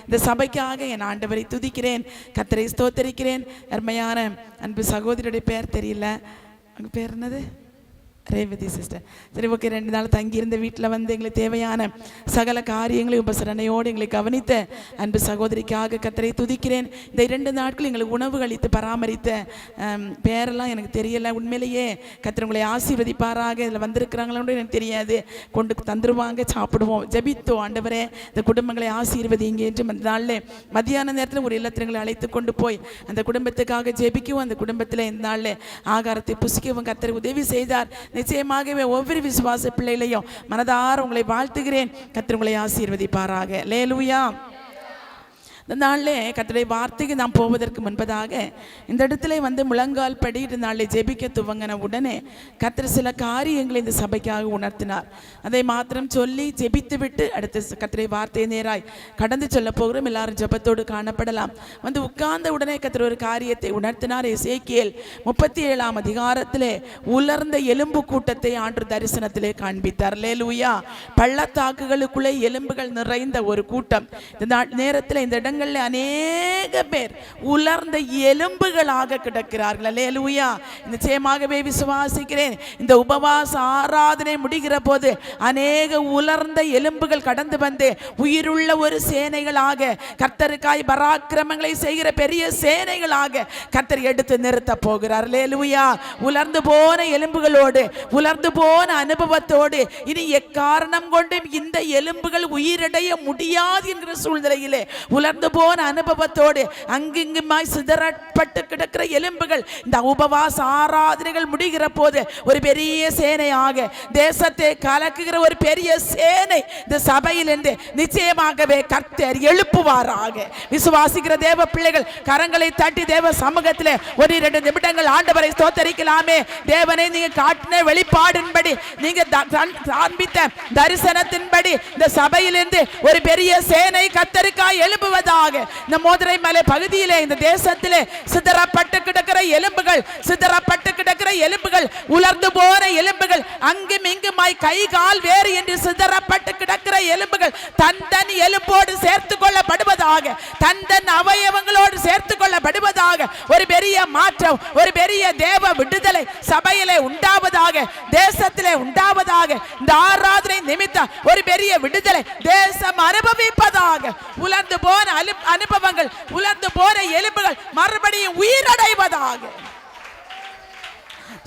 இந்த சபைக்காக என் ஆண்டவரை துதிக்கிறேன், கர்த்தரை ஸ்தோத்தரிக்கிறேன். அருமையான அன்பு சகோதரியுடைய பேர் தெரியல, அவங்க பேர் என்னது? ரேவதி சிஸ்டர். சரி, ஓகே. 2 நாள் தங்கியிருந்த வீட்டில் வந்து எங்களுக்கு தேவையான சகல காரியங்களையும் உபசரணையோடு எங்களை கவனித்த அன்பு சகோதரிக்காக கர்த்தரை துதிக்கிறேன். இந்த 2 நாட்கள் எங்களுக்கு உணவு அளித்து பராமரித்த பேரெல்லாம் எனக்கு தெரியலை. உண்மையிலேயே கர்த்தர் உங்களை ஆசீர்வதிப்பாராக. இதில் வந்திருக்கிறாங்களோன்னு எனக்கு தெரியாது, கொண்டு தந்துருவாங்க, சாப்பிடுவோம். ஜெபித்தோம், ஆண்டவரே இந்த குடும்பங்களை ஆசீர்வதிங்க என்று நாளில் மத்தியான நேரத்தில் ஒரு இல்லத்தினங்களை அழைத்து கொண்டு போய் அந்த குடும்பத்துக்காக ஜெபிக்கவும் அந்த குடும்பத்தில் இந்த நாளில் ஆகாரத்தை புசிக்கவும் கர்த்தர் உதவி செய்தார். நிச்சயமாகவே ஒவ்வொரு விசுவாச பிள்ளைகளையும் மனதார உங்களை வாழ்த்துகிறேன். கர்த்தர் உங்களை ஆசீர்வதிப்பாராக. அல்லேலூயா. இந்த நாளில் கர்த்தருடைய வார்த்தைக்கு நாம் போவதற்கு முன்பதாக இந்த இடத்துல வந்து முழங்கால் படிட்டு நாளில் ஜெபிக்க துவங்கின உடனே கர்த்தர் சில காரியங்களை இந்த சபைக்காக உணர்த்தினார். அதை மாத்திரம் சொல்லி ஜெபித்து விட்டு அடுத்த கர்த்தருடைய வார்த்தையை நேராய் கடந்து சொல்ல போகிறோம். எல்லாரும் ஜெபத்தோடு காணப்படலாம். வந்து உட்கார்ந்த உடனே கர்த்தர் ஒரு காரியத்தை உணர்த்தினார். எசேக்கியேல் 37ஆம் அதிகாரத்திலே உலர்ந்த எலும்பு கூட்டத்தை ஆண்டு தரிசனத்திலே காண்பித்தார். அல்லேலூயா. பள்ளத்தாக்குகளுக்குள்ளே எலும்புகள் நிறைந்த ஒரு கூட்டம். இந்த நேரத்தில் இந்த இடங்கள் அநேக பேர் உலர்ந்த எலும்புகளாக கிடக்கிறார்கள். அல்லேலூயா. நிச்சயமாகவே விசுவாசிக்கிறேன், இந்த உபவாச ஆராதனை முடிகிற போது அநேக உலர்ந்த எலும்புகள் கடந்து வந்து உயிருள்ள ஒரு சேனைகளாக கர்த்தருக்காய் பராக்கிரமங்களை செய்கிற பெரிய சேனைகளாக கர்த்தர் எடுத்து நிறுத்த போகிறார். அல்லேலூயா. உலர்ந்து போன எலும்புகளோடு, உலர்ந்து போன அனுபவத்தோடு இனி எக்காரணம் கொண்டும் இந்த எலும்புகள் உயிரடைய முடியாது என்கிற சூழ்நிலையிலே உலர்ந்து போன அனுபவத்தோடு அங்கிங்குமாய் சிதறப்பட்டு கிடக்கிற எலும்புகள் இந்த உபவாச ஆராதனைகள் முடிகிற போது ஒரு பெரிய சேனையாக தேசத்தை கலக்குகிற ஒரு பெரிய சேனை இந்த சபையில் இருந்து நிச்சயமாகவே கர்த்தர் எழுப்புவாராக. விசுவாசிக்கிற தேவ பிள்ளைகள் கரங்களை தட்டி தேவ சமூகத்தில் ஒரு 2 நிமிடங்கள் ஆண்டவரை ஸ்தோத்தரிக்கலாமே. தேவனை நீங்க காட்டின வெளிப்பாடின்படி, நீங்க காண்பித்த தரிசனத்தின்படி இந்த சபையிலிருந்து ஒரு பெரிய சேனை கர்த்தருக்காய் எழுப்புவதாக. இந்த மோதிரை மலை பகுதியிலே இந்த தேசத்திலே சிதறப்பட்டு கிடக்கிற எலும்புகள், சிதறப்பட்டு கிடக்கிற எலும்புகள், உலர்ந்து போன எலும்புகள், அங்கும் இங்குமாய் கை கால் வேறு என்று சிதறப்பட்டு கிடக்கிற எலும்புகள் தன் எலும்போடு சேர்த்து கொள்ளப்படுவதாக, தன் அவயவங்களோடு சேர்த்து கொள்ளப்படுவதாக. ஒரு பெரிய மாற்றம், ஒரு பெரிய தேவ விடுதலை சபையிலே உண்டாவதாக, தேசத்திலே உண்டாவதாக. இந்த ஆராதனை நிமித்தம் ஒரு பெரிய விடுதலை தேசம் அனுபவிப்பதாக. உலர்ந்து போன அனுபவங்கள், உலர்ந்து போன எலும்புகள் மறுபடியும் உயிரடைவதாக.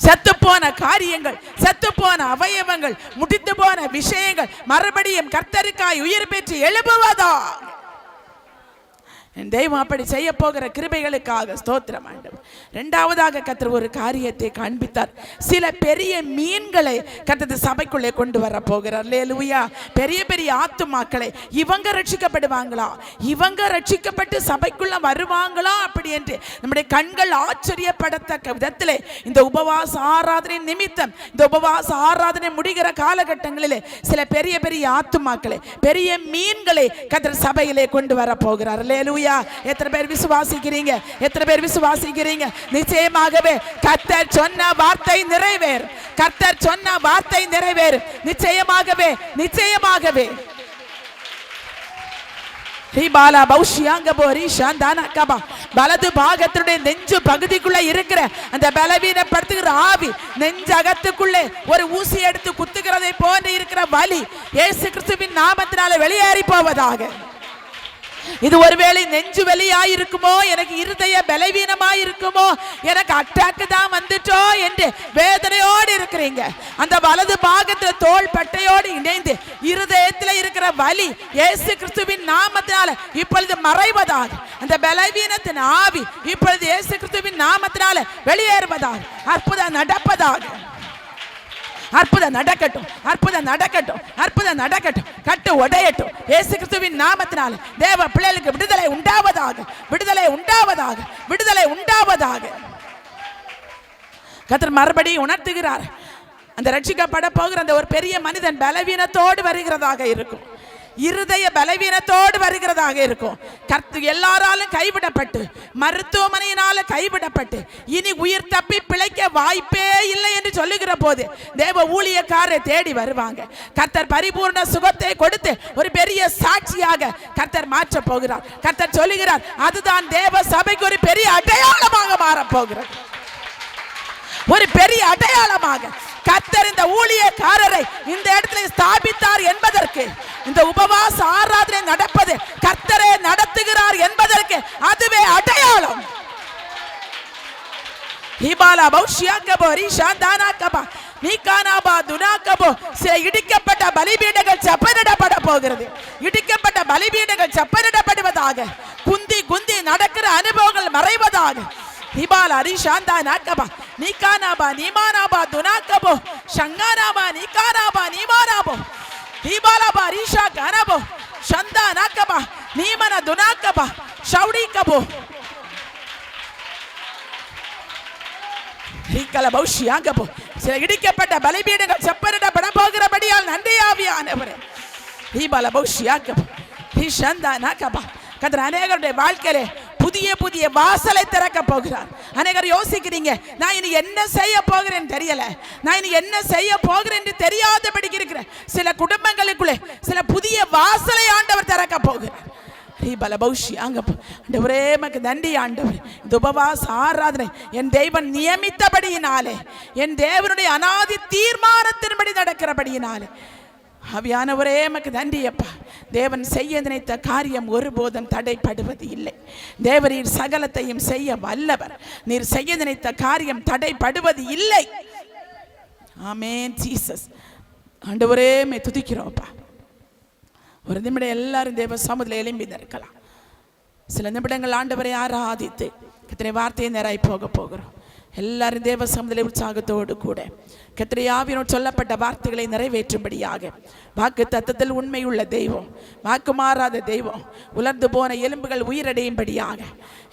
செத்து போன காரியங்கள், செத்து போன அவயவங்கள், முடித்து போன விஷயங்கள் மறுபடியும் கர்த்தருக்காய் உயிர் பெற்று எழுப்புவதாக. தெய்வம் அப்படி செய்ய போகிற கிருபைகளுக்காக ஸ்தோத்திரம் ஆண்டவர். 2வதாக கர்த்தர் ஒரு காரியத்தை காண்பித்தார். சில பெரிய மீன்களை கர்த்தர் சபைக்குள்ளே கொண்டு வர போகிறார். அல்லேலூயா. பெரிய பெரிய ஆத்துமாக்களை இவங்க ரட்சிக்கப்படுவாங்களா, இவங்க ரட்சிக்கப்பட்டு சபைக்குள்ள வருவாங்களா அப்படி என்று நம்முடைய கண்கள் ஆச்சரியப்படத்தக்க விதத்திலே இந்த உபவாச ஆராதனை நிமித்தம், இந்த உபவாச ஆராதனை முடிகிற காலகட்டங்களிலே சில பெரிய பெரிய ஆத்துமாக்களை, பெரிய மீன்களை கர்த்தர் சபையிலே கொண்டு வர போகிறார். அல்லேலூயா. எத்தனை பேர் விசுவாசிக்கிறீங்க? எத்தனை பேர் விசுவாசிக்கிறீங்க? நிச்சயமாகவே கர்த்தர் சொன்ன வார்த்தை நிறைவேறு, கர்த்தர் சொன்ன வார்த்தை நிறைவேறு. நிச்சயமாகவே, நிச்சயமாகவே. வலது பாகத்தினுடைய நெஞ்சு பகுதிக்குள்ள இருக்கிற அந்த பலவீனப்படுத்துகிற ஆவி, நெஞ்சகத்துக்குள்ளே ஒரு ஊசி எடுத்து குத்துகிறதை போன்று இருக்கிற வலி இயேசு கிறிஸ்துவின் நாமத்தினால வெளியேறி போவதாக. இது ஒருவேளை நெஞ்சு வெளியாயிருக்குமோ, எனக்கு இருதய பலவீனமாயிருக்குமோ, எனக்கு அட்டாக்கு தான் வந்துட்டோ என்று வேதனையோடு இருக்கிறீங்க. அந்த வலது பாகத்தில் தோள் பட்டையோடு இணைந்து இருதயத்தில் இருக்கிற வலி இயேசு கிறிஸ்துவின் நாமத்தினால இப்பொழுது மறைவதாக. அந்த பலவீனத்தின் ஆவி இப்பொழுது இயேசு கிறிஸ்துவின் நாமத்தினால வெளியேறுவதாக. அற்புதம் நடப்பதாக. அற்புதம் நடக்கட்டும், அற்புதம் நடக்கட்டும், அற்புதம் நடக்கட்டும். கட்டு உடையட்டும் இயேசு கிறிஸ்துவின் நாமத்தினால. தேவ பிள்ளைகளுக்கு விடுதலை உண்டாவதாக, விடுதலை உண்டாவதாக, விடுதலை உண்டாவதாக. கர்த்தர் மறுபடியும் உணர்த்துகிறார். அந்த ரட்சிக்கப்பட போகிற அந்த ஒரு பெரிய மனிதன் பலவீனத்தோடு வருகிறதாக இருக்கும். இருதய பலவீனத்தோடு வருகிறதாக இருக்கும். எல்லாராலும் கைவிடப்பட்டு, மருத்துவமனையினால கைவிடப்பட்டு, இனி உயிர் தப்பி பிழைக்க வாய்ப்பே இல்லை என்று சொல்லுகிற போது தேவ ஊழியக்காரரை தேடி வருவாங்க. கர்த்தர் பரிபூர்ண சுகத்தை கொடுத்து ஒரு பெரிய சாட்சியாக கர்த்தர் மாற்ற போகிறார். கர்த்தர் சொல்லுகிறார், அதுதான் தேவ சபைக்கு ஒரு பெரிய அடையாளமாக மாறப்போகிறது. ஒரு பெரிய அடையாளமாக கர்த்தர் இந்த ஊழியக்காரரை இந்த இடத்துல ஸ்தாபித்தார் என்பதற்கு, இந்த உபவாச ஆராதனை நடப்பது கர்த்தரே நடத்துகிறார் என்பதற்கு அதுவே அடையாளம். இடிக்கப்பட்ட பலிபீடங்கள் செப்பனிடப்பட போகிறது. இடிக்கப்பட்ட பலிபீடங்கள் செப்பனிடப்படுவதாக, குந்தி குந்தி நடக்கிற அனுபவங்கள் மறைவதாக. ஹிபாலா ரிஷாந்தா நாக்கபா நிகானாபா நிமானாபா துனாக்கபோ ஷங்கானாபா நிகானாபா நிமானாபோ ஹிபாலாபா ரிஷா கானாபோ ஷந்தா நாக்கபா நிமன துனாக்கபா ஷௌடிகபோ ஹிகல பௌஷியாங்கபோ. சில இடிக்கப்பட்ட பலிபீடங்கள் செப்பனிடப்பட போகிறபடியால் நன்றி ஆவியானவரே. ஹிபாலா பௌஷியாங்கபோ ரிஷந்தா நாக்கபா. கர்த்தர் அநேகருடைய வாழ்க்கையிலே புதிய புதிய வாசலை திறக்க போகிறார். அநேகர் யோசிக்கிறீங்க, நான் இனி என்ன செய்ய போகிறேன் தெரியல, நான் இனி என்ன செய்ய போகிறேன் என்று தெரியாதபடி இருக்கிற சில குடும்பங்களுக்குள்ளே சில புதிய வாசலை ஆண்டவர் திறக்க போகிறார். ஆண்டவரே மக்கு நன்றி ஆண்டவர். இந்த உபவாச ஆராதனை என் தேவன் நியமித்தபடியினாலே, என் தேவனுடைய அநாதி தீர்மானத்தின்படி நடக்கிறபடியினாலே ஆவியானவரே மக்கு நன்றி அப்பா. தேவன் செய்ய நினைத்த காரியம் ஒருபோதும் தடைப்படுவது இல்லை. தேவரீர் சகலத்தையும் செய்ய வல்லவர். நீர் செய்ய நினைத்த காரியம் தடைப்படுவது இல்லை. ஆமென் ஜீசஸ். ஆண்டவரே மே துதிக்கிறோம்ப்பா. ஒரு நிமிடம் எல்லாரும் தேவ சமூகத்தில் எழும்பி நிற்கலாம். சில நிமிடங்கள் ஆண்டவரை ஆராதித்து கர்த்தருடைய வார்த்தையை நேராய் போகிறோம். எல்லாரும் தேவ சமூகத்தில் உற்சாகத்தோடு கூட கர்த்தருடைய ஆவியினால் சொல்லப்பட்ட வார்த்தைகளை நிறைவேற்றும்படியாக, வாக்கு தத்தத்தில் உண்மையுள்ள தெய்வம், வாக்கு மாறாத தெய்வம், உலர்ந்து போன எலும்புகள் உயிரடையும்படியாக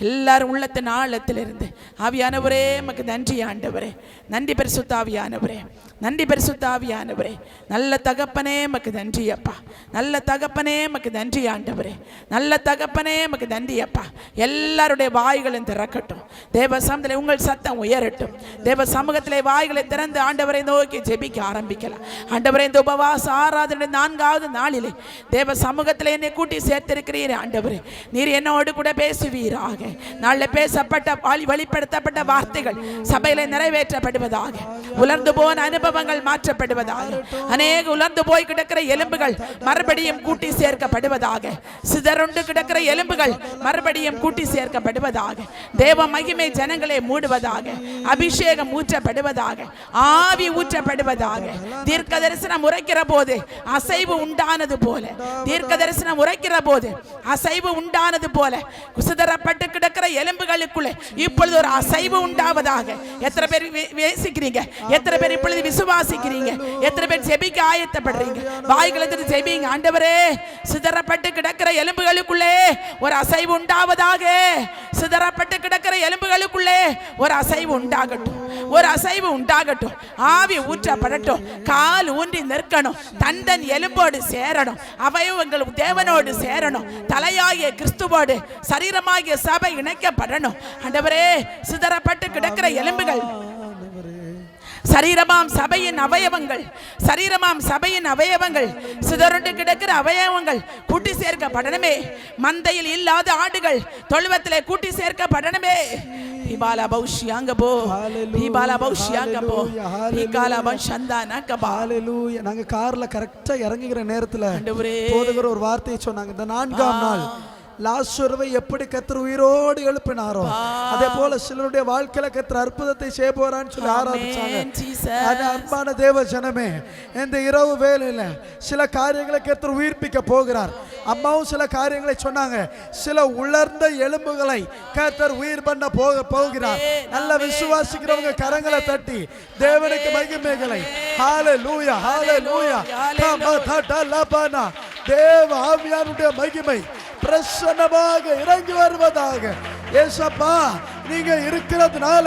எல்லாரும் உள்ளத்தின் ஆழத்திலிருந்து ஆவியானவரே மக்கு நன்றி ஆண்டவரே. நன்றி பரிசுத்த ஆவியானவரே, நன்றி பரிசுத்த ஆவியானவரே. நல்ல தகப்பனே மக்கு நன்றி அப்பா. நல்ல தகப்பனே மக்கு நன்றி ஆண்டவரே. நல்ல தகப்பனே மக்கு நன்றி அப்பா. எல்லாருடைய வாய்களும் திறக்கட்டும். தேவ சமூகத்தில் உங்கள் சத்தம் உயரட்டும். தேவ சமூகத்திலே வாய்களை திறந்து ஆண்டவரை நோக்கி ஜெபிக்க ஆரம்பிக்கலாம். ஆண்டவரே, இந்த உபவாச ஆராதனை 4வது நாளிலே தேவ சமூகத்தில் என்னை கூட்டி சேர்த்திருக்கிறீரே ஆண்டவரே, நீர் என்னோடு கூட பேசுவீராக. நாளில் பேசப்பட்ட வெளிப்படுத்தப்பட்ட வார்த்தைகள் சபையில நிறைவேற்றப்படுவதாக. உலர்ந்து போன அனுபவங்கள் மாற்றப்படுவதாக. அநேக உலர்ந்து போய் கிடக்கிற எலும்புகள் மறுபடியும் கூட்டி சேர்க்கப்படுவதாக. சிதறுண்டு கிடக்கிற எலும்புகள் மறுபடியும் கூட்டி சேர்க்கப்படுவதாக. தேவ மகிமை ஜனங்களை மூடுவதாக. அபிஷேகம் ஊற்றப்படுவதாக. ஆவி ஊற்றப்படுவதாக. தீர்க்க தரிசனம் உரைக்கிற போது அசைவு உண்டானது போல, தீர்க்க தரிசனம் உரைக்கிற போது அசைவு உண்டானது போல குசிதறப்பட்டு கிடக்கிற எலும்புகளுக்குள்ளே இப்பொழுது ஒரு அசைவு உண்டாவதாக. எத்தனை பேர் பேசிக்கிறீங்க? எத்தனை பேர் இப்பொழுது விசுவாசிக்கிறீங்க? எத்தனை பேர் ஜெபிக்க ஆயத்தப்படுறீங்க? வாய்களுக்கு ஜெபிங்க. ஆண்டவரே, சிதறப்பட்டு கிடக்கிற எலும்புகளுக்குள்ளே ஒரு அசைவு உண்டாவதாக. சிதறப்பட்டு கிடக்கிற எலும்புகளுக்குள்ளே ஒரு அசைவு உண்டாகட்டும். ஒரு அசைவு உண்டாகட்டும். ஆவி ஊற்றப்படட்டும். கால் ஊன்றி நிற்கணும். தண்டன் எலும்போடு சேரணும். அவயவங்கள் தேவனோடு சேரணும். தலையாகிய கிறிஸ்துவோடு சரீரமாகிய சபை இணைக்கப்படணும். ஆண்டவரே, சிதறப்பட்டு கிடக்கிற எலும்புகள் சரீரமாம் சபையின் அவயவங்கள், சரீரமாம் சபையின் அவயவங்கள், சிதறுண்டு கிடக்கிற அவயவங்கள் கூட்டி சேர்க்கப்படணுமே. மந்தையில் இல்லாத ஆடுகள் தொழுவத்திலே கூட்டி சேர்க்கப்படணுமே. ஹிபாலா பௌஷியாங்கபோ, ஹிபாலா பௌஷியாங்கபோ, ஹிகாலா பௌஷந்தானகபா. ஹalleluya. நாங்க கார்ல கரெக்ட்டா இறங்குகிற நேரத்துல போதகர் ஒரு வார்த்தையை சொன்னாங்க. இந்த 4ஆம் நாள் லாசருவை எப்படி கர்த்தர் உயிரோடு எழுப்பினாரோ அதே போல சிலருடைய வாழ்க்கையில கர்த்தர் அற்புதத்தை செய்ய போறான்னு சொல்லி ஆராதிச்சாங்க. அன்பான தேவ ஜனமே, இந்த இரவு வேளையில சில காரியங்களை கர்த்தர் உயிர்ப்பிக்க போகிறார். அம்மாவும் சில காரியங்களை சொன்னாங்க. சில உலர்ந்த எலும்புகளை கர்த்தர் உயிர் பண்ண போகிறார். நல்ல விசுவாசிக்கிறவங்க கரங்களை தட்டி தேவனுக்கு மகிமைகளை ஹalleluya ஹalleluya. தேவ ஆவியானுடைய மகிமை பிரசன்னமாக இறங்கி வருவதாக. ஏசப்பா, நீங்க இருக்கிறதுனால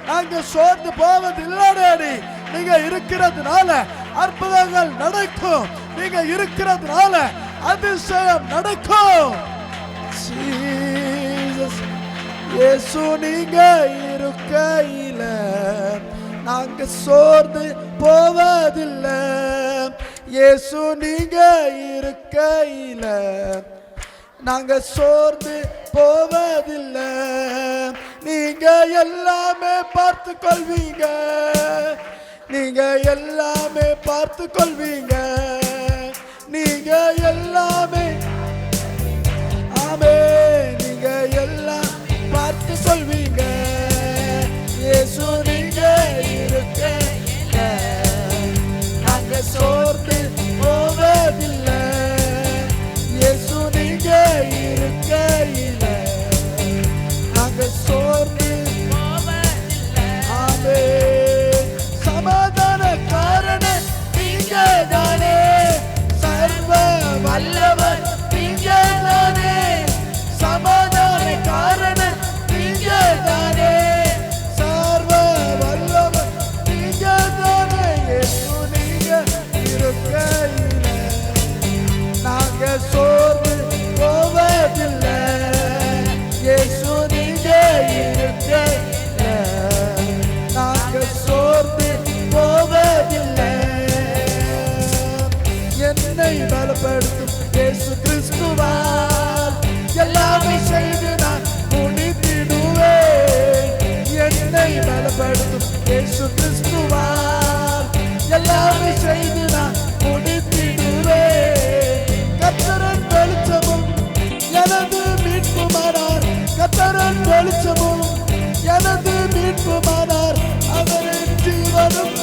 நாங்க சோர்ந்து போவது இல்லடி. நீங்க இருக்கிறதுனால அற்புதங்கள் நடக்கும். நீங்க இருக்கிறதுனால அதிசயம் நடக்கும். Jesus. இயேசு நீங்க இருக்கையில நாங்க சோர்ந்து போவதில்லை. இயேசு நீங்க இருக்கையில நாங்க சோர்ந்து போவதில்லை. நீங்க எல்லாமே பார்த்து கொள்வீங்க. நீங்க எல்லாமே பார்த்து கொள்வீங்க. நீங்க எல்லாமே ஆமே நீங்க எல்லாம் பார்த்து கொள்வீங்க. இயேசு நீங்க இருக்கையில நாங்க சோர்ந்து போவதில்லை. இயேசு நீங்க இருக்கையில நாங்க சோர்ந்து போவதில்லை. ஆமே சமாதான காரணம் நீங்க தானே. சர்வ வல்லவர் நீங்க தானே. சமாதான காரணம் நீங்க தானே. சர்வ வல்லவர் நீங்க தானே. இயேசு நீங்க இருக்கையில நாங்க சோர்ந்து போவதில்லை. இயேசு நீங்க இருக்கையில நாங்க சோர்ந்து போவதில்லை. என்னை பலப்படுத்தும் இயேசு கிறிஸ்துவால் எல்லாமே செய்து நான் முடித்திடுவேன். என்னை பலப்படுத்தும் இயேசு கிறிஸ்துவால் எல்லாமே செய்து நான் முடித்திடுவேன். கர்த்தரின் வெளிச்சமும் எனது மீட்புமானார். கர்த்தரின் வெளிச்சமும் எனது மீட்புமானார். அவரின் ஜீவனும்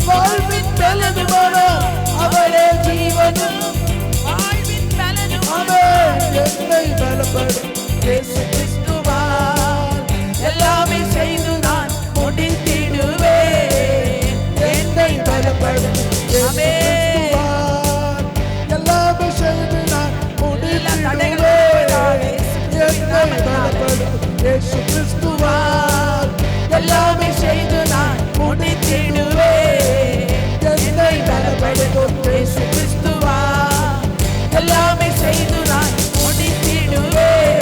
வாழ்வின் பலனுமானார். அவரே ஜீவனும் வாழ்வின் பலனுமானார். என்னை பலப்படும் இயேசு கிறிஸ்துவால் எல்லாமே செய்து நான் முடித்திடுவேன். என்னை பலப்படும் இயேசு கிறிஸ்துவால் எல்லாமே செய்து நான் முடித்திடுவேன். என்னை பலப்படும் இயேசு கிறிஸ்துவால் எல்லாமே செய்து நான் முடித்திடுவேன். என்னை பலப்படுத்தும் இயேசு கிறிஸ்துவால் எல்லாமே செய்து நான் முடித்திடுவேன்.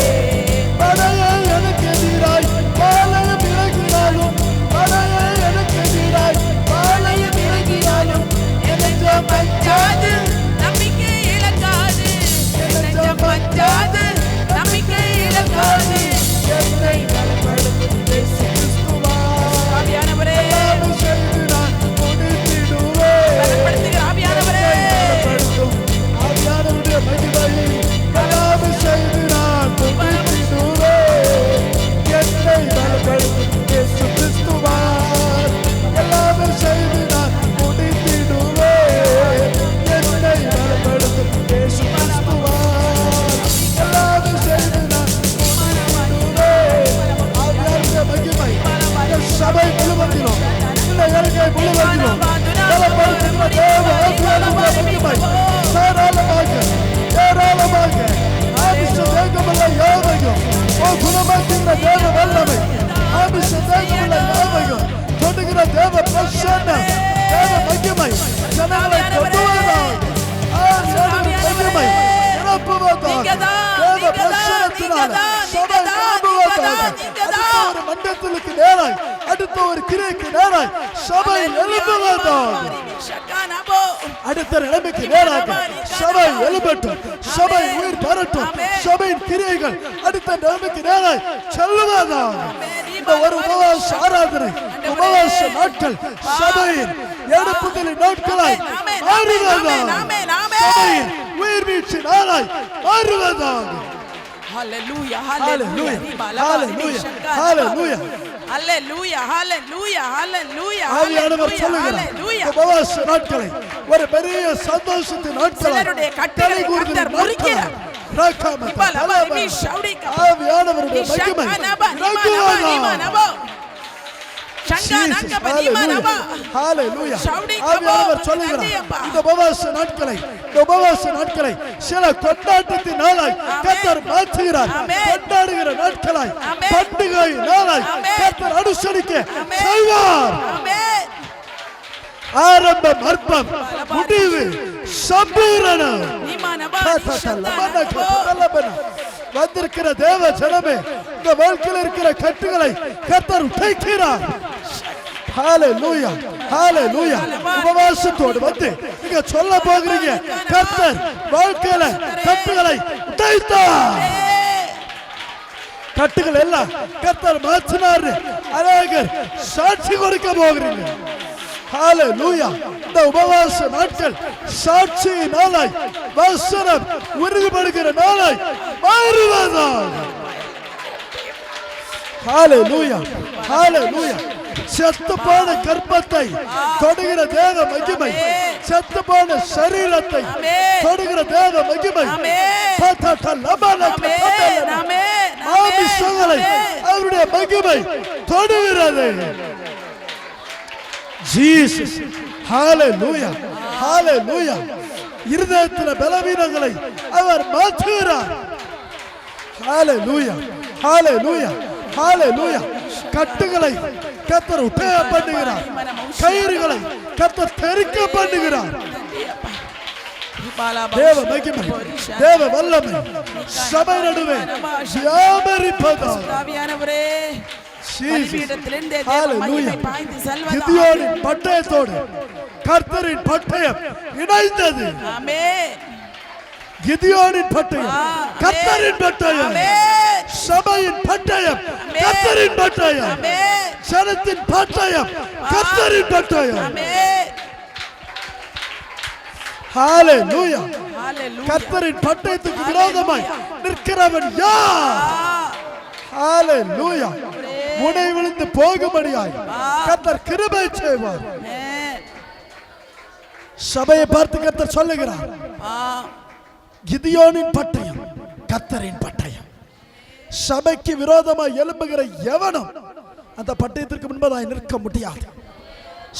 படையை எனக்கு எதிராய் பாளையம் இறங்கினாலும், படையை எனக்கு எதிராய் பாளையம் இறங்கினாலும் நெஞ்சம் பஞ்சாது நம்பிக்கை இழக்காது. நெஞ்சம் பஞ்சாது நம்பிக்கை இழக்காது. என்னை பலப்படுத்தும் இயேசு கிறிஸ்துவால் ஆவியானவரே எல்லாமே செய்து நான் முடித்திடுவேன். பலப்படுத்துகிற ஆவியானவரே பலப்படுத்தும் ஆவியானவருடைய மகிமையை எல்லாமே செய்து நான் முடித்திடுவேன். என்னை பலப்படுத்தும் இயேசு கிறிஸ்துவால் எல்லாமே செய்து நான் முடித்திடுவேன். என்னை பலப்படுத்தும் இயேசு கிறிஸ்துவால் எல்லாமே செய்து நான் முடித்திடுவேன். ஆவியானவருடைய மகிமை சபை முழுவதிலும் இந்த இலங்கை முழுவதிலும் பலப்படுத்துகிற தேவ ஆவியானவருடைய மகிமை தாராளமாக ஏராளமாக அபிஷேகமுள்ள யாவையும் குணமாக்குகிற தேவ வல்லமை அபிஷேகமுள்ள யாவையும் தொடுகிற தேவ பிரசன்னம் தேவ மகிமை ஜனங்களை கொண்டு வருவதாக. மகிமை நிரப்புவதாக. தேவ பிரசன்னத்தினால் சபை நிரம்புவதாக. ஒரு மண்டலத்திற்கு நேராய் அடுத்த ஒரு கிரைக்கு நேராய் சபை எழும்புவதாக. அடுத்த நிலைமைக்கு நேராக சபை எழும்பட்டும். சபை உயிர் பெறட்டும். சபையின் கிரியைகள் அடுத்த நிலைமைக்கு நேராய் செல்லுவதாக. இந்த ஒரு உபவாச ஆராதனை உபவாச நாட்கள் சபையின் எழுப்புதல் நாட்களாய் மாறுவதாக. சபையின் உயிர் வீழ்ச்சி நாளாய் மாறுவதாக. Hallelujah, hallelujah, hallelujah, hallelujah, hallelujah, hallelujah, hallelujah. ஆவியானவர் சொல்லுகிறார் உபவாச நாட்களை ஒரு பெரிய சந்தோஷத்தின் நாட்களாய் கட்டளை கூறுகிறார். முறிக்கிறார். ஆவியானவருடைய மகிமை இறங்குவதாக. சில கொண்டாட்டத்தின் நாளாய் கர்த்தர் மாற்றுகிறார். கொண்டாடுகிற நாட்களாய் பண்டிகை நாளாய் கர்த்தர் அனுசரிக்க செய்வார். ஆரம்பம் அற்பம் முடிவு சம்பூரணம். வந்திருக்கிற தேவ ஜனமே, இந்த வாழ்க்கையில் இருக்கிற கட்டுகளை கர்த்தர் உடைக்கிறார். ஹalleluya, ஹalleluya. உபவாசத்தோடு வந்து நீங்க சொல்ல போகிறீங்க, கர்த்தர் வாழ்க்கையில கட்டுகளை உடைத்தார். கட்டுகள் எல்லாம் கர்த்தர் மாற்றினார். அநேகர் சாட்சி கொடுக்க போகிறீங்க. ஹalleluya. இந்த உபவாச நாட்கள் சாட்சி நாளாய், வசனம் உறுதிப்படுகிற நாளாய் மாறுவதாக. ஹalleluya, ஹalleluya. செத்துப்போன கர்ப்பத்தை தொடுகிற தேவ மகிமை, செத்துப்போன சரீரத்தை தொடுகிற தேவ மகிமை, அவருடைய மகிமை தொடுகிறது. ஜீசஸ், ஹalleluya, ஹalleluya. இருதயத்தின் பலவீனங்களை அவர் மாற்றுகிறார். ஹalleluya, ஹalleluya, ஹalleluya. கட்டுகளை கர்த்தர் உடைய பண்ணுகிறார். கயிறுகளை கர்த்தர் தெறிக்க பண்ணுகிறார். தேவ மகிமை, தேவ வல்லமை சபை நடுவே வியாபரிப்பதாக. கிதியோனின் பட்டயத்தோடு கர்த்தரின் பட்டயம் இணைந்தது. கிதியோனின் பட்டயம் கர்த்தரின் பட்டயம், சபையின் பட்டயம் கர்த்தரின் பட்டயம், ஜனத்தின் பட்டயம் கர்த்தரின் பட்டயம். ஹalleluya. கர்த்தரின் பட்டயத்துக்கு விரோதமாய் நிற்கிறவன் யார்? ஹalleluya. முனை விழுந்து போகும்படியாய் கர்த்தர் கிருபை செய்வார். சபையை பார்த்து கர்த்தர் சொல்லுகிறார், கிதியோனின் பட்டயம் கர்த்தரின் பட்டயம். சபைக்கு விரோதமாய் எழும்புகிற எவனும் அந்த பட்டயத்திற்கு முன்பதாய் நிற்க முடியாது.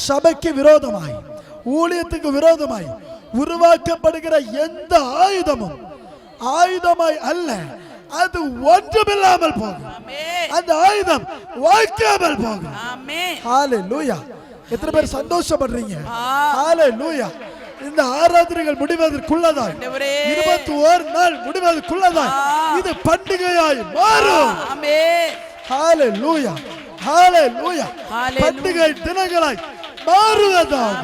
சபைக்கு விரோதமாய், ஊழியத்துக்கு விரோதமாய் உருவாக்கப்படுகிற எந்த ஆயுதமும் ஆயுதமாய் அல்ல, அது ஒன்றுமில்லாமல் போகும். அந்த ஆயுதம் வாய்க்காமல் போகும். ஹalleluya. எத்தனை பேர் சந்தோஷப்படுறீங்க? ஹalleluya. இந்த ஆராதனைகள் முடிவதற்குள்ளதாய், 21 நாள் முடிவதற்குள்ளதாய் இது பண்டிகையாய் மாறும். ஹalleluya, ஹalleluya. பண்டிகை தினங்களாய் மாறுவதாக.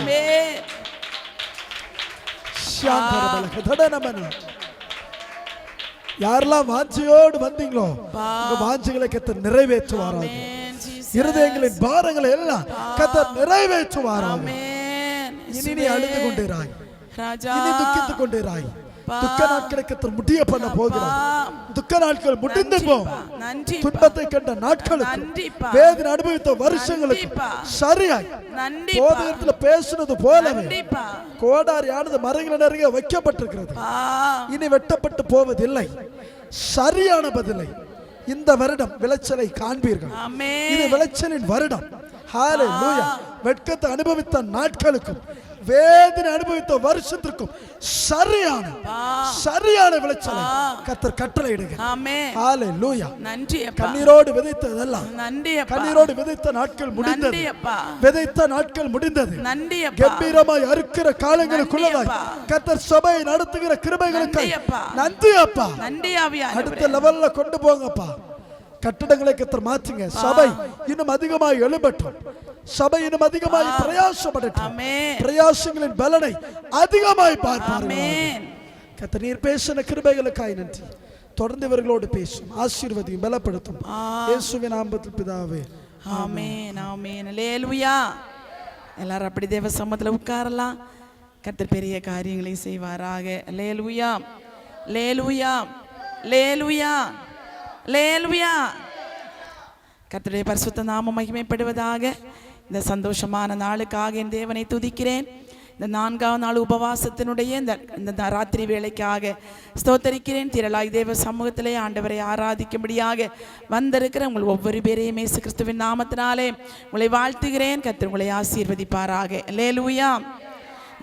யாரெல்லாம் வாஞ்சையோடு வந்தீங்களோ உங்க வாஞ்சைகளை கர்த்தர் நிறைவேற்றுவாராக. இருதயங்களின் பாரங்களை எல்லாம் கர்த்தர் நிறைவேற்றுவாராக. இனி நீ அழுது கொண்டிராய், இனி துக்கித்துக் கொண்டிராய். துக்க நாட்களை கர்த்தர் முடிய பண்ண போகிறார். துக்க நாட்கள் முடிந்து போகும். துன்பத்தை கண்ட நாட்களுக்கு, வேதனை அனுபவித்த வருஷங்களுக்கு சரியாய் போதகத்தில் பேசுனது போலவே கோடாரியானது மரங்கள் நிறைய வைக்கப்பட்டிருக்கிறது. இனி வெட்டப்பட்டு போவதில்லை. சரியான பதிலை இந்த வருடம் விளைச்சலை காண்பீர்கள். இது விளைச்சலின் வருடம். ஹalleluya. வெட்கத்தை அனுபவித்த நாட்களுக்கும் வேதனை அனுபவித்த வருஷத்திற்கும் சரியான விளைச்சலை கர்த்தர் கட்டளையிடுகிறார். ஆமென். ஹalleluya. நன்றி அப்பா. கண்ணீரோடு விதைத்ததெல்லாம் நன்றி அப்பா. கண்ணீரோடு விதைத்த நாட்கள் முடிந்தது. நன்றி அப்பா. விதைத்த நாட்கள் முடிந்தது. நன்றி அப்பா. கம்பீரமாய் அறுக்கிற காலங்களுக்குள்ளதாய் கர்த்தர் சபையை நடத்துகிற கிருபைகளுக்கு நன்றி அப்பா. நன்றி ஆவியானவரே. அடுத்த லெவல்ல கொண்டு போங்கப்பா. கட்டடங்களை கர்த்தர் மாற்றுங்க. சபை இன்னும் அதிகமாய் எழும்பட்டும். சபை இன்னும் அதிகமாய் பிரயாசப்படட்டும். பிரயாசங்களின் பலனை அதிகமாய் பார்ப்பார்கள். கர்த்தர் நீர் பேசின கிருபைகளுக்காய் நன்றி. தொடர்ந்து இவர்களோடு பேசும், ஆசீர்வதியும், பலப்படுத்தும். இயேசுவின் நாமத்தில் பிதாவே, ஆமென், ஆமென். அல்லேலூயா. எல்லாரும் அப்படி தேவ சமூகத்தில் உட்காரலாம். கர்த்தர் பெரிய காரியங்களை செய்வாராக. அல்லேலூயா, அல்லேலூயா, அல்லேலூயா, அல்லேலூயா. கர்த்தருடைய பரிசுத்த நாமம் மகிமைப்படுவதாக. இந்த சந்தோஷமான நாளுக்காக என் தேவனை துதிக்கிறேன். இந்த 4ஆம் நாள் உபவாசத்தினுடைய இந்த ராத்திரி வேளைக்காக ஸ்தோத்தரிக்கிறேன். திரளாய் தேவ சமூகத்திலே ஆண்டவரை ஆராதிக்கும்படியாக வந்திருக்கிற உங்கள் ஒவ்வொரு பேரையும் இயேசு கிறிஸ்துவின் நாமத்தினாலே உங்களை வாழ்த்துகிறேன். கர்த்தர் உங்களை ஆசீர்வதிப்பாராக. அல்லேலூயா,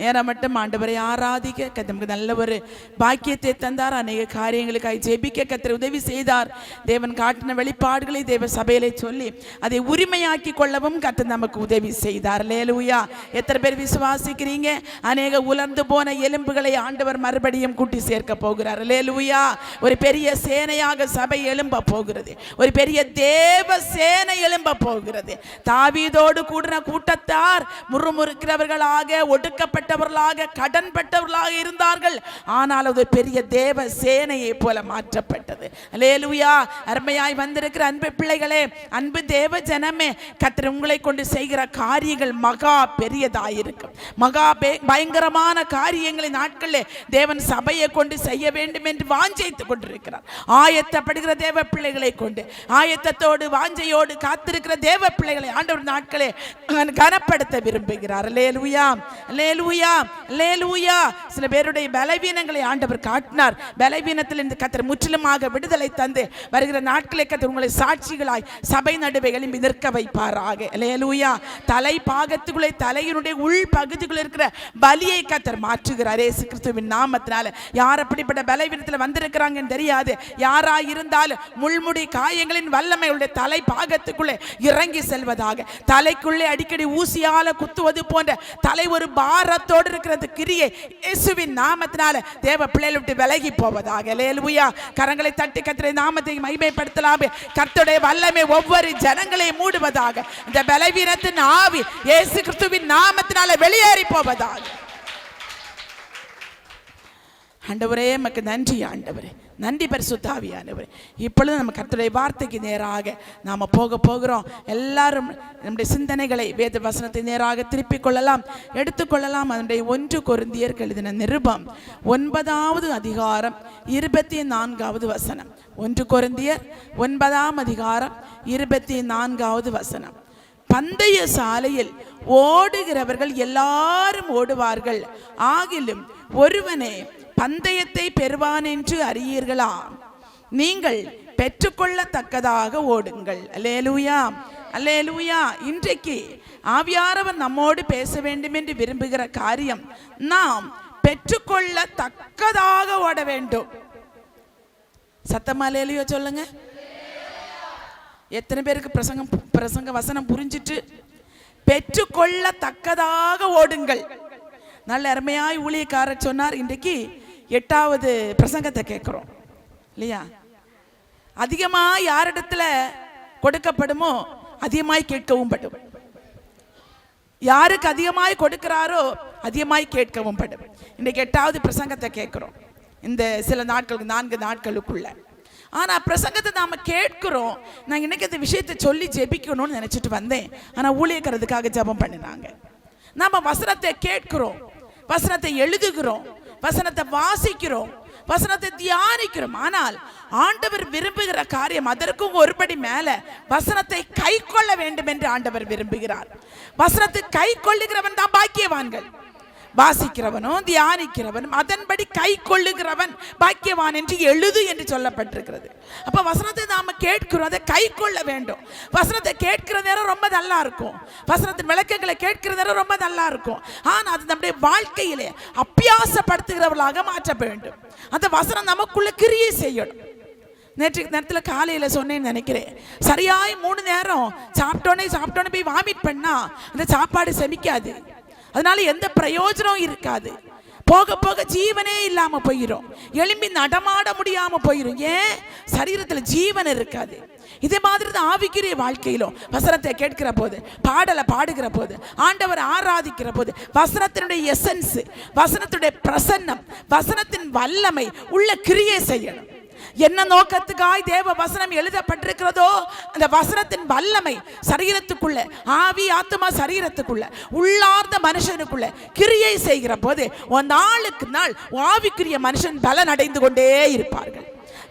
நேரம் மட்டும் ஆண்டவரை ஆராதிக்க நமக்கு நல்ல ஒரு பாக்கியத்தை தந்தார். அநேக காரியங்களுக்காய் ஜெபிக்க கர்த்தர் உதவி செய்தார். தேவன் காட்டின வெளிப்பாடுகளை தேவ சபையிலே சொல்லி அதை உரிமையாக்கி கொள்ளவும் கர்த்தர் நமக்கு உதவி செய்தார். அல்லேலூயா. எத்தனை பேர் விசுவாசிக்கிறீங்க? அநேக உலர்ந்து போன எலும்புகளை ஆண்டவர் மறுபடியும் கூட்டி சேர்க்க போகிறார். அல்லேலூயா. ஒரு பெரிய சேனையாக சபை எழும்ப போகிறது. ஒரு பெரிய தேவ சேனை எழும்ப போகிறது. தாவீதோடு கூடின கூட்டத்தார் முறுமுறுக்கிறவர்களாக, ஒடுக்கப்பட்டவர்களாக, கடன்பட்டவர்களாக இருந்தார்கள். ஆனால் அது பெரிய தேவ சேனையை போல மாற்றப்பட்டது. அல்லேலூயா. அருமையாய் வந்திருக்கிற அன்பு பிள்ளைகளே, அன்பு தேவ ஜனமே, கர்த்தர் உங்களை கொண்டு செய்கிற காரியங்கள் மகா பெரியதாயிருக்கும். மகா பயங்கரமான காரியங்களை நாட்களில் தேவன் சபையை கொண்டு செய்ய வேண்டும் என்று வாஞ்சைத்துக் கொண்டிருக்கிறார். ஆயத்தப்படுகிற தேவ பிள்ளைகளை கொண்டு, ஆயத்தத்தோடு வாஞ்சையோடு காத்திருக்கிற தேவ பிள்ளைகளை ஆண்டவர் நாட்களே கனப்படுத்த விரும்புகிறார். அல்லேலூயா, அல்லேலூயா, அல்லேலூயா. சில பேருடைய பலவீனங்களை ஆண்டவர் காட்டினார். பலவீனத்தில் இருந்து கர்த்தர் முற்றிலுமாக விடுதலை தந்து வருகிற நாட்களை கர்த்தர் உங்களை சாட்சிகளாய் சபை நடுவே எழும்பி நிற்க வைப்பாராக. அல்லேலூயா. தலை பாகத்துக்குள்ளே, தலையினுடைய உள் பகுதிக்குள்ள இருக்கிற பலியை கர்த்தர் மாற்றுகிறார் இயேசு கிறிஸ்துவின் நாமத்தினால. யார் அப்படிப்பட்ட பலவீனத்தில் வந்திருக்கிறாங்கன்னு தெரியாது. யாரா இருந்தாலும் முள்முடி காயங்களின் வல்லமையுடைய தலை பாகத்துக்குள்ளே இறங்கி செல்வதாக. தலைக்குள்ளே அடிக்கடி ஊசியால குத்துவது போன்ற தலை ஒரு பாரத்தோடு இருக்கிறது கிரியை இயேசுவின் நாமத்தினால தேவ பிள்ளைகளை விட்டு விலகி போவதாக. அல்லேலூயா. கரங்களை தட்டி கர்த்தருடைய நாமத்தை மகிமைப்படுத்தலாமே. கர்த்தருடைய வல்லமை ஒவ்வொரு ஜனங்களையும் மூடுவதாக. இந்த பலவீனத்தின் ஆவி இயேசு கிறிஸ்துவின் நாமத்தினால வெளியேறி போவதாக. ஆண்டவரே நமக்கு நன்றி. ஆண்டவரே நன்றி. பரிசுத்த ஆவியானவரே, இப்பொழுது நம்ம கர்த்தருடைய வார்த்தைக்கு நேராக நாம் போகிறோம். எல்லாரும் நம்முடைய சிந்தனைகளை வேத வசனத்தை நேராக திருப்பிக் கொள்ளலாம், எடுத்துக்கொள்ளலாம். அதனுடைய 1 கொரிந்தியருக்கு எழுதின நிருபம் 9வது அதிகாரம் 24வது வசனம். 1 கொரிந்தியர் 9ஆம் அதிகாரம் 24வது வசனம். பந்தய சாலையில் ஓடுகிறவர்கள் எல்லாரும் ஓடுவார்கள், ஆகிலும் ஒருவனே பந்தயத்தை பெறுவான் என்று அறியீர்களா? நீங்கள் பெற்றுக்கொள்ளத்தக்கதாக ஓடுங்கள். அல்லேலூயா, அல்லேலூயா. இன்றைக்கு ஆவியானவர் நம்மோடு பேச வேண்டும் என்று விரும்புகிற காரியம், நாம் பெற்றுக்கொள்ளத்தக்கதாக ஓட வேண்டும். சத்தமா அல்லேலூயா சொல்லுங்க. எத்தனை பேருக்கு பிரசங்க வசனம் புரிஞ்சிட்டு? பெற்றுக்கொள்ளத்தக்கதாக ஓடுங்கள். நல்ல அருமையாய் ஊழியக்காரர் சொன்னார். இன்றைக்கு 8வது பிரசங்கத்தை கேட்கிறோம் இல்லையா? அதிகமாக யாரிடத்துல கொடுக்கப்படுமோ அதிகமாய் கேட்கவும் படும். யாருக்கு அதிகமாய் கொடுக்கிறாரோ அதிகமாய் கேட்கவும் படும். இன்றைக்கு 8வது பிரசங்கத்தை கேட்கிறோம் இந்த சில நாட்களுக்கு, 4 நாட்களுக்குள்ள. ஆனால் பிரசங்கத்தை நாம் கேட்கிறோம். நான் இன்னைக்கு இந்த விஷயத்தை சொல்லி ஜெபிக்கணும்னு நினச்சிட்டு வந்தேன். ஆனால் ஊழியக்காரதுக்காக ஜெபம் பண்ணினாங்க. நாம் வசனத்தை கேட்கிறோம், வசனத்தை எழுதுகிறோம், வசனத்தை வாசிக்கிறோம், வசனத்தை தியானிக்கிறோம். ஆனால் ஆண்டவர் விரும்புகிற காரியம் அதற்கும் ஒருபடி மேல வசனத்தை கை கொள்ள வேண்டும் என்று ஆண்டவர் விரும்புகிறார். வசனத்தை கை கொள்ளுகிறவன் தான் பாக்கியவான்கள். வாசிக்கிறவனும் தியானிக்கிறவனும் அதன்படி கை கொள்ளுகிறவன் பாக்கியவான் என்று எழுது என்று சொல்லப்பட்டிருக்கிறது. அப்ப வசனத்தை நாம கேட்கிறோம், அதை கை கொள்ள வேண்டும். வசனத்தை கேட்கிற நேரம் ரொம்ப நல்லா இருக்கும், வசனத்தின் விளக்கங்களை கேட்கிற நேரம் ரொம்ப நல்லா இருக்கும். ஆனால் அது நம்முடைய வாழ்க்கையிலே அபியாசப்படுத்துகிறவர்களாக மாற்ற வேண்டும். அந்த வசனம் நமக்குள்ள கிரியை செய்யணும். நேரத்தில் காலையில் சொன்னேன்னு நினைக்கிறேன். சரியாய் 3 நேரம் சாப்பிட்டோன்னே போய் வாமிட் பண்ணா அந்த சாப்பாடு செமிக்காது. அதனால எந்த பிரயோஜனம் இருக்காது. போக போக ஜீவனே இல்லாம போயிடும், எழும்பி நடமாட முடியாம போயிடும். ஏன்? சரீரத்தில் ஜீவன் இருக்காது. இதே மாதிரி தான் ஆவிக்குரிய வாழ்க்கையிலும் வசனத்தை கேட்கிற போது, பாடலை பாடுகிற போது, ஆண்டவர் ஆராதிக்கிற போது வசனத்தினுடைய எசன்ஸ், வசனத்துடைய பிரசன்னம், வசனத்தின் வல்லமை உள்ள கிரியை செய்யணும். என்ன நோக்கத்துக்காய் தேவ வசனம் எழுதப்பட்டிருக்கிறதோ அந்த வசனத்தின் வல்லமை சரீரத்துக்குள்ள, ஆவி ஆத்மா சரீரத்துக்குள்ள, உள்ளார்ந்த மனுஷனுக்குள்ள கிரியை செய்கிற போது நாளுக்கு நாள் ஆவிக்குரிய மனுஷன் பலன் அடைந்து கொண்டே இருப்பார்கள்.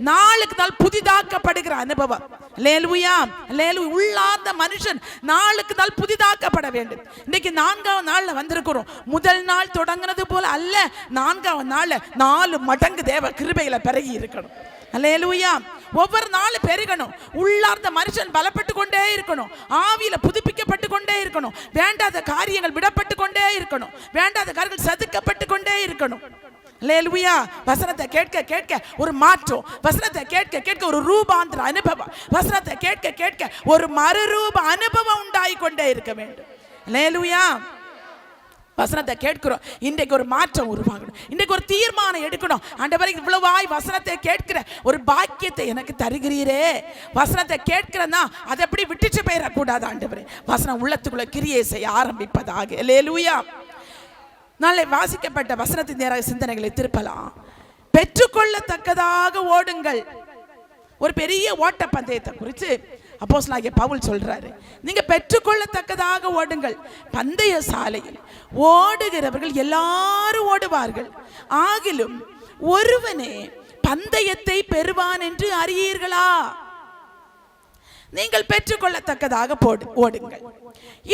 நாளுக்கு நாள் புதிதாக்கப்படுகிற அனுபவம். அல்லேலூயா, அல்லேலூயா. உள்ளார்ந்த மனுஷன் நாளுக்கு நாள் புதிதாக்கப்பட வேண்டும். இன்னைக்கு 4ஆவது நாள்ல வந்திருக்கிறோம். முதல் நாள் தொடங்கினது போல அல்ல, 4ஆவது நாள்ல 4 மடங்கு தேவ கிருபையில பெருகி இருக்கணும். அல்லேலூயா. ஒவ்வொரு நாளும் பெருகணும். உள்ளார்ந்த மனுஷன் பலப்பட்டு கொண்டே இருக்கணும். ஆவியில புதுப்பிக்கப்பட்டு கொண்டே இருக்கணும். வேண்டாத காரியங்கள் விடப்பட்டு கொண்டே இருக்கணும். வேண்டாத காரியங்கள் செதுக்கப்பட்டு கொண்டே இருக்கணும். அல்லேலூயா. வசனத்தை கேட்க கேட்க ஒரு மாற்றம், வசனத்தை கேட்க கேட்க ஒரு ரூபாந்திர அனுபவம், வசனத்தை கேட்க கேட்க ஒரு மறுரூப அனுபவம் உண்டாகி கொண்டே இருக்க வேண்டும். அல்லேலூயா. வசனத்தை கேட்கிறோம், இன்றைக்கு ஒரு மாற்றம் உருவாகணும், இன்றைக்கு ஒரு தீர்மானம் எடுக்கணும். ஆண்டவரே, இவ்வளவாய் வசனத்தை கேட்கிற ஒரு பாக்கியத்தை எனக்கு தருகிறீரே. வசனத்தை கேட்கிறேன்னா அதை எப்படி விட்டுச்சு போயிடக்கூடாது ஆண்டவரே. வசனம் உள்ளத்துக்குள்ள கிரியை செய்ய ஆரம்பிப்பதாக. அல்லேலூயா. நாளை வாசிக்கப்பட்ட வசனத்தின் நேராக சிந்தனைகளை திருப்பலாம். பெற்றுக்கொள்ளத்தக்கதாக ஓடுங்கள். ஒரு பெரிய ஓட்ட பந்தயத்தை குறித்து அப்போஸ்தலனாகிய பவுல் சொல்றாரு. நீங்க பெற்றுக்கொள்ளத்தக்கதாக ஓடுங்கள். பந்தய சாலையில் ஓடுகிறவர்கள் எல்லாரும் ஓடுவார்கள், ஆகிலும் ஒருவனே பந்தயத்தை பெறுவான் என்று அறியீர்களா? நீங்கள் பெற்றுக்கொள்ளத்தக்கதாக ஓடுங்கள்.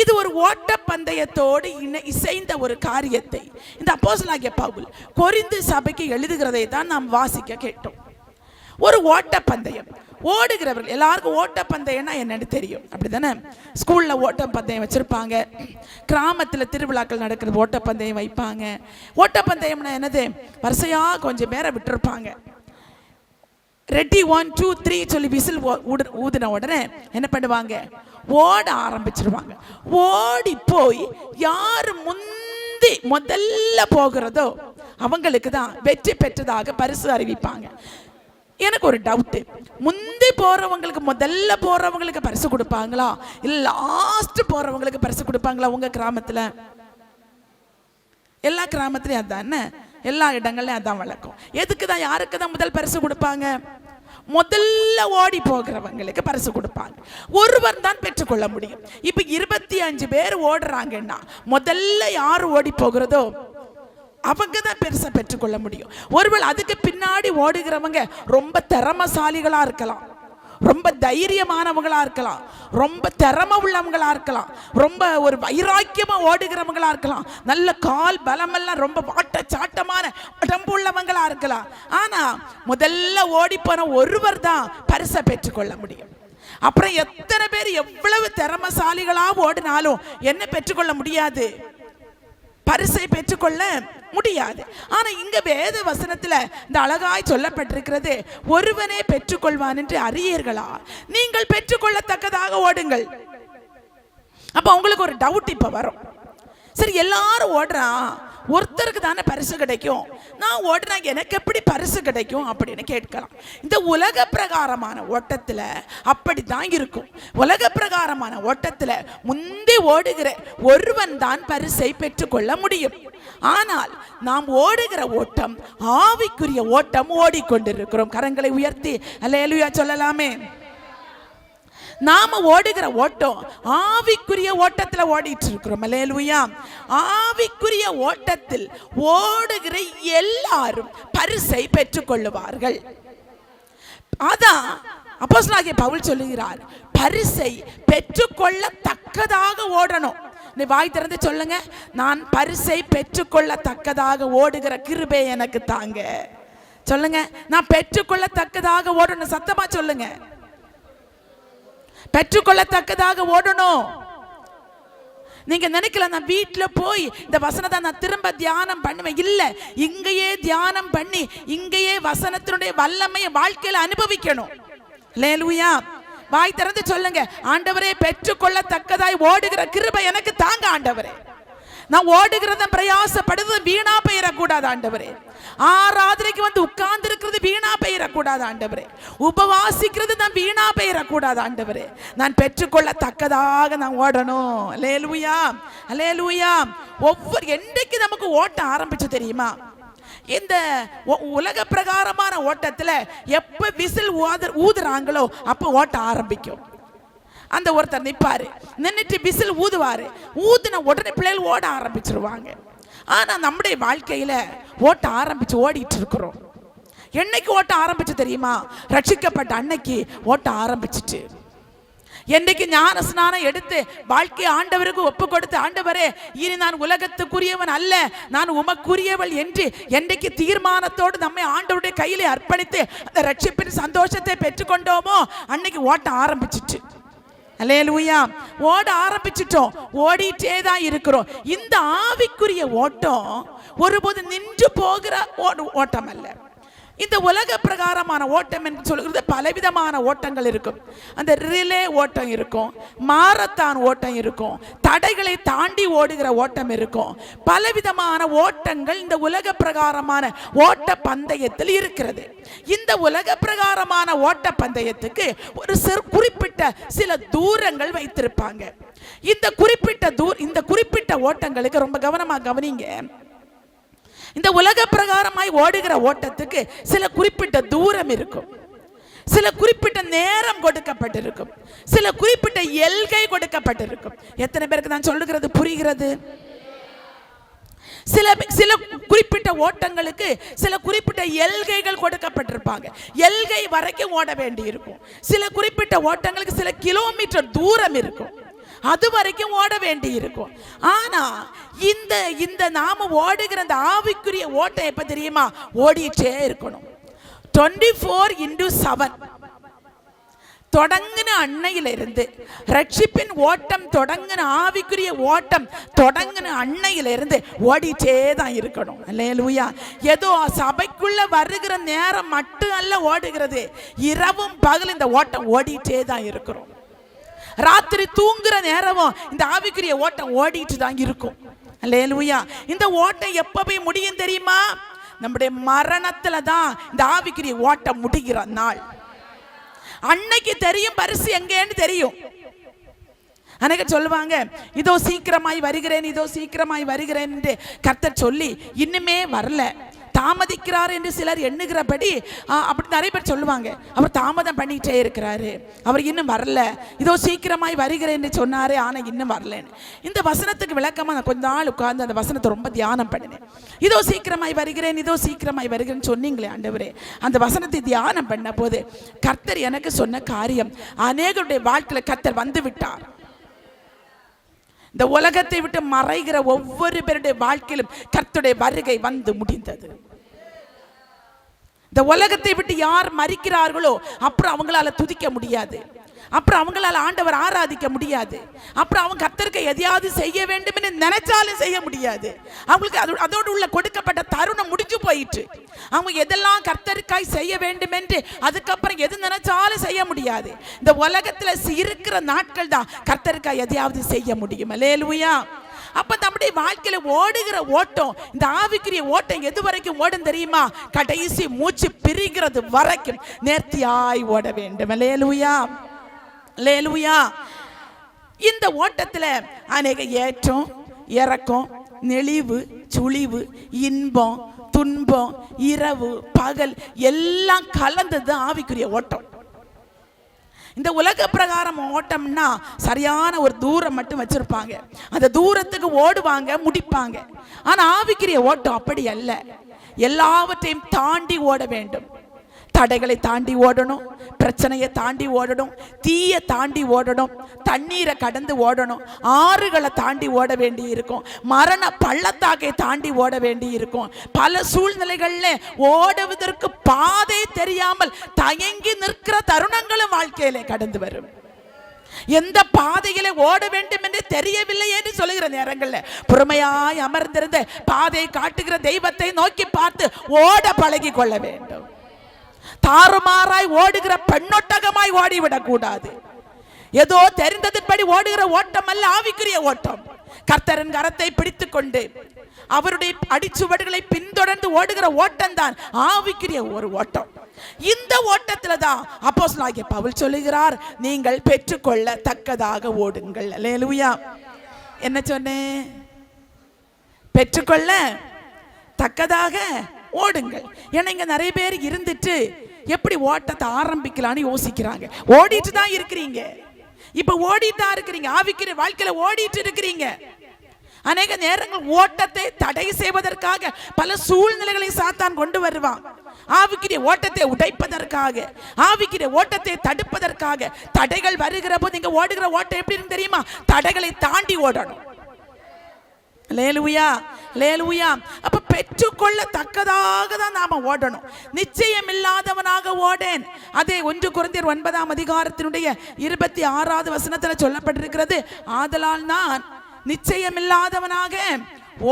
இது ஒரு ஓட்ட பந்தயத்தோடு இசைந்த ஒரு காரியத்தை இந்த அப்போஸ்தலனாகிய பவுல் கொரிந்து சபைக்கு எழுதுகிறதை தான் நாம் வாசிக்க கேட்டோம். ஒரு ஓட்ட பந்தயம், ஓடுகிறவர்கள் எல்லாருக்கும் ஓட்ட பந்தயம்னா என்னன்னு தெரியும், அப்படிதானே? ஸ்கூல்ல ஓட்ட பந்தயம் வச்சிருப்பாங்க, கிராமத்தில் திருவிழாக்கள் நடக்கிறது ஓட்ட பந்தயம் வைப்பாங்க. ஓட்ட பந்தயம்னா என்னது? வரிசையா கொஞ்சம் பேரை விட்டுருப்பாங்க. ரெடி 1 2 3 சொல்லி விசில் ஊதின உடனே என்ன பண்ணுவாங்க? ஓட ஆரம்பிச்சிருவாங்க. ஓடி போய் யாரு முதல்ல போகிறதோ அவங்களுக்கு தான் வெற்றி பெற்றதாக பரிசு அறிவிப்பாங்க. எனக்கு ஒரு டவுட்டு, முந்தி போறவங்களுக்கு முதல்ல போறவங்களுக்கு பரிசு கொடுப்பாங்களா, இல்ல லாஸ்ட் போறவங்களுக்கு பரிசு கொடுப்பாங்களா? உங்க கிராமத்துல? எல்லா கிராமத்திலையும் அதானே, எல்லா இடங்கள்லையும் அதான் வழக்கம். எதுக்கு தான், யாருக்கு தான் முதல் பரிசு கொடுப்பாங்க? முதல்ல ஓடி போகிறவங்களுக்கு பரிசு கொடுப்பாங்க. ஒருவர் தான் பெற்றுக்கொள்ள முடியும். இப்ப 25 பேர் ஓடுறாங்கன்னா முதல்ல யார் ஓடி போகிறதோ அவங்க தான் பெருசா பெற்றுக்கொள்ள முடியும். ஒருவேளை அதுக்கு பின்னாடி ஓடுகிறவங்க ரொம்ப திறமசாலிகளா இருக்கலாம், ரொம்ப தைரியமானவங்களா இருக்கலாம், ரொம்ப திறமை உள்ளவங்களா இருக்கலாம், ரொம்ப ஒரு வைராக்கியமா ஓடுகிறவங்களா இருக்கலாம், நல்ல கால் பலமெல்லாம் ரொம்ப வாட்ட சாட்டமான உடம்பு உள்ளவங்களா இருக்கலாம். ஆனா முதல்ல ஓடி போன ஒருவர் தான் பரிசை பெற்றுக்கொள்ள முடியும். அப்புறம் எத்தனை பேர் எவ்வளவு திறமசாலிகளா ஓடினாலும் என்ன பெற்றுக்கொள்ள முடியாது? பரிசை பெற்றுக்கொள்ள முடியாது. ஆனா இங்க வேத வசனத்துல இந்த அழகாய் சொல்லப்பட்டிருக்கிறது, ஒருவனே பெற்றுக்கொள்வான் என்று அறியீர்களா? நீங்கள் பெற்றுக்கொள்ளத்தக்கதாக ஓடுங்கள். அப்ப உங்களுக்கு ஒரு டவுட் இப்ப வரும், சரி எல்லாரும் ஓடுறான், ஒருத்தருக்கு தானே பரிசு கிடைக்கும், நான் ஓடுனா எனக்கு எப்படி பரிசு கிடைக்கும் அப்படின்னு கேட்கலாம். இந்த உலக பிரகாரமான ஓட்டத்துல அப்படித்தான் இருக்கும். உலக பிரகாரமான ஓட்டத்துல முந்தி ஓடுகிற ஒருவன் தான் பரிசை பெற்றுக்கொள்ள முடியும். ஆனால் நாம் ஓடுகிற ஓட்டம் ஆவிக்குரிய ஓட்டம் ஓடிக்கொண்டிருக்கிறோம். கரங்களை உயர்த்தி அல்லேலூயா சொல்லலாமே. நாம ஓடுகிற ஓட்டம் ஆவிக்குரிய ஓட்டத்துல ஓடிட்டு இருக்கிறோம். அல்லேலூயா. ஆவிக்குரிய ஓட்டத்தில் ஓடுகிற எல்லாரும் பரிசை பெற்றுக்கொள்ளுவார்கள். அதான் அப்போஸ்தலனாகிய பவுல் சொல்லுகிறார், பரிசை பெற்றுக்கொள்ளத்தக்கதாக ஓடணும். நீ வாய் திறந்து சொல்லுங்க, நான் பரிசை பெற்றுக்கொள்ளத்தக்கதாக ஓடுகிற கிருபை எனக்கு தாங்க. சொல்லுங்க, நான் பெற்றுக்கொள்ளத்தக்கதாக ஓடணும். சத்தமா சொல்லுங்க, பெற்றுக்கொள்ளத்தக்கதாக ஓடணும். நீங்க நினைக்கலாம் நான் வீட்டுல போய் இந்த வசனத்தை நான் திரும்ப தியானம் பண்ணுவேன். இல்ல, இங்கேயே தியானம் பண்ணி இங்கேயே வசனத்தினுடைய வல்லமையை வாழ்க்கையில அனுபவிக்கணும். அல்லேலூயா. வாய் திறந்து சொல்லுங்க, ஆண்டவரே பெற்றுக்கொள்ளத்தக்கதாய் ஓடுகிற கிருபை எனக்கு தாங்க ஆண்டவரே. நான் ஓடுகிறத பிரயாசப்படுறது வீணா பெயரக்கூடாது ஆண்டவரே. ஆராதனைக்கு வந்து உட்கார்ந்து இருக்கிறது வீணா பெயரக்கூடாது ஆண்டவரே. உபவாசிக்கிறது நான் வீணா பெயரக்கூடாது ஆண்டவரே. நான் பெற்றுக்கொள்ளத்தக்கதாக நான் ஓடணும். அல்லேலூயா, அல்லேலூயா. ஒவ்வொரு என்றைக்கு நமக்கு ஓட்ட ஆரம்பிச்சு தெரியுமா? இந்த உலக பிரகாரமான ஓட்டத்துல எப்ப விசில் ஊதுறாங்களோ அப்ப ஓட்ட ஆரம்பிக்கும். அந்த ஒருத்தர் நிற்பாரு, நின்றுட்டு விசில் ஊதுவாரு, ஊதுன உடனே பிள்ளைகள் ஓட ஆரம்பிச்சிருவாங்க. ஆனா நம்முடைய வாழ்க்கையில ஓட்ட ஆரம்பிச்சு ஓடிட்டு இருக்கிறோம். என்னைக்கு ஓட்ட ஆரம்பிச்சு தெரியுமா? ரட்சிக்கப்பட்ட அன்னைக்கு ஓட்ட ஆரம்பிச்சுட்டு. என்னைக்கு ஞான ஸ்நானம் எடுத்து வாழ்க்கை ஆண்டவருக்கு ஒப்பு கொடுத்து, ஆண்டவரே இனி நான் உலகத்துக்குரியவன் அல்ல, நான் உமக்குரியவள் என்று என்னைக்கு தீர்மானத்தோடு நம்மை ஆண்டவருடைய கையிலே அர்ப்பணித்து அந்த ரட்சிப்பின் சந்தோஷத்தை பெற்றுக்கொண்டோமோ அன்னைக்கு ஓட்டம் ஆரம்பிச்சிட்டு. அல்லேலூயா. ஓட ஆரம்பிச்சிட்டோம், ஓடிட்டே தான் இருக்கிறோம். இந்த ஆவிக்குரிய ஓட்டம் ஒருபோது நின்று போகிற ஓட்டம் அல்ல. இந்த உலக பிரகாரமான ஓட்டம் என்று சொல்கிறது பலவிதமான ஓட்டங்கள் இருக்கும். அந்த ரிலே ஓட்டம் இருக்கும், மாரத்தான் ஓட்டம் இருக்கும், தடைகளை தாண்டி ஓடுகிற ஓட்டம் இருக்கும். பலவிதமான ஓட்டங்கள் இந்த உலக பிரகாரமான ஓட்ட பந்தயத்தில் இருக்கிறது. இந்த உலக பிரகாரமான ஓட்ட பந்தயத்துக்கு ஒரு குறிப்பிட்ட சில தூரங்கள் வைத்திருப்பாங்க. இந்த குறிப்பிட்ட ஓட்டங்களுக்கு ரொம்ப கவனமா கவனிங்க. இந்த உலக பிரகாரமாய் ஓடுகிற ஓட்டத்துக்கு சில குறிப்பிட்ட தூரம் இருக்கும், சில குறிப்பிட்ட நேரம் கொடுக்கப்பட்டிருக்கும், சில குறிப்பிட்ட எல்கை கொடுக்கப்பட்டிருக்கும். எத்தனை பேருக்கு நான் சொல்லுகிறது புரிகிறது? சில குறிப்பிட்ட ஓட்டங்களுக்கு சில குறிப்பிட்ட எல்கைகள் கொடுக்கப்பட்டிருப்பாங்க. எல்கை வரைக்கும் ஓட வேண்டி இருக்கும். சில குறிப்பிட்ட ஓட்டங்களுக்கு சில கிலோமீட்டர் தூரம் இருக்கும், அது வரைக்கும் ஓட வேண்டி இருக்கும். ஆனா இந்த நாம ஓடுகிற அந்த ஆவிக்குரிய ஓட்டம் எப்ப தெரியுமா? ஓடிட்டே இருக்கணும். 24/7 தொடங்கின அன்னையிலிருந்து, ரட்சிப்பின் ஓட்டம் தொடங்கின, ஆவிக்குரிய ஓட்டம் தொடங்கின அன்னையிலிருந்து ஓடிட்டே தான் இருக்கணும். அல்லேலூயா. ஏதோ சபைக்குள்ள வருகிற நேரம் மட்டும் அல்ல ஓடுகிறது, இரவும் பகல் இந்த ஓட்டம் ஓடிட்டே தான் இருக்கிறோம். ராத்திரி தூங்குற நேரமும் இந்த ஆவிக்குரிய ஓட்டம் ஓடிட்டு தான் இருக்கும். அல்லேலூயா. இந்த ஓட்டம் எப்ப போய் முடியும் தெரியுமா? நம்முடைய மரணத்துல தான் இந்த ஆவிக்குரிய ஓட்டம் முடிகிற நாள். அன்னைக்கு தெரியும் பரிசு எங்கேன்னு தெரியும். அன்னைக்கு சொல்லுவாங்க, இதோ சீக்கிரமாய் வருகிறேன், இதோ சீக்கிரமாய் வருகிறேன் என்று கர்த்தர் சொல்லி இன்னுமே வரல, தாமதிக்கிறார் என்று சிலர் எண்ணுகிறபடி அப்படி நிறைய பேர் சொல்லுவாங்க. அவர் தாமதம் பண்ணிட்டே இருக்கிறாரு, அவர் இன்னும் வரல, இதோ சீக்கிரமாய் வருகிறேன் என்று சொன்னாரு, ஆனா இன்னும் வரலன்னு. இந்த வசனத்துக்கு விளக்கமா நான் கொஞ்ச நாள் உட்கார்ந்து அந்த வசனத்தை ரொம்ப தியானம் பண்ணினேன். இதோ சீக்கிரமாய் வருகிறேன், இதோ சீக்கிரமாய் வருகிறேன்னு சொன்னீங்களே ஆண்டவரே, அந்த வசனத்தை தியானம் பண்ண போது கர்த்தர் எனக்கு சொன்ன காரியம், அநேகருடைய வாழ்க்கையில கர்த்தர் வந்து விட்டார். இந்த உலகத்தை விட்டு மறைகிற ஒவ்வொரு பேருடைய வாழ்க்கையிலும் கர்த்தருடைய வருகை வந்து முடிந்தது. இந்த உலகத்தை விட்டு யார் மறிக்கிறார்களோ அப்புறம் அவங்களால துதிக்க முடியாது, அப்புறம் அவங்களால ஆண்டவர் ஆராதிக்க முடியாது, அப்புறம் அவங்க கர்த்தருக்கு எதையாவது செய்ய வேண்டும் என்று நினைச்சாலும் செய்ய முடியாது. அவங்களுக்கு அதோடு உள்ள கொடுக்கப்பட்ட தருணம் முடிஞ்சு போயிட்டு, அவங்க எதெல்லாம் கர்த்தருக்காய் செய்ய வேண்டும் என்று அதுக்கப்புறம் எது நினைச்சாலும் செய்ய முடியாது. இந்த உலகத்துல இருக்கிற நாட்கள் தான் கர்த்தருக்காய் எதையாவது செய்ய முடியும். அல்லேலூயா. அப்ப நம்முடைய வாழ்க்கையில ஓடுகிற ஓட்டம், இந்த ஆவிக்குரிய ஓட்டம் எது வரைக்கும் ஓடும் தெரியுமா? கடைசி மூச்சு பிரிகிறது வரைக்கும் நேர்த்தியாய் ஓட வேண்டும். அல்லேலூயா. அல்லேலூயா. இந்த ஓட்டத்துல அநேக ஏற்றம் இறக்கம், நெளிவு சுழிவு, இன்பம் துன்பம், இரவு பகல் எல்லாம் கலந்தது ஆவிக்குரிய ஓட்டம். இந்த உலக பிரகாரம் ஓட்டம்னா சரியான ஒரு தூரம் மட்டும் வச்சிருப்பாங்க, அந்த தூரத்துக்கு ஓடுவாங்க முடிப்பாங்க. ஆனா ஆவிக்குரிய ஓட்டம் அப்படி அல்ல, எல்லாவற்றையும் தாண்டி ஓட வேண்டும். தடைகளை தாண்டி ஓடணும், பிரச்சனையை தாண்டி ஓடணும், தீயை தாண்டி ஓடணும், தண்ணீரை கடந்து ஓடணும், ஆறுகளை தாண்டி ஓட வேண்டி இருக்கும், மரண பள்ளத்தாக்கை தாண்டி ஓட வேண்டி இருக்கும். பல சூழ்நிலைகள்ல ஓடுவதற்கு பாதை தெரியாமல் தயங்கி நிற்கிற தருணங்களும் வாழ்க்கையிலே கடந்து வரும். எந்த பாதையில ஓட வேண்டும் என்று தெரியவில்லை என்று சொல்லுகிற நேரங்கள்ல பொறுமையாய் அமர்ந்திருந்த பாதை காட்டுகிற தெய்வத்தை நோக்கி பார்த்து ஓட பழகி கொள்ள வேண்டும். தாறுமாறாய் ஓடுகிற பெண்ணொட்டகமாய் ஓடிவிடக் கூடாது. ஏதோ தெரிந்ததின்படி ஓடுகிற ஓட்டம் அல்ல ஆவிக்குரிய ஓட்டம். கர்த்தரின் கரத்தை பிடித்துக் கொண்டு அவருடைய அடிச்சுவடுகளை பின்தொடர்ந்து ஓடுகிற ஓட்டம் தான் ஆவிக்குரிய ஒரு ஓட்டம். இந்த ஓட்டத்துல தான் அப்போஸ்தலனாகிய பவுல் சொல்லுகிறார், நீங்கள் பெற்றுக்கொள்ள தக்கதாக ஓடுங்கள். அல்லேலூயா. என்ன சொன்னேன்? பெற்றுக்கொள்ள தக்கதாக ஓடுங்கள். ஏன்னா இங்க நிறைய பேர் இருந்துட்டு எப்படி ஓட்டத்தை ஆரம்பிக்கலான்னு யோசிக்கிறாங்க. ஓடிட்டு தான் இருக்கிறீங்க, இப்ப ஓடிட்டு தான் இருக்கிறீங்க, ஆவிக்குரிய வாழ்க்கையில ஓடிட்டு இருக்கிறீங்க. அநேக நேரங்கள் ஓட்டத்தை தடை செய்வதற்காக பல சூழ்நிலைகளை சாத்தான் கொண்டு வருவான். ஆவிக்குரிய ஓட்டத்தை உடைப்பதற்காக, ஆவிக்குரிய ஓட்டத்தை தடுப்பதற்காக. தடைகள் வருகிற போது நீங்க ஓடுகிற ஓட்டம் எப்படி இருக்கு தெரியுமா? தடைகளை தாண்டி ஓடணும். அல்லேலூயா, அல்லேலூயா. அப்ப பெற்றுக்கொள்ள தக்கதாக தான் நாம ஓடணும். நிச்சயம் இல்லாதவனாக ஓடேன். அதே 1 கொரிந்தியர் 9ஆம் அதிகாரத்தினுடைய 26வது வசனத்துல சொல்லப்பட்டிருக்கிறது, ஆதலால் நான் நிச்சயமில்லாதவனாக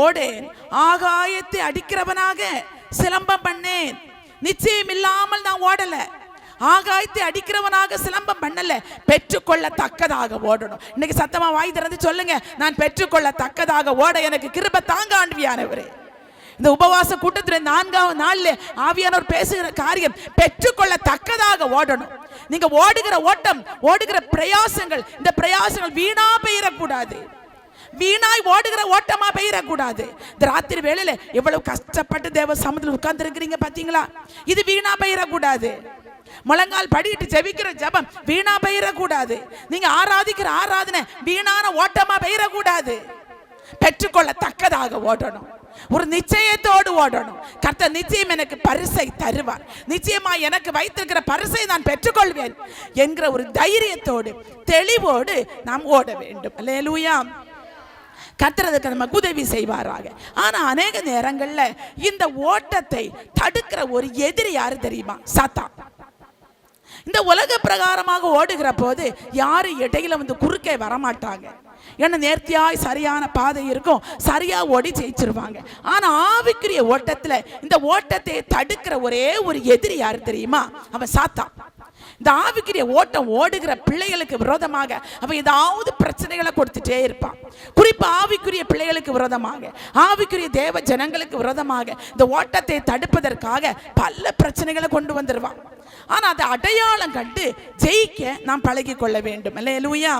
ஓடேன், ஆகாயத்தை அடிக்கிறவனாக சிலம்பம் பண்ணேன். நிச்சயம் இல்லாமல் நான் ஓடல, ஆகாயத்தை அடிக்கிறவனாக சிலம்பம் பண்ணல, பெற்றுக்கொள்ள தக்கதாக ஓடணும். இன்னைக்கு சத்தமா வாய் திறந்து சொல்லுங்க, நான் பெற்றுக்கொள்ள தக்கதாக ஓட எனக்கு கிருபை தாங்க ஆண்டவரே. இந்த உபவாச கூட்டத்தில் 4ஆவது நாள்ல ஆவியானவர் பேசுகிற காரியம் பெற்றுக்கொள்ள தக்கதாக ஓடணும். நீங்க ஓடுகிற ஓட்டம், ஓடுகிற பிரயாசங்கள், இந்த பிரயாசங்கள் வீணா பெயரக்கூடாது. வீணாய் ஓடுகிற ஓட்டமா பெயரக்கூடாது. இந்த ராத்திரி வேளையில எவ்வளவு கஷ்டப்பட்டு தேவ சமூகத்தில் உட்கார்ந்து இருக்கிறீங்க பாத்தீங்களா? இது வீணா பெயரக்கூடாது. முழங்கால் படிட்டு ஜெபிக்கிற ஜெபம் வீணா பெயரக்கூடாது. நீங்க ஆராதிக்கிற ஆராதனை வீணான ஓட்டமா பெயரக்கூடாது. பெற்றுக்கொள்ள தக்கதாக ஓடணும். ஒரு நிச்சயத்தோடு ஓடணும். கர்த்தர் நிச்சயம் எனக்கு பரிசை தருவார், நிச்சயமா எனக்கு வைத்திருக்கிற பரிசை நான் பெற்றுக்கொள்வேன் என்கிற ஒரு தைரியத்தோடு தெளிவோடு நாம் ஓட வேண்டும். அல்லேலூயா. கர்த்தர் அதுக்கு நமக்கு உதவி செய்வாராக. ஆனா அநேக நேரங்கள்ல இந்த ஓட்டத்தை தடுக்கிற ஒரு எதிரி யாரு தெரியுமா? சாத்தான். இந்த உலக பிரகாரமாக ஓடுகிற போது யாரு இடையில வந்து குறுக்கே வரமாட்டாங்க. ஏன்னா நேர்த்தியாய் சரியான பாதை இருக்கும், சரியா ஓடி ஜெயிச்சிருவாங்க. ஆனா ஆவிக்குரிய ஓட்டத்துல இந்த ஓட்டத்தை தடுக்கிற ஒரே ஒரு எதிரி யாரு தெரியுமா? அவன் சாத்தான். இந்த ஆவிக்குரிய ஓட்டம் ஓடுகிற பிள்ளைகளுக்கு விரோதமாக அவன் ஏதாவது பிரச்சனைகளை கொடுத்துட்டே இருப்பான். குறிப்பா ஆவிக்குரிய பிள்ளைகளுக்கு விரோதமாக, ஆவிக்குரிய தேவ ஜனங்களுக்கு விரோதமாக இந்த ஓட்டத்தை தடுப்பதற்காக பல பிரச்சனைகளை கொண்டு வந்துருவான். ஆனா அதை அடையாளம் கண்டு ஜெயிக்க நாம் பழகி கொள்ள வேண்டும். அல்லேலூயா.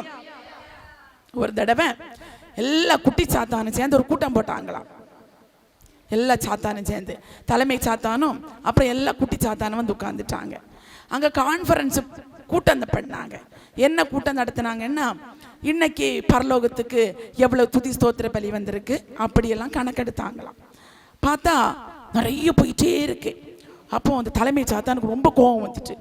ஒரு தடவை எல்லா குட்டி சாத்தானும் சேர்ந்து ஒரு கூட்டம் போட்டாங்களாம். எல்லா சாத்தானும் சேர்ந்து, தலைமை சாத்தானும் அப்புறம் எல்லா குட்டி சாத்தானும் வந்து உட்கார்ந்துட்டாங்க. அங்கே கான்ஃபரன்ஸ் கூட்டம் பண்ணாங்க. என்ன கூட்டம் நடத்தினாங்கன்னா, இன்னைக்கு பரலோகத்துக்கு எவ்வளவு துதி ஸ்தோத்திர பலி வந்திருக்கு அப்படியெல்லாம் கணக்கெடுத்தாங்களாம். பார்த்தா நிறைய போயிட்டே இருக்கு. அப்போ அந்த தலைமை சாத்தானுக்கு ரொம்ப கோபம் வந்துட்டு,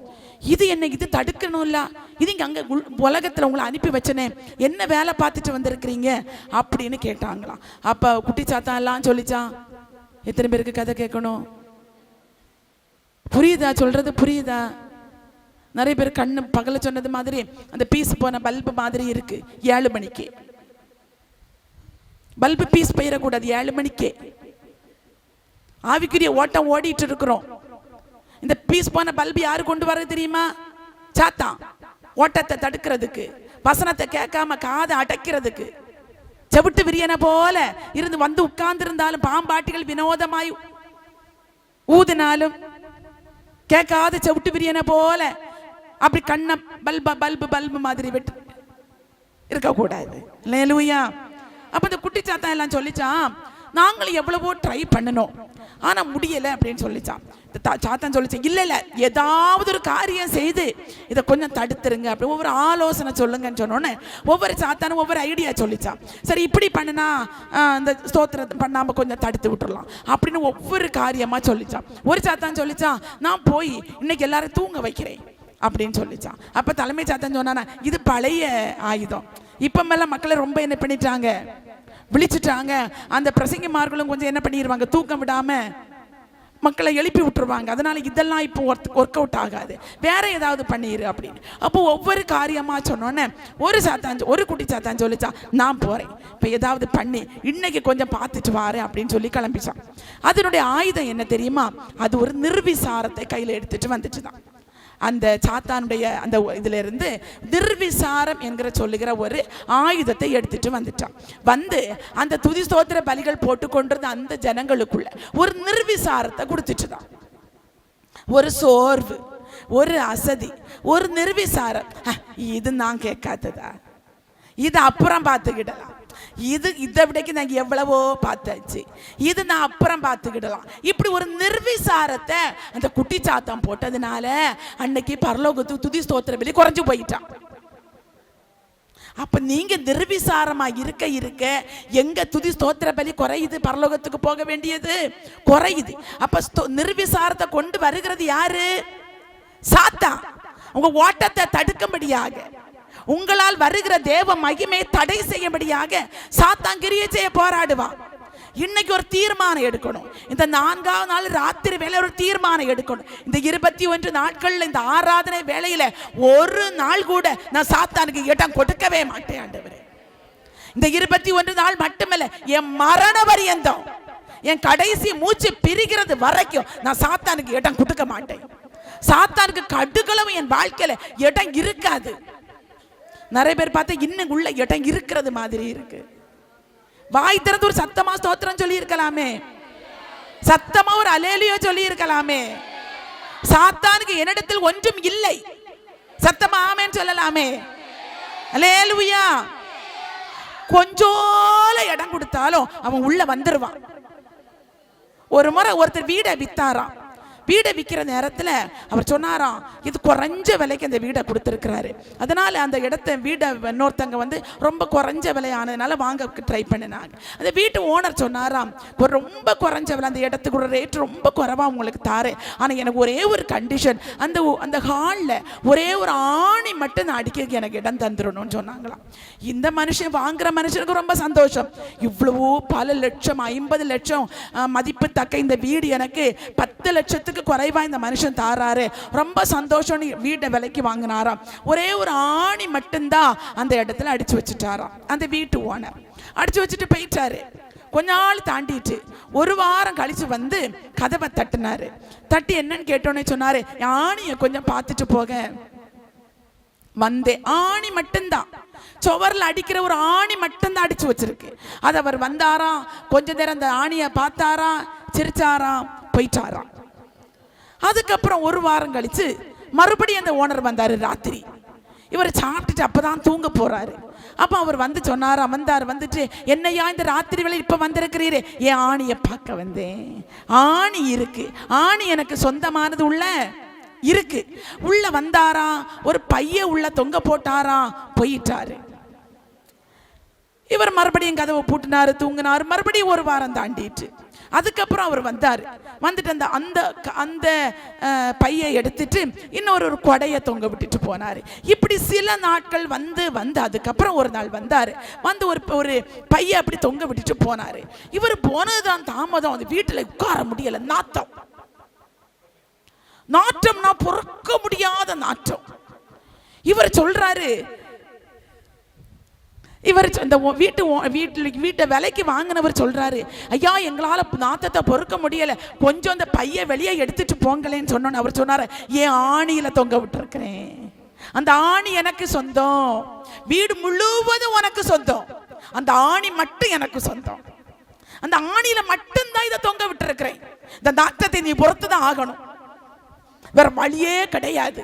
இது என்ன, இது தடுக்கணும்ல, இது இங்கே அங்கே உலகத்தில் உங்களை அனுப்பி வச்சனே, என்ன வேலை பார்த்துட்டு வந்திருக்கிறீங்க அப்படின்னு கேட்டாங்களாம். அப்போ குட்டி சாத்தான் எல்லாம் சொல்லிச்சான், எத்தனை பேருக்கு கதை கேட்கணும்? புரியுதா சொல்றது? புரியுதா? நிறைய பேர் கண்ணு பகல சொன்னது மாதிரி அந்த பீஸ் போன பல்பு மாதிரி இருக்கு. 7 மணிக்கு பல்பு பீஸ் போயிடக்கூடாது. 7 மணிக்கு ஆவிக்குரிய ஓட்டம் ஓடிட்டு இருக்கிறோம். இந்த பீஸ் போன பல்பு யாரு கொண்டு வர தெரியுமா? சாத்தான். ஓட்டத்தை தடுக்கிறதுக்கு, வசனத்தை கேட்காம காதை அடைக்கிறதுக்கு, செவிட்டு விரியன போல இருந்து வந்து உட்கார்ந்து இருந்தாலும், பாம்பாட்டிகள் வினோதமாய் ஊதினாலும் கேட்காத செவிட்டு விரியன போல அப்படி கண்ண பல்பு மாதிரி விட்டு இருக்கக்கூடாது. அல்லேலூயா. அப்ப இந்த குட்டி சாத்தான் எல்லாம் சொல்லிச்சான், நாங்களும் எவ்வளவோ ட்ரை பண்ணணும் ஆனா முடியல அப்படின்னு சொல்லிச்சான். சாத்தான் சொல்லிச்சு, இல்ல இல்ல ஏதாவது ஒரு காரியம் செய்து இதை கொஞ்சம் தடுத்துருங்க அப்படி ஒவ்வொரு ஆலோசனை சொல்லுங்கன்னு சொன்னோன்னே ஒவ்வொரு சாத்தானும் ஒவ்வொரு ஐடியா சொல்லிச்சான். சரி இப்படி பண்ணுனா இந்த ஸ்தோத்திரம் பண்ணாம கொஞ்சம் தடுத்து விட்டுடலாம் அப்படின்னு ஒவ்வொரு காரியமா சொல்லிச்சான். ஒரு சாத்தான் சொல்லிச்சான், நான் போய் இன்னைக்கு எல்லாரும் தூங்க வைக்கிறேன் அப்படின்னு சொல்லிச்சான். அப்ப தலைமை சாத்தான் சொன்னானா, இது பழைய ஆயுதம், இப்ப மேல மக்களை ரொம்ப என்ன பண்ணிட்டாங்க, விழிச்சுட்டாங்க. அந்த பிரசங்கிமார்களும் கொஞ்சம் என்ன பண்ணிடுவாங்க, தூக்கம் விடாம மக்களை எழுப்பி விட்டுருவாங்க. அதனால இதெல்லாம் இப்போ ஒர்க் அவுட் ஆகாது, வேற ஏதாவது பண்ணிடு அப்படின்னு. அப்போ ஒவ்வொரு காரியமா சொன்னோன்னே ஒரு குட்டி சாத்தான் சொல்லிச்சான், நான் போறேன் இப்போ ஏதாவது பண்ணி இன்னைக்கு கொஞ்சம் பார்த்துட்டு வாரேன் அப்படின்னு சொல்லி கிளம்பிச்சான். அதனுடைய ஆயுதம் என்ன தெரியுமா? அது ஒரு நிர்விசாரத்தை கையில் எடுத்துட்டு வந்துட்டு தான். அந்த சாத்தானுடைய அந்த இதுல இருந்து நிர்விசாரம் என்கிற சொல்லுகிற ஒரு ஆயுதத்தை எடுத்துட்டு வந்துட்டான். வந்து அந்த துதி ஸ்தோத்திர பலிகள் போட்டு கொண்டிருந்த அந்த ஜனங்களுக்குள்ள ஒரு நிர்விசாரத்தை கொடுத்துட்டு தான். ஒரு சோர்வு, ஒரு அசதி, ஒரு நிர்விசாரம். இது நான் கேட்காததா, இது அப்புறம் பார்த்துக்கிடலாம், இதை விடைக்கு நான் எவ்வளவோ பார்த்தாச்சு, இது நான் அப்புறம் பார்த்துக்கிடலாம். இப்படி ஒரு நிர்விசாரத்தை அந்த குட்டி சாத்தான் போட்டதுனால அன்னைக்கு பரலோகத்துக்கு துதி ஸ்தோத்திர பலி குறைஞ்சு போயிட்டான். அப்ப நீங்க நிர்விசாரமா இருக்க இருக்க எங்க துதி ஸ்தோத்திர பலி குறையுது, பரலோகத்துக்கு போக வேண்டியது குறையுது. அப்ப நிர்விசாரத்தை கொண்டு வருகிறது யாரு? சாத்தான். உங்க ஓட்டத்தை தடுக்கும்படியாக, உங்களால் வருகிற தேவ மகிமை தடை செய்யும்படியாக சாத்தான் கிரியை செய்ய போராடுவான். இன்னைக்கு ஒரு தீர்மானம் எடுக்கணும். இந்த 4ஆவது நாள் ராத்திரி வேலை ஒரு தீர்மானம் எடுக்கணும். இந்த 21 நாட்கள்ல இந்த ஆராதனை வேளையில ஒரு நாள் கூட நான் சாத்தானுக்கு இடம் கொடுக்கவே மாட்டேன் ஆண்டவரே. இந்த 21 நாள் மட்டுமல்ல, என் மரண பரியந்தம், என் கடைசி மூச்சு பிரிகிறது வரைக்கும் நான் சாத்தானுக்கு இடம் கொடுக்க மாட்டேன். சாத்தானுக்கு கடுகளவு என் வாழ்க்கையில இடம் இருக்காது. நிறைய பேர் பார்த்தா இன்னும் உள்ள இடம் இருக்கிறது மாதிரி இருக்கு. வாய் திறந்து ஒரு சத்தமா ஸ்தோத்திரம் சொல்லி இருக்கலாமே, சத்தமா ஒரு அல்லேலூயா சொல்லி இருக்கலாமே. சாத்தானுக்கு என்னிடத்தில் ஒன்றும் இல்லை, சத்தமா ஆமென் சொல்லலாமே. அல்லேலூயா. கொஞ்சோல இடம் கொடுத்தாலும் அவன் உள்ள வந்துருவான். ஒரு முறை ஒருத்தர் வீடை வித்தாராம். வீடை விற்கிற நேரத்தில் அவர் சொன்னாராம், இது குறைஞ்ச விலைக்கு அந்த வீடை கொடுத்துருக்கிறாரு. அதனால் அந்த இடத்த வீடை இன்னொருத்தங்க வந்து ரொம்ப குறைஞ்ச விலையானதுனால வாங்க ட்ரை பண்ணினாங்க. அந்த வீட்டு ஓனர் சொன்னாராம், ஒரு ரொம்ப குறைஞ்ச விலை, அந்த இடத்துக்கு ரேட் ரொம்ப குறைவாக உங்களுக்கு தாரு, ஆனால் எனக்கு ஒரே ஒரு கண்டிஷன், அந்த ஹாலில் ஒரே ஒரு ஆணி மட்டும் நான் அடிக்க எனக்கு இடம் தந்துடணும்னு சொன்னாங்களாம். இந்த மனுஷன் வாங்குற மனுஷனுக்கு ரொம்ப சந்தோஷம். இவ்வளவோ பல லட்சம், 50 லட்சம் மதிப்பு தக்க இந்த வீடு எனக்கு 10 லட்சத்துக்கு குறைவா இந்த மனுஷன் தாராரு, ரொம்ப சந்தோஷம். வீட்டை விலைக்கு வாங்கினாராம். ஒரே ஒரு ஆணி மட்டும்தான் அந்த இடத்துல அடிச்சு வச்சுட்டாராம். அந்த வீட்டு ஓனர் அடிச்சு வச்சுட்டு போயிட்டாரு. கொஞ்ச நாள் தாண்டிட்டு ஒரு வாரம் கழிச்சு வந்து கதவை தட்டினாரு. தட்டி என்னன்னு கேட்டோன்னே சொன்னாரு, ஆணியை கொஞ்சம் பார்த்துட்டு போக வந்தேன். ஆணி மட்டும்தான், சுவரில் அடிக்கிற ஒரு ஆணி மட்டும்தான் அடிச்சு வச்சிருக்கு. அது அவர் வந்தாராம், கொஞ்ச நேரம் அந்த ஆணியை பார்த்தாராம், சிரிச்சாராம், போயிட்டாராம். அதுக்கப்புறம் ஒரு வாரம் கழிச்சு மறுபடியும் அந்த ஓனர் வந்தாரு ராத்திரி. இவர் சாப்பிட்டுட்டு அப்பதான் தூங்க போறாரு. அப்ப அவர் வந்து சொன்னாரா, வந்துட்டு, என்னையா இந்த ராத்திரி வேளை இப்ப வந்திருக்கிறீரே? என் ஆணியை பார்க்க வந்தேன். ஆணி இருக்கு, ஆணி எனக்கு சொந்தமானது உள்ள இருக்கு. உள்ள வந்தாரா, ஒரு பைய உள்ள தொங்க போட்டாரா, போயிட்டாரு. இவர் மறுபடியும் கதவை பூட்டினாரு, தூங்கினாரு. மறுபடியும் ஒரு வாரம் தாண்டிட்டு அதுக்கப்புறம் அவர் வந்தார். வந்துட்டு அந்த அந்த பையை எடுத்துட்டு இன்னொரு கொடையை தொங்க விட்டுட்டு போனார். இப்படி சில நாட்கள் வந்து அதுக்கப்புறம் ஒரு நாள் வந்தார். வந்து ஒரு பையை அப்படி தொங்க விட்டுட்டு போனார். இவர் போனதுதான் தாமதம். அந்த வீட்டில் உட்கார முடியல. நாற்றம்னா பொறுக்க முடியாத நாற்றம். இவர் சொல்றாரு, இவர் இந்த வீட்டை விலைக்கு வாங்கினவர் சொல்றாரு, ஐயா எங்களால் நாத்தத்தை பொறுக்க முடியல, கொஞ்சம் அந்த பைய வெளியே எடுத்துட்டு போங்களேன்னு சொன்னோன்னு அவர் சொன்னாரு, ஏன் ஆணியில தொங்க விட்டுருக்கிறேன், அந்த ஆணி எனக்கு சொந்தம், வீடு முழுவதும் உனக்கு சொந்தம், அந்த ஆணி மட்டும் எனக்கு சொந்தம், அந்த ஆணியில மட்டும்தான் இதை தொங்க விட்டுருக்கிறேன், இந்த நாத்தத்தை நீ பொறுத்துதான் ஆகணும், வேற வழியே கிடையாது.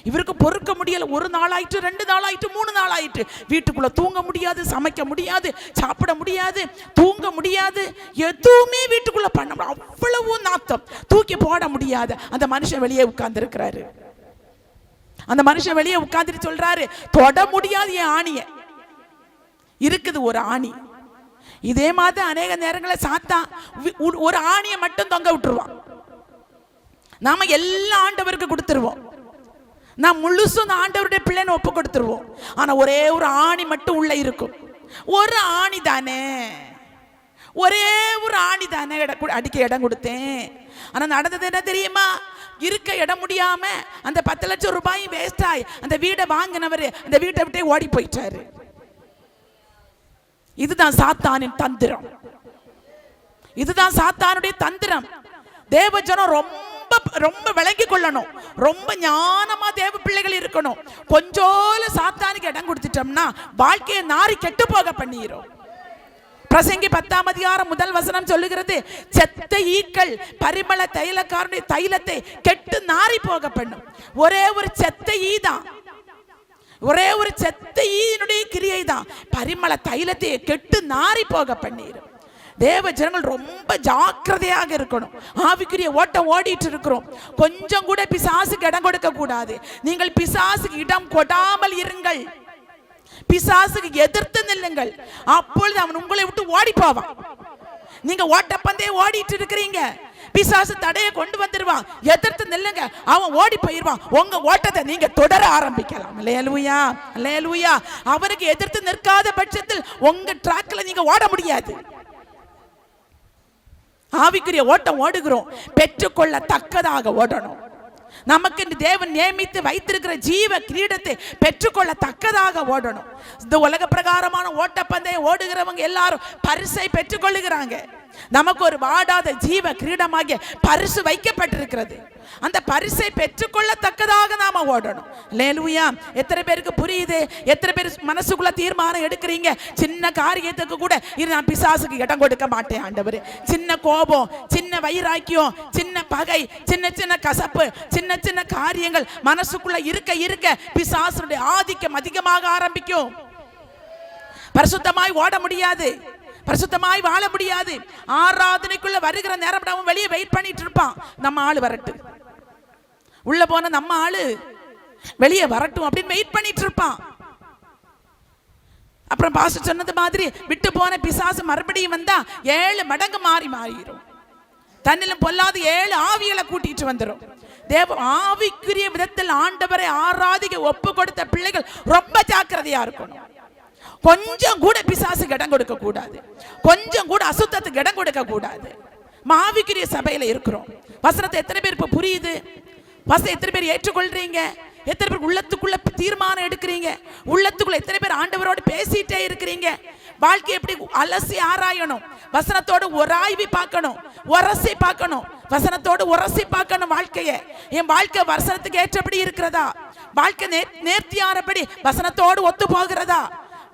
இவருக்கு பொறுக்க முடியல. ஒரு நாள் ஆயிட்டு, 2 நாள் ஆயிட்டு, 3 நாள் ஆயிட்டு. வீட்டுக்குள்ள தூங்க முடியாது, சமைக்க முடியாது, சாப்பிட முடியாது, தூங்க முடியாது, எதுவுமே வீட்டுக்குள்ள பண்ண முடியாது. அவ்வளவு நாத்தம், தூக்கி போட முடியாது. அந்த மனுஷன் வெளியே உட்கார்ந்து இருக்கிறாரு. அந்த மனுஷன் வெளியே உட்கார்ந்துட்டு சொல்றாரு, தொட முடியாது என் ஆணிய. இருக்குது ஒரு ஆணி. இதே மாதிரி அநேக நேரங்களில் சாத்தான் ஒரு ஆணியை மட்டும் தொங்க விட்டுருவான். நாம எல்லா ஆண்டவருக்கு கொடுத்துருவோம். நான் முழுசும் ஆண்டவருடைய பிள்ளைன்னு ஒப்பு கொடுத்துருவோம். ஆனா ஒரே ஒரு ஆணி மட்டும் உள்ள இருக்கும். ஒரு ஆணி தானே, ஒரே ஒரு ஆணி தானே அடிக்க இடம் கொடுத்தேன். ஆனா நடந்தது என்ன தெரியுமா? இருக்க இடம் முடியாம அந்த 10 லட்சம் ரூபாயும் வேஸ்ட் ஆகி அந்த வீடை வாங்கினவர் அந்த வீட்டை விட்டே ஓடி போயிட்டாரு. இதுதான் சாத்தானின் தந்திரம். இதுதான் சாத்தானுடைய தந்திரம். தேவஜனம் ரொம்ப விளங்கி கொள்ளணும். ரொம்ப ஞானமா தேவ பிள்ளைகள் இருக்கணும். கொஞ்சோல சாத்தானுக்கு இடம் கொடுத்துட்டோம்னா வாழ்க்கையை நாரி கெட்டு போக பண்ணிரும். பிரசங்கி 10ஆம் அதிகாரம் 1 வசனம் சொல்லுகிறது, செத்த ஈக்கள் பரிமள தைலக்காரனுடைய தைலத்தை கெட்டு நாரி போக பண்ணும். ஒரே ஒரு செத்த ஈ தான், ஒரே ஒரு செத்த ஈனுடைய கிரியை தான் பரிமள தைலத்தை கெட்டு நாரி போக பண்ணிரும். தேவ ஜனங்கள் ரொம்ப ஜாக்கிரதையாக இருக்கணும். ஆவிக்குரிய ஓட்டம் ஓடிட்டு இருக்கிறோம். கொஞ்சம் கூட பிசாசுக்கு இடம் கொடுக்க கூடாது. நீங்கள் பிசாசுக்கு இடம் கொடாமல் இருங்கள். பிசாசுக்கு எதிர்த்து நில்லுங்கள், அப்பொழுது அவன் உங்களை விட்டு ஓடி போவான். நீங்க ஓட்டப்பந்தே ஓடிட்டு இருக்கிறீங்க, பிசாசு தடையை கொண்டு வந்துருவான். எதிர்த்து நில்லுங்க, அவன் ஓடி போயிருவான். உங்க ஓட்டத்தை நீங்க தொடர ஆரம்பிக்கலாம். அல்லேலூயா, அல்லேலூயா. அவருக்கு எதிர்த்து நிற்காத பட்சத்தில் உங்க ட்ராக்ல நீங்க ஓட முடியாது. ஆவிக்குரிய ஓட்டம் ஓடுகிறோம், பெற்றுக்கொள்ள தக்கதாக ஓடணும். நமக்கு தேவன் நியமித்து வைத்திருக்கிற ஜீவ கிரீடத்தை பெற்றுக்கொள்ள தக்கதாக ஓடணும். இந்த உலக பிரகாரமான ஓட்டப்பந்தயம் ஓடுகிறவங்க எல்லாரும் பரிசை பெற்றுக்கொள்ளுகிறாங்க. நமக்கு ஒரு வாடாத ஜீவ கிரீடமாகிய பரிசு வைக்கப்பட்டிருக்கிறது. அந்த பரிசை பெற்றுக்கொள்ளத்தக்கதாக நாம ஓடணும். அல்லேலூயா. எத்தனை பேருக்கு புரியுது? எத்தனை பேர் மனசுக்குள்ள தீர்மானம் எடுக்கிறீங்க? சின்ன காரியத்துக்கு கூட இது நான் பிசாசுக்கு இடம் கொடுக்க மாட்டேன் ஆண்டவரே. சின்ன கோபம், சின்ன வைராக்கியம், சின்ன பகை, சின்ன சின்ன கசப்பு, சின்ன சின்ன காரியங்கள் மனசுக்குள்ள இருக்க இருக்க பிசாசுடைய ஆதிக்கம் அதிகமாக ஆரம்பிக்கும். பரிசுத்தமாய் ஓட முடியாது, பரிசுத்தமாய் வாழ முடியாது. ஆராதனைக்குள்ள வருகிற நேரம் அவன் வெளியே வெயிட் பண்ணிட்டு இருப்பான், நம்ம ஆளு வரட்டும், உள்ள போன நம்ம ஆளு வெளியே வரட்டும் அப்படின்னு வெயிட் பண்ணிட்டு இருப்பான். அப்புறம் பாஸ்டர் சொன்னது மாதிரி விட்டு போன பிசாசு மறுபடியும் வந்தா 7 மடங்கு மாறிடும். தன்னிலும் பொல்லாத 7 ஆவிகளை கூட்டிட்டு வந்துடும். தேவ ஆவிக்குரிய விதத்தில் ஆண்டவரை ஆராதிக்க ஒப்பு கொடுத்த பிள்ளைகள் ரொம்ப ஜாக்கிரதையா இருக்கணும். கொஞ்சம் கூட பிசாசுக்கு இடம் கொடுக்க கூடாது, கொஞ்சம் கூட அசுத்தத்துக்கு இடம் கொடுக்க கூடாது. ஆவிக்குரிய சபையில இருக்கிறோம். வசனத்தை எத்தனை பேர் இப்ப புரியுது? வசனம் எத்தனை பேர் ஏற்றுக்கொள்றீங்க? எத்தனை பேர் உள்ளத்துக்குள்ள தீர்மானம் எடுக்கிறீங்க? உள்ளத்துக்குள்ள எத்தனை பேர் ஆண்டவரோடு பேசிட்டே இருக்கிறீங்க? வாழ்க்கை எப்படி அலசி ஆராயணும், வசனத்தோடு ஒராய்வி பார்க்கணும், உரசி பார்க்கணும், வசனத்தோடு உரசி பார்க்கணும். வாழ்க்கையை, என் வாழ்க்கை வசனத்துக்கு ஏற்றபடி இருக்கிறதா? வாழ்க்கை நேர்த்தியானபடி வசனத்தோடு ஒத்து போகிறதா?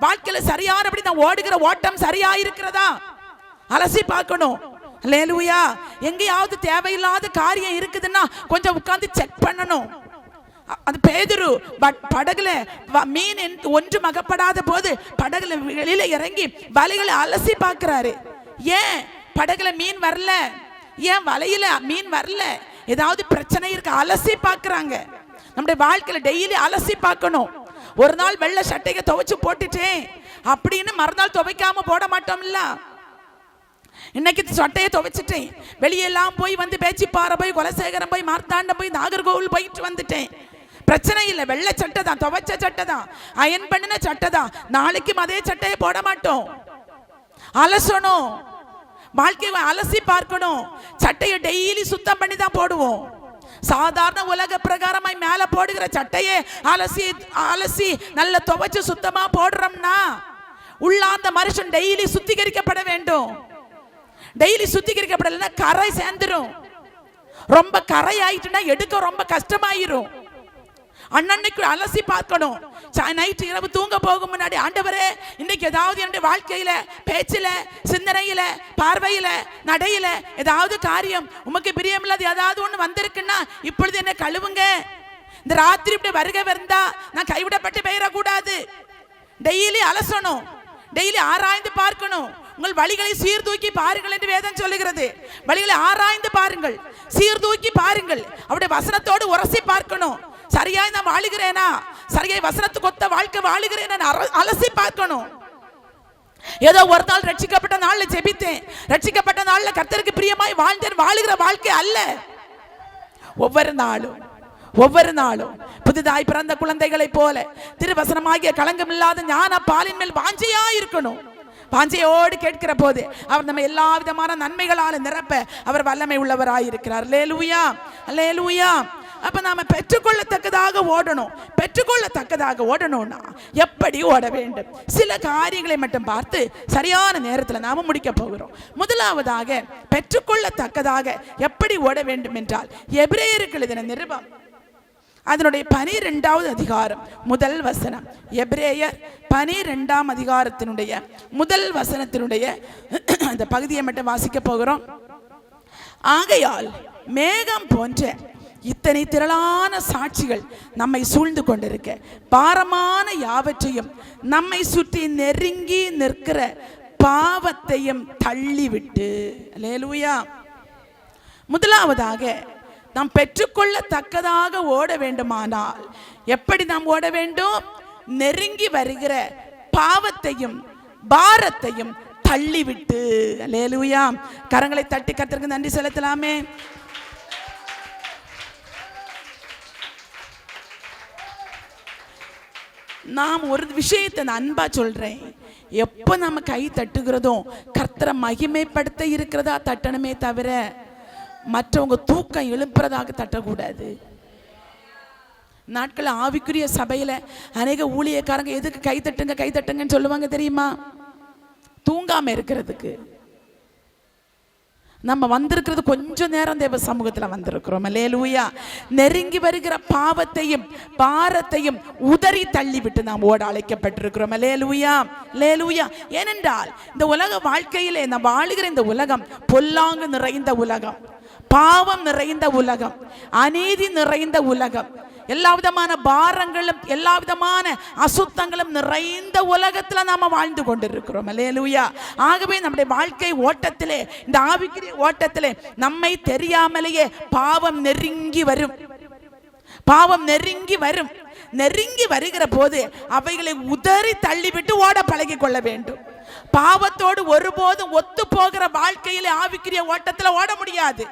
வாழ்க்கையில சரியானபடி நான் ஓடுகிற ஓட்டம் சரியா இருக்கிறதா? அலசி பார்க்கணும். அல்லேலூயா. எங்கேயாவது தேவையில்லாத காரியம் இருக்குதுன்னா கொஞ்சம் உட்கார்ந்து செக் பண்ணணும். அது பேதுரு படகுல மீன் ஒன்று மகப்படாத போது படகுல வெளியில இறங்கி வலைகளை அலசி பார்க்கிறாரு. ஏன் படகுல மீன் வரல? ஏன் வலையில மீன் வரல? ஏதாவது பிரச்சனை இருக்கு, அலசி பார்க்கறாங்க. நம்முடைய வாழ்க்கையில டெய்லி அலசி பார்க்கணும். ஒரு நாள் வெள்ளை சட்டையை துவைச்சு போட்டுட்டேன் அப்படின்னு மறுநாள் துவைக்காம போட மாட்டோம்ல. இன்னைக்கு சட்டையை துவைச்சிட்டேன், வெளியெல்லாம் போய் வந்து பேச்சிப்பாறை போய், குலசேகரம் போய், மார்த்தாண்டம் போய், நாகர்கோவில் போயிட்டு வந்துட்டேன். பிரச்சனை இல்லை, வெள்ளை சட்டை தான், துவைச்ச சட்டை தான், அயன் பண்ணின சட்டை தான். நாளைக்கும் அதே சட்டையை போட மாட்டோம். அலசணும், வாழ்க்கையை அலசி பார்க்கணும். சட்டையை டெய்லி சுத்தம் பண்ணி தான் போடுவோம். சாதாரண உலக பிரகாரமாய் மேல போடுகிற சட்டையே அலசி அலசி நல்ல துவைச்சு சுத்தமா போடுறோம்னா உள்ளாந்த மனுஷன் டெய்லி சுத்திகரிக்கப்பட வேண்டும். டெய்லி சுத்திகரிக்கப்படலைன்னா கரை சேர்ந்துரும். ரொம்ப கரை ஆயிட்டுனா எடுக்க ரொம்ப கஷ்டமாயிரும். அன்னன்னைக்கு அலசி பார்க்கணும். நைட்டு இரவு தூங்க போகும் முன்னாடி, ஆண்டவரே இன்னைக்கு ஏதாவது என்னுடைய வாழ்க்கையில, பேச்சில, சிந்தனையில, பார்வையில, நடையில ஏதாவது காரியம் உமக்கு பிரியமில்லாத ஏதாவது ஒண்ணு வந்திருக்குன்னா இப்பொழுது என்ன கழுவுங்க. இந்த ராத்திரி இப்படி வருகை வந்தா நான் கைவிடப்பட்டு பெயரக்கூடாது. டெய்லி அலசணும், டெய்லி ஆராய்ந்து பார்க்கணும். உங்கள் வழிகளை சீர்தூக்கி பாருங்கள் என்று வேதம் சொல்லுகிறது. வழிகளை ஆராய்ந்து பாருங்கள், சீர்தூக்கி பாருங்கள். அவருடைய வசனத்தோடு உரசி பார்க்கணும். சரியாய் நான் வாழுகிறேனா, சரியாய் வசனத்துக்கு ஒத்த வாழ்க்கை வாழுகிறேனா அலசி பார்க்கணும். ஏதோ ஒரு நாள் ரட்சிக்கப்பட்ட நாள்ல ஜெபித்தேன், ரட்சிக்கப்பட்ட நாள்ல கர்த்தருக்கு பிரியமாய் வாழ்ந்தேன், வாழுகிற வாழ்க்கை அல்ல. ஒவ்வொரு நாளும் புதிதாய் பிறந்த குழந்தைகளை போல திருவசனமாகிய களங்கம் இல்லாத ஞான பாலின் மேல் வாஞ்சையா இருக்கணும். வாஞ்சையோடு கேட்கிற போது அவர் நம்ம எல்லா விதமான நன்மைகளால் நிரப்ப அவர் வல்லமை உள்ளவராயிருக்கிறார். அல்லேலூயா, அல்லேலூயா. அப்ப நாம பெற்றுக்கொள்ளத்தக்கதாக ஓடணும். பெற்றுக்கொள்ளத்தக்கதாக ஓடணும்னா எப்படி ஓட வேண்டும்? சில காரியங்களை மட்டும் பார்த்து சரியான நேரத்தில் நாம முடிக்க போகிறோம். முதலாவதாக பெற்றுக்கொள்ளத்தக்கதாக எப்படி ஓட வேண்டும் என்றால், எபிரேயருக்கு எழுதின நிருபம் அதனுடைய 12வது அதிகாரம் முதல் வசனம். எபிரேயர் 12ஆம் அதிகாரத்தினுடைய முதல் வசனத்தினுடைய அந்த பகுதியை மட்டும் வாசிக்க போகிறோம். ஆகையால் மேகம் போன்ற இத்தனை திரளான சாட்சிகள் நம்மை சூழ்ந்து கொண்டிருக்க, பாரமான யாவற்றையும் நம்மை சுற்றி நெருங்கி நிற்கிற பாவத்தையும் தள்ளிவிட்டு. அல்லேலூயா. முதலாவதாக நாம் பெற்றுக்கொள்ளத்தக்கதாக ஓட வேண்டுமானால் எப்படி நாம் ஓட வேண்டும்? நெருங்கி வருகிற பாவத்தையும் பாரத்தையும் தள்ளிவிட்டு. அல்லேலூயா. கரங்களை தட்டி கர்த்தருக்கு நன்றி செலுத்தலாமே. நாம் ஒரு விஷயத்தை அன்பா சொல்றேன், எப்ப நம்ம கை தட்டுகிறதோ கர்த்தரை மகிமைப்படுத்த இருக்கிறதா தட்டணுமே தவிர மற்றவங்க தூக்கம் எழுப்புறதாக தட்டக்கூடாது. நாட்கள் ஆவிக்குரிய சபையில அநேக ஊழியக்காரங்க எதுக்கு கை தட்டுங்க கை தட்டுங்கன்னு சொல்லுவாங்க தெரியுமா? தூங்காம இருக்கிறதுக்கு. நம்ம வந்திருக்கிறது கொஞ்ச நேரம் தேவ சமூகத்தில் வந்திருக்கிறோம். அல்லேலூயா. நெருங்கி வருகிற பாவத்தையும் பாரத்தையும் உதறி தள்ளிவிட்டு நாம் ஓட அழைக்கப்பட்டிருக்கிறோம். அல்லேலூயா. அல்லேலூயா. ஏனென்றால் இந்த உலக வாழ்க்கையிலே நாம் வாழுகிற இந்த உலகம் பொல்லாங்கு நிறைந்த உலகம், பாவம் நிறைந்த உலகம், அநீதி நிறைந்த உலகம், எல்லா விதமான பாரங்களும் எல்லா விதமான அசுத்தங்களும் நிறைந்த உலகத்துல நாம வாழ்ந்து கொண்டிருக்கிறோம். அல்லேலூயா. ஆகவே நம்முடைய வாழ்க்கை ஓட்டத்திலே, இந்த ஆவிக்குரிய ஓட்டத்திலே நம்மை தெரியாமலேயே பாவம் நெருங்கி வரும். பாவம் நெருங்கி வரும். நெருங்கி வருகிற போது அவைகளை உதறி தள்ளிவிட்டு ஓட பழகி கொள்ள வேண்டும். பாவத்தோடு ஒருபோதும் ஒத்து போகிற வாழ்க்கையிலே ஆவிக்குரிய ஓட்டத்துல ஓட முடியாது.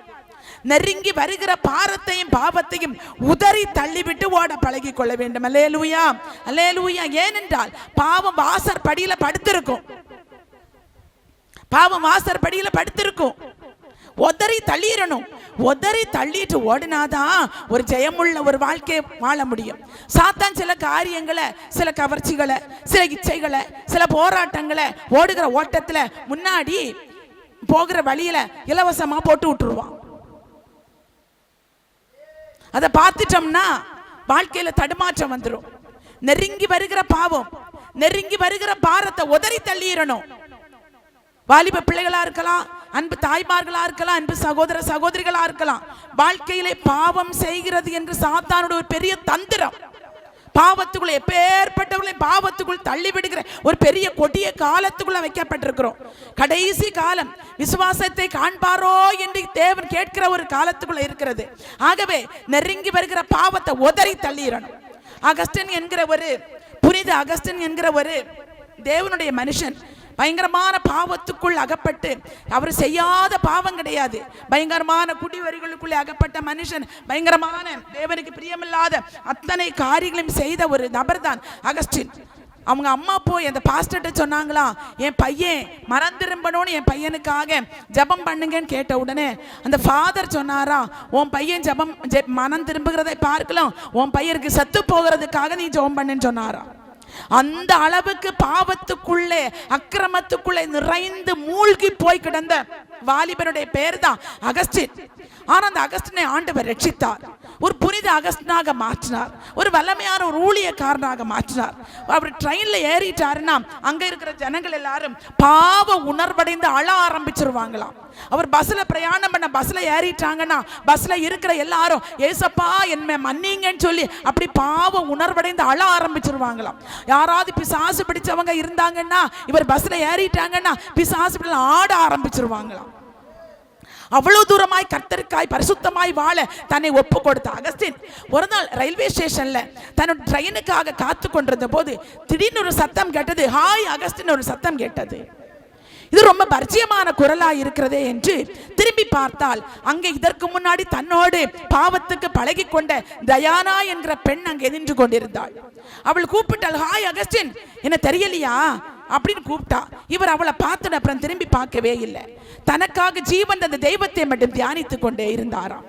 நெருங்கி வருகிற பாரத்தையும் பாவத்தையும் உதறி தள்ளிவிட்டு ஓட பழகி கொள்ள வேண்டும். அல்லேலூயா. அல்லேலூயா. ஏனென்றால் பாவம் வாசற் படியில படுத்திருக்கும். பாவம் வாசற் படியில படுத்திருக்கும். உதறி தள்ளிடணும். உதறி தள்ளிட்டு ஓடினாதான் ஒரு ஜெயமுள்ள ஒரு வாழ்க்கையை வாழ முடியும். சாத்தான் சில காரியங்களை, சில கவர்ச்சிகளை, சில இச்சைகளை, சில போராட்டங்களை ஓடுகிற ஓட்டத்துல முன்னாடி போகிற வழியில இலவசமா போட்டு விட்டுருவான். அதை பார்த்துட்டோம்னா வாழ்க்கையில தடுமாற்றம் வந்துடும். நெருங்கி வருகிற பாவம், நெருங்கி வருகிற பாரத்தை உதறி தள்ளிடணும். வாலிப பிள்ளைகளா இருக்கலாம், அன்பு தாய்மார்களா இருக்கலாம், அன்பு சகோதர சகோதரிகளா இருக்கலாம். வாழ்க்கையிலே பாவம் செய்கிறது என்று சாத்தானுடைய ஒரு பெரிய தந்திரம். பாவத்துக்குள்ள எப்பேற்பட்டவர்களை பாவத்துக்குள் தள்ளி விடுகிற ஒரு பெரிய கொடிய காலத்துக்குள்ள வைக்கப்பட்டிருக்கிறோம். கடைசி காலம் விசுவாசத்தை காண்பாரோ என்று தேவன் கேட்கிற ஒரு காலத்துக்குள்ள இருக்கிறது. ஆகவே நெருங்கி வருகிற பாவத்தை உதறி தள்ளிடணும். அகஸ்டின் என்கிற ஒரு புனித அகஸ்டின் என்கிற ஒரு தேவனுடைய மனுஷன் பயங்கரமான பாவத்துக்குள் அகப்பட்டு, அவர் செய்யாத பாவம் கிடையாது, பயங்கரமான குடிவரிகளுக்குள்ளே அகப்பட்ட மனுஷன், பயங்கரமான தேவனுக்கு பிரியமில்லாத அத்தனை காரியங்களையும் செய்த ஒரு நபர் தான் அகஸ்டின். அவங்க அம்மா போய் அந்த பாஸ்டர்ட்ட சொன்னாங்களா, என் பையன் மனம் திரும்பணும்னு என் பையனுக்காக ஜபம் பண்ணுங்கன்னு கேட்ட உடனே அந்த ஃபாதர் சொன்னாரா, உன் பையன் மனம் திரும்புகிறதை பார்க்கலாம், உன் பையனுக்கு செத்து போகிறதுக்காக நீ ஜபம் பண்ணுன்னு சொன்னாரா. அந்த அளவுக்கு பாவத்துக்குள்ளே அக்கிரமத்துக்குள்ளே நிறைந்து மூழ்கி போய் கிடந்த வாலிபனுடைய பேர் தான் அகஸ்டின். ஆனா அந்த அகஸ்டினை ஆண்டவர் ரட்சித்தார். ஒரு புனித அகஸ்டினாக மாற்றினார். ஒரு வல்லமையான ஒரு ஊழியக்காரனாக மாற்றினார். அவர் ட்ரெயின்ல ஏறிட்டாருன்னா அங்க இருக்கிற ஜனங்கள் எல்லாரும் பாவ உணர்வடைந்து அழ ஆரம்பிச்சிருவாங்களாம். அவர் பஸ்ல பிரயாணம் பண்ண பஸ்ல ஏறிட்டாங்கன்னா பஸ்ல இருக்கிற எல்லாரும் ஏசப்பா என்ன மன்னிங்கன்னு சொல்லி அப்படி பாவ உணர்வடைந்து அழ ஆரம்பிச்சிருவாங்களாம். யாராவது பிசாசு பிடிச்சவங்க இருந்தாங்கன்னா இவர் பஸ்ல ஏறிட்டாங்கன்னா பிசாசு பிடிச்ச ஆட ஆரம்பிச்சிருவாங்களாம். அவ்வளவு தூரமாய் கர்த்தருக்காய் பரிசுத்தமாய் வாழ தன்னை ஒப்பு கொடுத்த அகஸ்டின் ஒரு நாள் ரயில்வே ஸ்டேஷன்ல தன்னோட ட்ரெயினுக்காக காத்து கொண்டிருந்த போது திடீர்னு ஒரு சத்தம் கேட்டது. ஹாய் அகஸ்டின் ஒரு சத்தம் கேட்டது. இது ரொம்ப பரிச்சயமான குரலா இருக்கிறதே என்று திரும்பி பார்த்தால் அங்கே இதற்கு முன்னாடி தன்னோடு பாவத்துக்கு பழகி கொண்ட தயானா என்கிற பெண் அங்கே நின்று கொண்டிருந்தாள். அவள் கூப்பிட்டாள், ஹாய் அகஸ்டின், என்ன தெரியலையா அப்படின்னு கூப்பிட்டா. இவர் அவளை பார்த்துட்டு அப்புறம் திரும்பி பார்க்கவே இல்லை. தனக்காக ஜீவன் அந்த தெய்வத்தை மட்டும் தியானித்து கொண்டே இருந்தாராம்.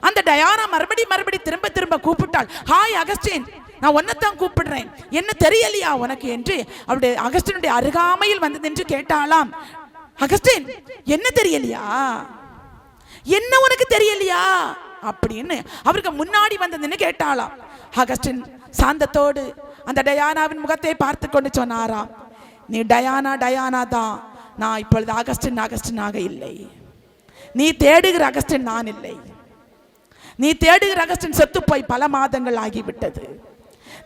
அந்த டயானா மறுபடி திரும்ப திரும்ப கூப்பிட்டாள், ஹாய் அகஸ்டின், நான் ஒன்னதான் கூப்பிடுறேன், என்ன தெரியலையா உனக்கு என்று அவருடைய அகஸ்டினுடைய அருகாமையில் வந்து நின்று கேட்டாலாம். அகஸ்டின், என்ன தெரியலையா, என்ன உனக்கு தெரியலையா அப்படின்னு அவருக்கு முன்னாடி வந்து நின்று கேட்டாலாம். அகஸ்டின் சாந்தத்தோடு அந்த டயானாவின் முகத்தை பார்த்து கொண்டு சொன்னாராம், நீ டயானா தான், நான் இப்பொழுது அகஸ்டினாக இல்லை. நீ தேடுகிற அகஸ்டின் நான் இல்லை. நீ தேடுகிற அகஸ்டின் செத்து போய் பல மாதங்கள் ஆகிவிட்டது.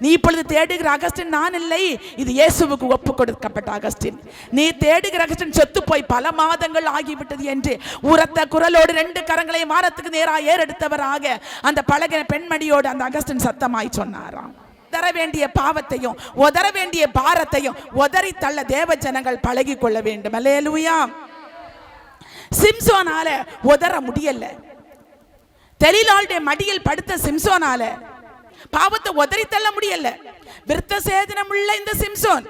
நீ இப்பொழுது தேடுகிற அகஸ்டின் நான் இல்லை, இது இயேசுவுக்கு ஒப்பு கொடுக்கப்பட்ட அகஸ்டின். நீ தேடுகிற அகஸ்டின் செத்து போய் பல மாதங்கள் ஆகிவிட்டது என்று உரத்த குரலோடு 2 கரங்களை வானத்துக்கு நேராக ஏறெடுத்தவராக அந்த பழகின பெண்மணியோடு அந்த அகஸ்டின் சத்தமாய் சொன்னாராம். உதற வேண்டிய பாவத்தையும் உதற வேண்டிய பாரத்தையும் உதறி தள்ள தேவ ஜனங்கள் பழகி கொள்ள வேண்டும். அல்லேலூயா. சிம்சோனால உதற முடியல. தெலீலாளுடைய மடியில் படுத்த சிம்சோனால பாவத்தை உதறி தள்ள முடியல. விருத்த சேதனம் உள்ள இந்த சிம்சோன்,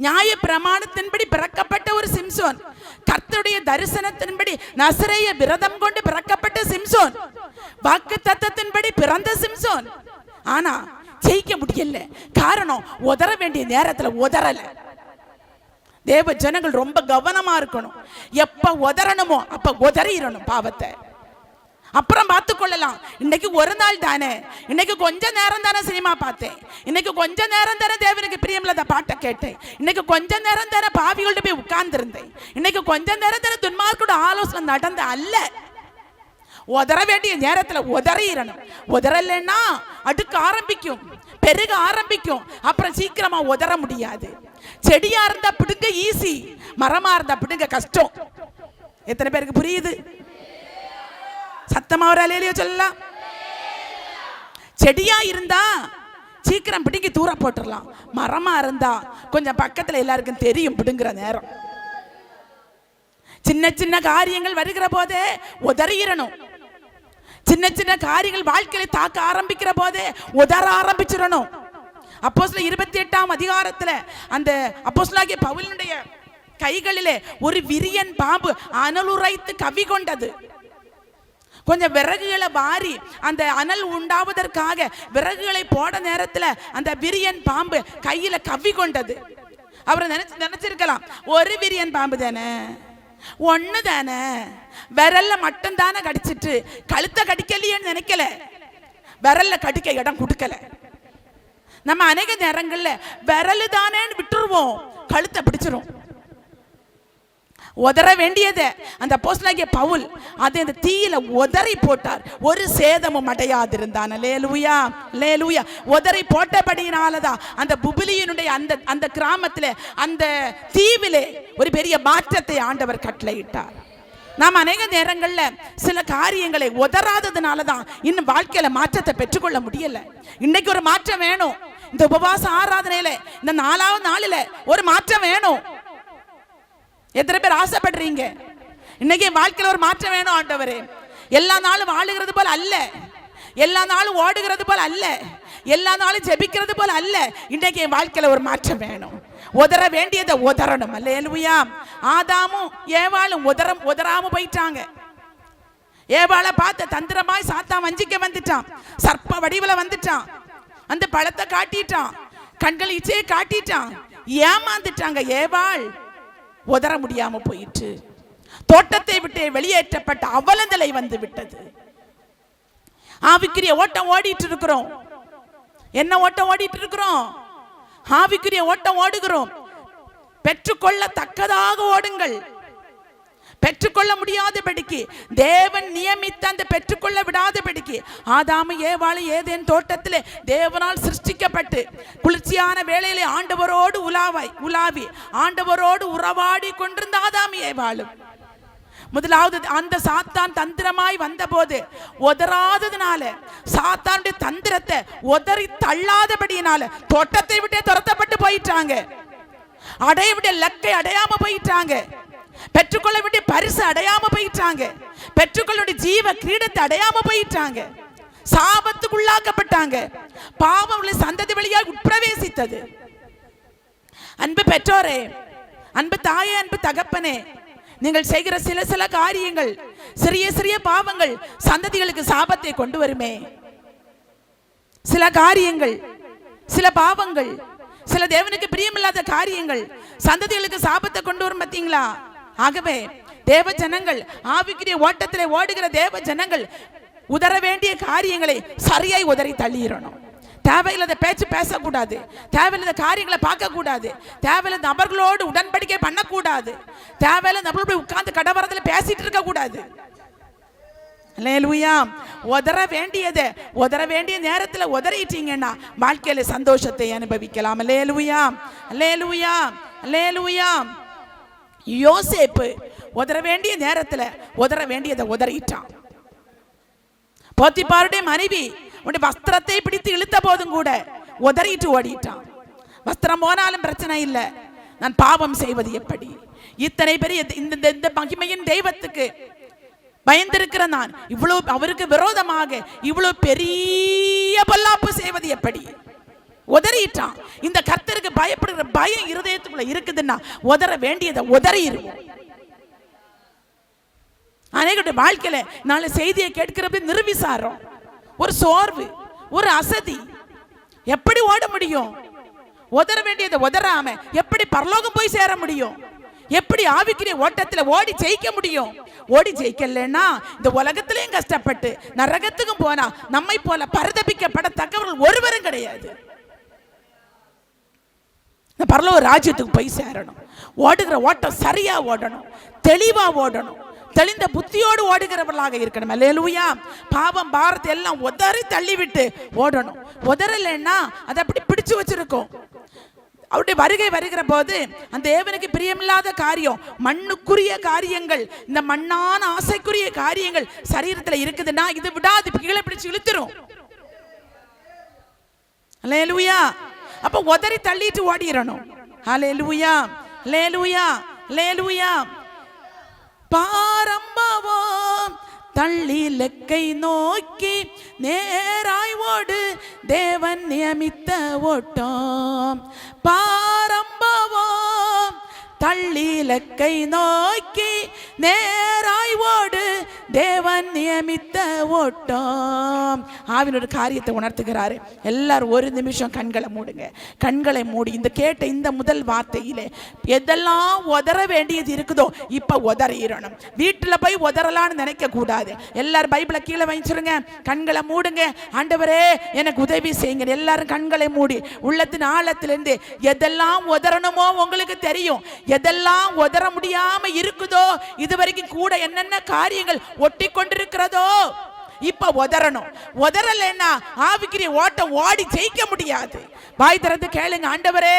நியாய பிரமாணத்தின்படி பிறக்கப்பட்ட ஒரு சிம்சோன், கர்த்தருடைய தரிசனத்தின்படி நசரேய விரதம் கொண்டு பிறக்கப்பட்ட சிம்சோன், வாக்கு தத்தத்தின்படி பிறந்த சிம்சோன். ஆனா ஜெயிக்க முடியல. காரணம், உதற வேண்டிய நேரத்துல உதறல. தேவ ஜனங்கள் ரொம்ப கவனமா இருக்கணும். எப்ப உதறணுமோ அப்ப உதறிடணும் பாவத்தை. அப்புறம் பார்த்து கொள்ளலாம். இன்னைக்கு ஒரு நாள் தானே, இன்னைக்கு கொஞ்ச நேரம் தானே சினிமா பார்த்தேன், இன்னைக்கு கொஞ்ச நேரம் தானே தேவனுக்கு பிரியமில்லாத பாட்டை கேட்டேன், இன்னைக்கு கொஞ்ச நேரம் தானே பாவிகள்ட்ட போய் உட்கார்ந்து இருந்தேன், இன்னைக்கு கொஞ்ச நேரம் தானே துன்மார்க்கோட ஆலோசனை நடந்த அல்ல. உதற வேண்டிய நேரத்துல உதறிடணும். உதறலைன்னா அடுக்க ஆரம்பிக்கும், பெருக ஆரம்பிக்கும். அப்புறம் சீக்கிரமா உதற முடியாது. செடியா இருந்தா பிடுங்க ஈஸி, மரமா இருந்தா பிடுங்க கஷ்டம். எத்தனை பேருக்கு புரியுது? சத்தமா ஒரு அல்லேலூயா சொல்லலாம். செடியா இருந்தா சீக்கிரம் பிடுங்கி தூர போட்டுடலாம். மரமா இருந்தா கொஞ்சம் பக்கத்துல எல்லாருக்கும் தெரியும் பிடுங்குற நேரம். சின்ன சின்ன காரியங்கள் வருகிற போதே உதறிடணும். சின்ன சின்ன காரியங்கள் வாழ்க்கையை தாக்க ஆரம்பிக்கிற போதே உதற ஆரம்பிச்சிடணும். அப்போஸ்தலர் 28ஆம் அதிகாரத்துல அந்த அப்போஸ்தலனாகிய பவுலினுடைய கைகளிலே ஒரு விரியன் பாம்பு அனலுரைத்து கவி கொண்டது. கொஞ்சம் விறகுகளை வாரி அந்த அனல் உண்டாவதற்காக விறகுகளை போட நேரத்துல அந்த விரியன் பாம்பு கையில கவி கொண்டது. அவரை நினைச்சிருக்கலாம், ஒரு விரியன் பாம்பு தானே, ஒண்ணு தானே, விரல்ல மட்டும் தானே கடிச்சிட்டு கழுத்தை கடிக்கலையேன்னு நினைக்கல, விரல்ல கடிக்க இடம் கொடுக்கல. நம்ம அநேக நேரங்கள்ல விரலு தானேன்னு விட்டுருவோம், கழுத்தை பிடிச்சிரும். உதற வேண்டியதை அந்த அப்போஸ்தலனாகிய பவுல் அதை அந்த தீயில உதறி போட்டார், ஒரு சேதமும் அடையாதிருந்தான். அல்லேலூயா, அல்லேலூயா. உதறி போட்டபடியினாலதான் அந்த புபிலியினுடைய அந்த கிராமத்திலே அந்த தீவிலே ஒரு பெரிய மாற்றத்தை ஆண்டவர் கட்டளையிட்டார். நாம் அநேக நேரங்கள்ல சில காரியங்களை உதறாததுனாலதான் இன்னும் வாழ்க்கையில மாற்றத்தை பெற்றுக்கொள்ள முடியல. இன்னைக்கு ஒரு மாற்றம் வேணும். இந்த உபவாச ஆராதனையில இந்த 4வது நாளில ஒரு மாற்றம் வேணும். எத்தனை பேர் ஆசைப்படுறீங்க? இன்னைக்கு வாழ்க்கையில ஒரு மாற்றம் வேணும் ஆண்டவரே. எல்லா நாளும் வாழுகிறது போல அல்ல, எல்லா நாளும் ஓடுகிறது போல அல்ல, எல்லா நாளும் ஜெபிக்கிறது போல அல்ல. இன்னைக்கு என் வாழ்க்கையில ஒரு மாற்றம் வேணும். உதற வேண்டியதை உதறணும். அல்லேலூயா. ஆதாமும் ஏவாளும் உதறாம போயிட்டாங்க. ஏவாளை பார்த்து தந்திரமாய் சாத்தான் வஞ்சிக்க வந்துட்டான், சர்ப்ப வடிவுல வந்துட்டான், அந்த பழத்தை காட்டிட்டான், கண்கள் இச்சையை காட்டிட்டான், ஏமாந்துட்டாங்க. ஏவாள் உதற முடியாம போயிட்டு தோட்டத்தை விட்டு வெளியேற்றப்பட்ட அவலநிலை வந்து விட்டது. ஆவிக்குரிய ஓட்டம் ஓடிட்டு இருக்கிறோம். என்ன ஓட்டம் ஓடிட்டு இருக்கிறோம்? ஆவிக்குரிய ஓட்டம் ஓடுகிறோம். பெற்றுக்கொள்ள தக்கதாக ஓடுங்கள். பெற்றுக்கொள்ள முடியாதபடிக்கு தேவன் நியமித்த அந்த பெற்றுக்கொள்ள விடாதபடிக்கு ஆதாமு ஏவாளு ஏதேன் தோட்டத்திலே தேவனால் சிருஷ்டிக்கப்பட்டு குளிர்ச்சியான வேளையிலே ஆண்டவரோடு உலாவி ஆண்டவரோடு உறவாடி கொண்டிருந்த ஆதாமு ஏவாளு முதலாவது அந்த சாத்தான் தந்திரமாய் வந்தபோது உதறாததுனால, சாத்தானுடைய தந்திரத்தை உதறி தள்ளாதபடியினால தோட்டத்தை விட்டே துரத்தப்பட்டு போயிட்டாங்க. அடைய விட லக்கை அடையாம போயிட்டாங்க. பெற்றுக்கொள்ள வேண்டிய பரிசு அடையாம போயிட்டாங்க. பெற்றுக்கொள்ள ஜீவ கிரீடத்தை அடையாம போயிட்டாங்க. சாபத்துக்குள்ளாக்கப்பட்டாங்க. பாவம் சந்ததி வழியாக உட்பிரவேசித்தது. அன்பு பெற்றோரே, அன்பு தாயே, அன்பு தகப்பனே, நீங்கள் செய்கிற சில காரியங்கள், சிறிய சிறிய பாவங்கள் சந்ததிகளுக்கு சாபத்தை கொண்டு வருமே. சில காரியங்கள், சில பாவங்கள், சில தேவனுக்கு பிரியமில்லாத காரியங்கள் சந்ததிகளுக்கு சாபத்தை கொண்டு வரும். பார்த்தீங்களா? ஆகவே தேவ ஜனங்கள், ஆவிக்குரிய ஓட்டத்திலே ஓடுகிற தேவ ஜனங்கள் உதற வேண்டிய காரியங்களை சரியாய் உதறி தள்ளிடணும். தேவையில்லாத பேச்சு பேசக்கூடாது, தேவையில்லாத காரியங்களை பார்க்க கூடாது, தேவையில்லாத நபர்களோடு உடன்படிக்கை பண்ணக்கூடாது, தேவையில்லாத நபர்களோடு உட்கார்ந்து கடவரத்தில் பேசிட்டு இருக்க கூடாது. அல்லேலூயா. உதற வேண்டியதை உதற வேண்டிய நேரத்தில் உதறிட்டீங்கன்னா வாழ்க்கையில சந்தோஷத்தை அனுபவிக்கலாம். அல்லேலூயா, அல்லேலூயா, அல்லேலூயா. யோசேப்பு உதற வேண்டிய நேரத்தில் உதற வேண்டியதை உதறிட்டான். போத்திபாருடைய மனைவி உன்னுடைய வஸ்திரத்தை பிடித்து இழுத்த போதும் கூட உதறிட்டு ஓடிட்டான். வஸ்திரம் போனாலும் பிரச்சனை இல்லை, நான் பாவம் செய்வது எப்படி? இத்தனை பெரிய இந்த மகிமையின் தெய்வத்துக்கு பயந்திருக்கிற நான் இவ்வளவு அவருக்கு விரோதமாக இவ்வளவு பெரிய பொல்லாப்பு செய்வது எப்படி? உதறிட்டான். இந்த கர்த்தருக்கு பயப்படுகிற பயம் இருதயத்துக்குள்ள இருக்குதுன்னா உதற வேண்டியதை உதறிடுவோம். அநேகருடைய வாழ்க்கையில நாளை செய்தியை கேட்கிறது நிர்விசாரம், ஒரு சோர்வு, ஒரு அசதி. எப்படி ஓட முடியும்? உதற வேண்டியதை உதறாம எப்படி பரலோகம் போய் சேர முடியும்? எப்படி ஆவிக்குரிய ஓட்டத்துல ஓடி ஜெயிக்க முடியும்? ஓடி ஜெயிக்கலன்னா இந்த உலகத்திலையும் கஷ்டப்பட்டு நரகத்துக்கும் போனா நம்மை போல பரிதபிக்கப்படத்தக்கவர்கள் ஒருவரும் கிடையாது. பரலோக ராஜ்யத்துக்கு போய் சேரணும். ஓடுகிற ஓட்டம் சரியா ஓடணும், தெளிவா ஓடணும், தெளிந்த புத்தியோடு ஓடுகிறவர்களாக இருக்கணும். அல்லேலூயா. பாவம் பாரத்தை எல்லாம் உதறி தள்ளிவிட்டு ஓடணும். உதறலைன்னா அதை அப்படி பிடிச்சு வச்சிருக்கோம். அவருடைய வருகை வருகிற போது அந்த தேவனுக்கு பிரியமில்லாத காரியம், மண்ணுக்குரிய காரியங்கள், இந்த மண்ணான ஆசைக்குரிய காரியங்கள் சரீரத்தில் இருக்குதுன்னா இது விடாது, கீழே பிடிச்சு இழுத்துரும். அல்லேலூயா. அப்ப உதறி தள்ளிட்டு ஓடிரணும். அல்லேலூயா, அல்லேலூயா, அல்லேலூயா. பாரம்பவம் தள்ளி லெக்கை நோக்கி நேராய் ஓடு, தேவன் நியமித்த ஓட்டம். பாரம்பவம் தள்ளி லெக்கை நோக்கி நேராய் ஓடு, தேவன் நியமித்த ஓட்டம். ஆவினோட காரியத்தை உணர்த்துகிறாரு. எல்லாரும் ஒரு நிமிஷம் கண்களை மூடுங்க. கண்களை மூடி இந்த கேட்ட இந்த முதல் வார்த்தையிலே எதெல்லாம் உதற வேண்டியது இருக்குதோ இப்ப உதறிடணும். வீட்டில் போய் உதறலான்னு நினைக்க கூடாது. எல்லாரும் பைபிளை கீழே வைச்சிருங்க, கண்களை மூடுங்க. ஆண்டவரே எனக்கு உதவி செய்யுங்க. எல்லாரும் கண்களை மூடி உள்ளத்தின் ஆழத்திலிருந்து எதெல்லாம் உதறணுமோ உங்களுக்கு தெரியும். எதெல்லாம் உதற முடியாம இருக்குதோ, இதுவரைக்கும் கூட என்னென்ன காரியங்கள் ஒட்டி கொண்டிருக்கிறதோ இப்ப உதறணும். உதறலைன்னா ஆவிக்குரிய ஓட்டம் ஓடி ஜெயிக்க முடியாது. வாய் திறந்து கேளுங்க. ஆண்டவரே,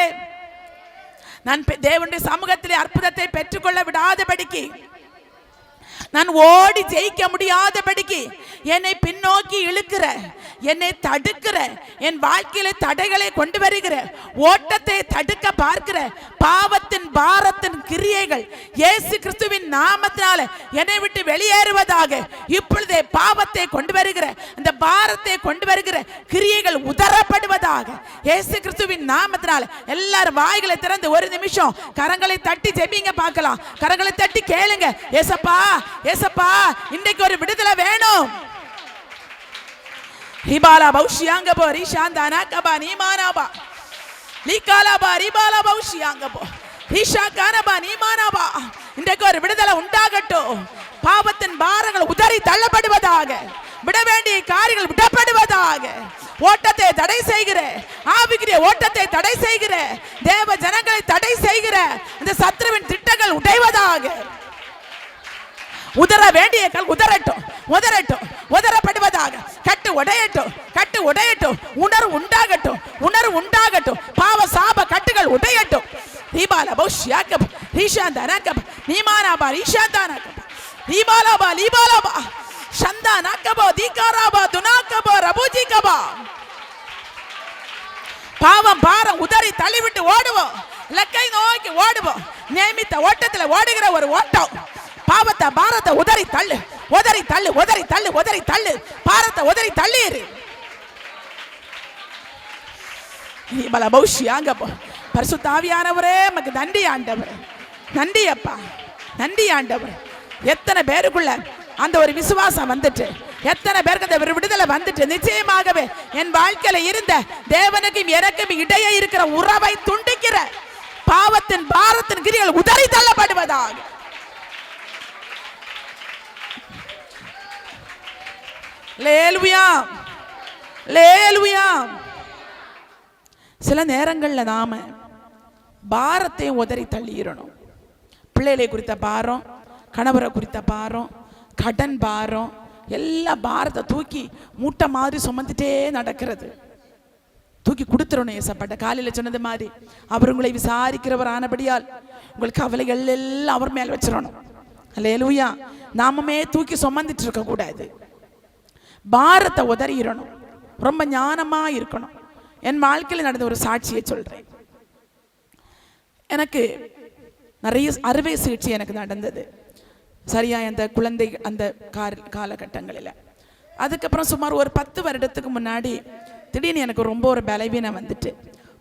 நான் தேவனுடைய சமூகத்திலே அற்புதத்தை பெற்றுக்கொள்ள விடாதபடிக்கு, நான் ஓடி ஜெயிக்க முடியாதபடிக்கு என்னை பின்னோக்கி இழுக்கிற, என்னை தடுக்கிற, என் வாழ்க்கையில தடைகளை கொண்டு வருகிற, ஓட்டத்தை தடுக்க பார்க்கிற பாவத்தின் பாரத்தின் கிரியைகள் இயேசு கிறிஸ்துவின் நாமத்தினால என்னை விட்டு வெளியேறுவதாக. இப்பொழுதே பாவத்தை கொண்டு வருகிற, அந்த பாரத்தை கொண்டு வருகிற கிரியைகள் உதறப்படுவதாக இயேசு கிறிஸ்துவின் நாமத்தினால. எல்லாரும் வாய்களை திறந்து ஒரு நிமிஷம் கரங்களை தட்டி ஜெபிங்க பார்க்கலாம். கரங்களை தட்டி கேளுங்க. ஏசப்பா, ஏசப்பா, இன்னைக்கு ஒரு விடுதலை வேணும். ரிபாலா பௌஷியாங்க போ ரிஷாந்தானா கபா நீமானாபா லீகாலாபா ரிபாலா பௌஷியாங்க போ ரிஷாகானபா நீமானாபா. இன்னைக்கு ஒரு விடுதலை உண்டாகட்டும். பாவத்தின் பாரங்கள் உதறி தள்ளப்படுவதாக, விட வேண்டிய காரியங்கள் விடப்படுவதாக. ஓட்டத்தை தடை செய்கிற, ஆவிக்குரிய ஓட்டத்தை தடை செய்கிற, தேவ ஜனங்களை தடை செய்கிற இந்த சத்ருவின் திட்டங்கள் உடைவதாக. உதற வேண்டிய உதறட்டும், உதறட்டும், உதறப்படுவதாக. கட்டு உடையட்டும், கட்டு உடையட்டும். உணர்வு உண்டாகட்டும், உணர்வு உண்டாகட்டும். பாவ சாப கட்டுகள் உடையட்டும். ரீபாலா பௌஷ்யாக்கப் ரீஷாந்தானாக்கப் நீமானாபா ரீஷாந்தானாக்கப் ரீபாலாபா லீபாலாபா ஷந்தானாக்கபோ தீகாராபா துனாக்கபோ ரபூஜிகபா. பாவம் பாரம் உதறி தள்ளிவிட்டு ஓடுவோம். லக்கை நோக்கி ஓடுவோம். நியமித்த ஓட்டத்தில் ஓடுகிற ஒரு ஓட்டம். பாவத்தை பாரத்தை உதறி தள்ளு, உதறி தள்ளு, உதறி தள்ளு, உதறி தள்ளு. பாரத்தை உதறி தள்ளிரு. பரிசுத்த ஆவியானவரே, நமக்கு நன்றி ஆண்டவரே. நன்றி அப்பா, நன்றி ஆண்டவரே. எத்தனை பேருக்குள்ள அந்த ஒரு விசுவாசம் வந்துட்டு, எத்தனை பேருக்கு அந்த ஒரு விடுதலை வந்துட்டு. நிச்சயமாகவே என் வாழ்க்கையில இருந்த தேவனுக்கும் எனக்கும் இடையே இருக்கிற உறவை துண்டிக்கிற பாவத்தின் பாரத்தின் கிரிகள் உதறி தள்ளப்படுவதாக. லேலுயா, லேலுயா. சில நேரங்களில் நாம பாரத்தையும் உதறி தள்ளிடணும். பிள்ளைகளை குறித்த பாரம், கணவரை குறித்த பாரம், கடன் பாரம், எல்லா பாரத்தை தூக்கி மூட்டை மாதிரி சுமந்துட்டே நடக்கிறது. தூக்கி கொடுத்துடணும். ஏசப்பட்ட காலையில் சொன்னது மாதிரி, அவர் உங்களை விசாரிக்கிறவர் ஆனபடியால் உங்கள் கவலைகள் எல்லாம் அவர் மேல் வச்சிடணும். அல்லேலூயா. நாமமே தூக்கி சுமந்துட்டு இருக்க கூடாது. பாரத்தை உதறிடணும். ரொம்ப ஞானமா இருக்கணும். என் வாழ்க்கையில் நடந்த ஒரு சாட்சியை சொல்றேன். எனக்கு நிறைய அறுவை சிகிச்சை எனக்கு நடந்தது சரியா அந்த குழந்தை அந்த காலகட்டங்களில். அதுக்கப்புறம் சுமார் ஒரு 10 வருடத்துக்கு முன்னாடி திடீர்னு எனக்கு ரொம்ப ஒரு பலவீனம் வந்துட்டு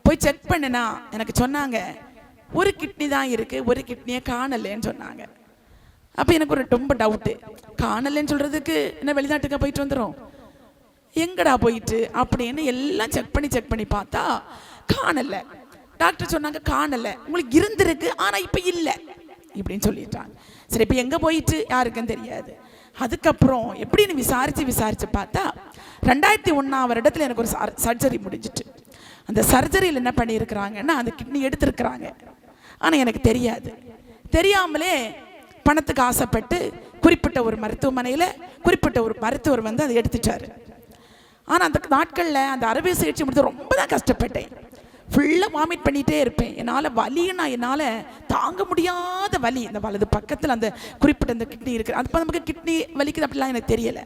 போய் செக் பண்ணினா எனக்கு சொன்னாங்க ஒரு கிட்னி தான் இருக்கு, ஒரு கிட்னியை காணலைன்னு சொன்னாங்க. அப்போ எனக்கு ஒரு ரொம்ப டவுட்டு, காணலைன்னு சொல்றதுக்கு என்ன வெளிநாட்டுக்கு போயிட்டு வந்துடும், எங்கடா போயிட்டு அப்படின்னு எல்லாம் செக் பண்ணி பார்த்தா காணலை. டாக்டர் சொன்னாங்க காணலை, உங்களுக்கு இருந்திருக்கு ஆனால் இப்போ இல்லை இப்படின்னு சொல்லிட்டாங்க. சரி இப்போ எங்கே போயிட்டு யாருக்குன்னு தெரியாது. அதுக்கப்புறம் எப்படின்னு விசாரிச்சு பார்த்தா 2001ஆம் வருடத்தில் எனக்கு ஒரு சர்ஜரி முடிஞ்சிட்டு. அந்த சர்ஜரியில் என்ன பண்ணியிருக்கிறாங்கன்னா அந்த கிட்னி எடுத்திருக்கிறாங்க. ஆனால் எனக்கு தெரியாது. தெரியாமலே பணத்துக்கு ஆசைப்பட்டு குறிப்பிட்ட ஒரு மருத்துவமனையில் குறிப்பிட்ட ஒரு மருத்துவர் வந்து அதை எடுத்துட்டாரு. ஆனால் அந்த நாட்களில் அந்த அறுவை சிகிச்சை முடித்து ரொம்ப தான் கஷ்டப்பட்டேன். ஃபுல்லாக வாமிட் பண்ணிகிட்டே இருப்பேன். என்னால் தாங்க முடியாத வலி. இந்த வலது பக்கத்தில் அந்த குறிப்பிட்ட அந்த கிட்னி இருக்குது. அப்போ நமக்கு கிட்னி வலிக்குது அப்படிலாம் எனக்கு தெரியலை.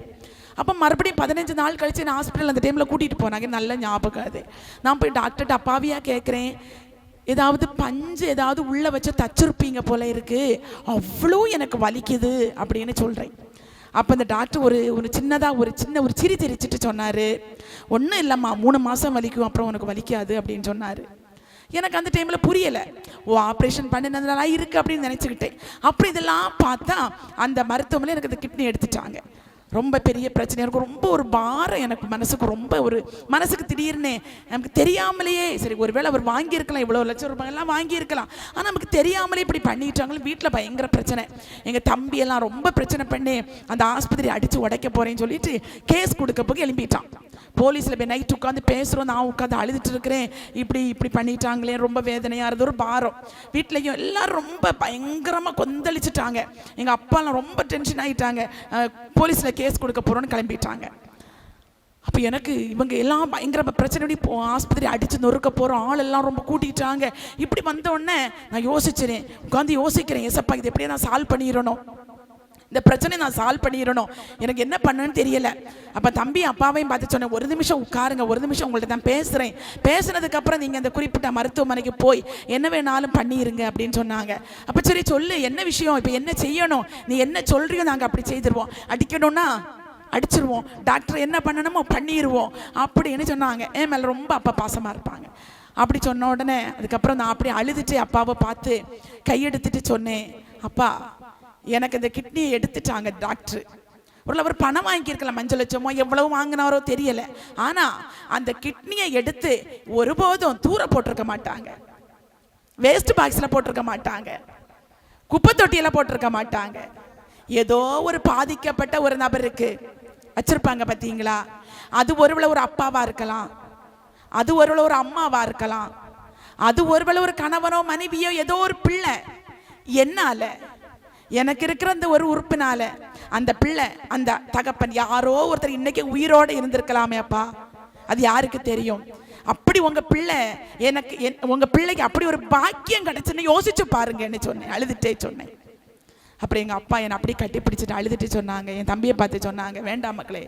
அப்போ மறுபடியும் 15 நாள் கழிச்சு நான் ஹாஸ்பிட்டல் அந்த டைமில் கூட்டிகிட்டு போனாங்க. நல்ல ஞாபகம் அது. நான் போய் டாக்டர்கிட்ட அப்பாவியாக கேட்குறேன், ஏதாவது பஞ்சு ஏதாவது உள்ளே வச்சு தச்சிருப்பீங்க போல இருக்குது, அவ்வளோ எனக்கு வலிக்குது அப்படின்னு சொல்கிறேன். அப்போ அந்த டாக்டர் ஒரு சின்னதாக ஒரு சிரி சிரிச்சிட்டு சொன்னார், ஒன்றும் இல்லைம்மா 3 மாதம் வலிக்கும், அப்புறம் உனக்கு வலிக்காது அப்படின்னு சொன்னார். எனக்கு அந்த டைமில் புரியலை. ஆப்ரேஷன் பண்ணினதுனால இருக்குது அப்படின்னு நினச்சிக்கிட்டேன். அப்புறம் இதெல்லாம் பார்த்தா அந்த மருத்துவமனையில் எனக்கு அந்த கிட்னி எடுத்துட்டாங்க. ரொம்ப பெரிய பிரச்சனை. எனக்கு ரொம்ப ஒரு பாரம், எனக்கு மனசுக்கு திடீர்னு நமக்கு தெரியாமலேயே, சரி ஒருவேளை அவர் வாங்கியிருக்கலாம், இவ்வளோ லட்சம் ரூபாயெல்லாம் வாங்கியிருக்கலாம், ஆனால் நமக்கு தெரியாமலே இப்படி பண்ணிட்டாங்க. வீட்டில் பயங்கர பிரச்சனை. எங்கள் தம்பியெல்லாம் ரொம்ப பிரச்சனை பண்ணி அந்த ஆஸ்பத்திரி அடித்து உடைக்க போகிறேன்னு சொல்லிட்டு கேஸ் கொடுக்க போய் எழும்பிட்டான். போலீஸில் போய் நைட் உட்காந்து பேசுகிறோம், நான் உட்காந்து அழுதுட்டு இருக்கிறேன், இப்படி பண்ணிட்டாங்களே, ரொம்ப வேதனையாக இருந்தது, ஒரு பாரம். வீட்லையும் எல்லாரும் ரொம்ப பயங்கரமாக கொந்தளிச்சுட்டாங்க. எங்கள் அப்பாலாம் ரொம்ப டென்ஷன் ஆகிட்டாங்க. போலீஸில் கேஸ் கொடுக்க போகிறோன்னு கிளம்பிட்டாங்க. அப்போ எனக்கு இவங்க எல்லாம் பயங்கர பிரச்சனை, ஆஸ்பத்திரி அடித்து நொறுக்க போகிறோம், ஆளெல்லாம் ரொம்ப கூட்டிட்டாங்க. இப்படி வந்தோடனே நான் உட்காந்து யோசிக்கிறேன், ஏசப்பா இது எப்படியே நான் சால்வ் பண்ணிடணும், இந்த பிரச்சனை நான் சால்வ் பண்ணிடணும், எனக்கு என்ன பண்ணுன்னு தெரியல. அப்போ தம்பி அப்பாவையும் பார்த்து சொன்னேன், ஒரு நிமிஷம் உட்காருங்க, ஒரு நிமிஷம் உங்கள்கிட்ட தான் பேசுகிறேன், பேசுனதுக்கப்புறம் நீங்கள் அந்த குறிப்பிட்ட மருத்துவமனைக்கு போய் என்ன வேணாலும் பண்ணிடுங்க அப்படின்னு சொன்னாங்க. அப்போ சரி சொல்லு, என்ன விஷயம், இப்போ என்ன செய்யணும், நீ என்ன சொல்றியோ நாங்கள் அப்படி செய்திருவோம், அடிக்கணும்னா அடிச்சிருவோம், டாக்டர் என்ன பண்ணணுமோ பண்ணிடுவோம் அப்படின்னு சொன்னாங்க. என் மேலே ரொம்ப அப்பா பாசமாக இருப்பாங்க. அப்படி சொன்ன உடனே அதுக்கப்புறம் நான் அப்படியே அழுதுட்டு அப்பாவை பார்த்து கையெடுத்துட்டு சொன்னேன், அப்பா எனக்கு இந்த கிட்னியை எடுத்துட்டாங்க டாக்டர். ஒரு பணம் வாங்கியிருக்கலாம், 5 லட்சமோ எவ்வளவு வாங்கினாரோ தெரியல. ஆனால் அந்த கிட்னியை எடுத்து ஒருபோதும் தூர போட்டிருக்க மாட்டாங்க, வேஸ்ட் பாக்ஸில் போட்டிருக்க மாட்டாங்க, குப்பை தொட்டியில் போட்டிருக்க மாட்டாங்க. ஏதோ ஒரு பாதிக்கப்பட்ட ஒரு நபருக்கு வச்சிருப்பாங்க பார்த்தீங்களா. அது ஒருவேளை ஒரு அப்பாவா இருக்கலாம், அது ஒருவேளை ஒரு அம்மாவா இருக்கலாம், அது ஒருவேளை ஒரு கணவனோ மனைவியோ, ஏதோ ஒரு பிள்ளை. என்னால எனக்கு இருக்கிற அந்த ஒரு உறுப்பினால அந்த பிள்ளை அந்த தகப்பன் யாரோ ஒருத்தர் இன்னைக்கு உயிரோடு இருந்திருக்கலாமே அப்பா, அது யாருக்கு தெரியும். அப்படி உங்க பிள்ளைக்கு அப்படி ஒரு பாக்கியம் கிடைச்சுன்னு யோசிச்சு பாருங்கன்னு சொன்னேன், அழுதுட்டே சொன்னேன். அப்புறம் எங்கள் அப்பா என்னை அப்படியே கட்டி பிடிச்சிட்டு அழுதுட்டு சொன்னாங்க, என் தம்பியை பார்த்து சொன்னாங்க, வேண்டாம் மக்களே,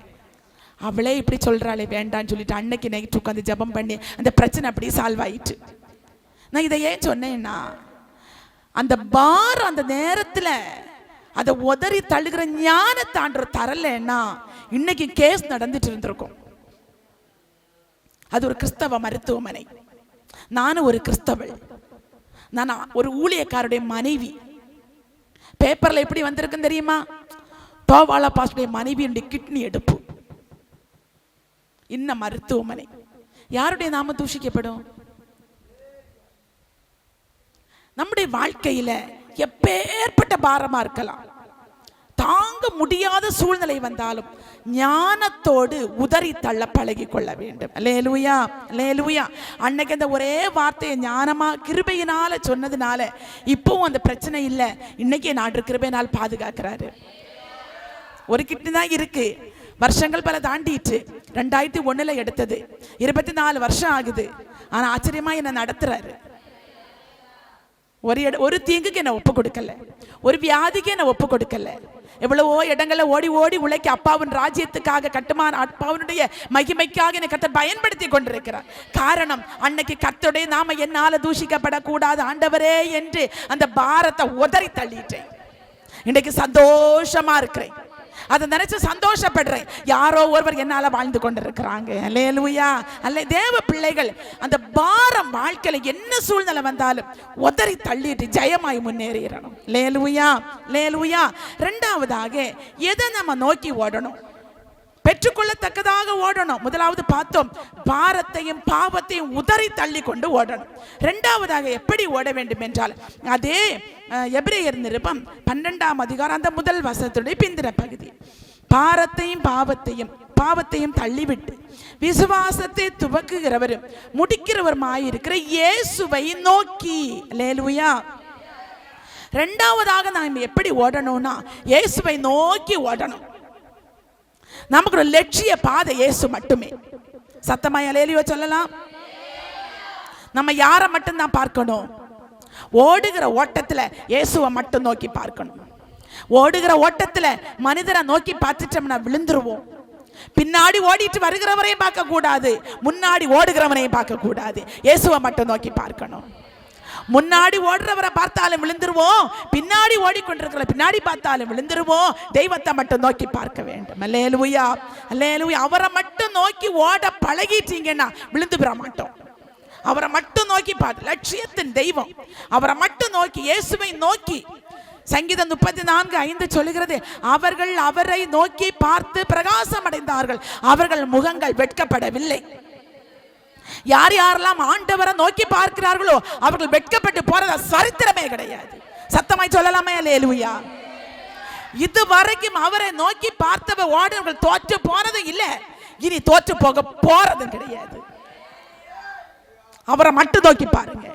அவளே இப்படி சொல்கிறாளே வேண்டான்னு சொல்லிட்டு அன்னைக்கு நைட்டு உட்காந்து ஜெபம் பண்ணி அந்த பிரச்சனை அப்படியே சால்வ் ஆயிட்டு. நான் இதை ஏன் சொன்னேன்னா, அந்த பாரம் அந்த நேரத்தில் அதை உதறி தள்ளுகிற ஞானத்தை ஆண்டவர் தரலைன்னா இன்னைக்கு கேஸ் நடந்துட்டு இருந்திருக்கும். அது ஒரு கிறிஸ்தவ மருத்துவமனை, நானும் ஒரு கிறிஸ்தவள், நான் ஒரு ஊழியக்காருடைய மனைவி. பேப்பர்ல எப்படி வந்திருக்குன்னு தெரியுமா, தோவாலா பாஸ்டருடைய மனைவியுடைய கிட்னி எடுப்பு. இன்ன மருத்துவமனை யாருடைய நாம தூஷிக்கப்படும்? நம்முடைய வாழ்க்கையில எப்பேற்பட்ட பாரமா இருக்கலாம், தாங்க முடியாத சூழ்நிலை வந்தாலும் ஞானத்தோடு உதறி தள்ள பழகி கொள்ள வேண்டும். அல்லேலூயா, அல்லேலூயா. அன்னைக்கு அந்த ஒரே வார்த்தையை ஞானமா கிருபையினால சொன்னதுனால இப்பவும் அந்த பிரச்சனை இல்லை. இன்னைக்கு நான் கிருபையினால் பாதுகாக்கிறாரு. ஒரு கிட்னி தான் இருக்கு, வருஷங்கள் பல தாண்டிட்டு 2001 எடுத்தது, 24 வருஷம் ஆகுது. ஆனா ஆச்சரியமா என்ன நடத்துறாரு. ஒரு தீங்குக்கு என்ன ஒப்பு கொடுக்கல, ஒரு வியாதிக்கு என்ன ஒப்பு கொடுக்கல. எவ்வளவோ இடங்களை ஓடி ஓடி உழைக்க அப்பாவின் ராஜ்யத்துக்காக கட்டுமான அப்பாவினுடைய மகிமைக்காக என்னை கர்த்தர் பயன்படுத்தி கொண்டிருக்கிறார். காரணம், அன்னைக்கு கர்த்தருடைய நாம என்னால தூஷிக்கப்படக்கூடாது ஆண்டவரே என்று அந்த பாரத்தை உதறி தள்ளிட்டேன். இன்னைக்கு சந்தோஷமா இருக்கிறேன், அதை நினைச்சு சந்தோஷப்படுறேன். யாரோ ஒருவர் என்னால வாழ்ந்து கொண்டிருக்கிறாங்க. அல்லேலூயா. அல்ல தேவ பிள்ளைகள், அந்த பாரம் வாழ்க்கையில என்ன சூழ்நிலை வந்தாலும் உதறி தள்ளிட்டு ஜெயமாய் முன்னேறிடணும். அல்லேலூயா, அல்லேலூயா. இரண்டாவதாக, எதை நம்ம நோக்கி ஓடணும்? பெற்றுக்கொள்ளத்தக்கதாக ஓடணும். முதலாவது பார்த்தோம், பாரத்தையும் பாவத்தையும் உதறி தள்ளி கொண்டு ஓடணும். இரண்டாவதாக எப்படி ஓட வேண்டும் என்றால், அதே எபிரேயர் நிருபம் 12ஆம் அதிகாரம் அந்த முதல் வசனத்துடைய பிந்தின பகுதி, பாரத்தையும் பாவத்தையும் தள்ளிவிட்டு விசுவாசத்தை துவக்குகிறவரும் முடிக்கிறவருமாயிருக்கிற இயேசுவை நோக்கி. அல்லேலூயா. இரண்டாவதாக நாம் எப்படி ஓடணும்னா, இயேசுவை நோக்கி ஓடணும். நமக்கு ஒரு லட்சிய பாதை இயேசு மட்டுமே. சத்தமாய் அல்லேலூயா சொல்லலாம். நம்ம யாரை மட்டும் தான் பார்க்கணும்? ஓடுகிற ஓட்டத்துல இயேசுவை மட்டும் நோக்கி பார்க்கணும். ஓடுகிற ஓட்டத்துல மனிதரை நோக்கி பார்த்துட்டோம்னா விழுந்துருவோம். பின்னாடி ஓடிட்டு வருகிறவரையும் பார்க்க கூடாது, முன்னாடி ஓடுகிறவனையும் பார்க்க கூடாது. இயேசுவை மட்டும் நோக்கி பார்க்கணும். முன்னாடி ஓடுறவரை பார்த்தாலும் விழுந்துருவோம், பின்னாடி ஓடிக்கொண்டிருக்கிற பின்னாடி பார்த்தாலும் விழுந்துருவோம். தெய்வத்தை மட்டும் நோக்கி பார்க்க வேண்டும். அல்லேலூயா, அல்லேலூயா. அவரை மட்டும் நோக்கி ஓட பழகிட்டீங்கன்னா விழுந்து பெற மாட்டோம். அவரை மட்டும் நோக்கி பார்த்து, லட்சியத்தின் தெய்வம் அவரை மட்டும் நோக்கி, இயேசுவை நோக்கி. சங்கீதம் 34:5 சொல்லுகிறது, அவர்கள் அவரை நோக்கி பார்த்து பிரகாசம் அடைந்தார்கள், அவர்கள் முகங்கள் வெட்கப்படவில்லை. யார் யாரெல்லாம் ஆண்டவரை நோக்கி பார்க்கிறார்களோ அவர்கள் வெட்கப்பட்டு போறத சரித்திரமே கிடையாது. சத்தமாய் சொல்லலாமே அல்லேலூயா. இதுவரைக்கும் அவரை நோக்கி பார்த்தவ ஓடுறவர்கள் தோற்று போனதும் இல்லை, இனி தோற்று போக போறதும் கிடையாது. அவரை மட்டும் நோக்கி பாருங்க.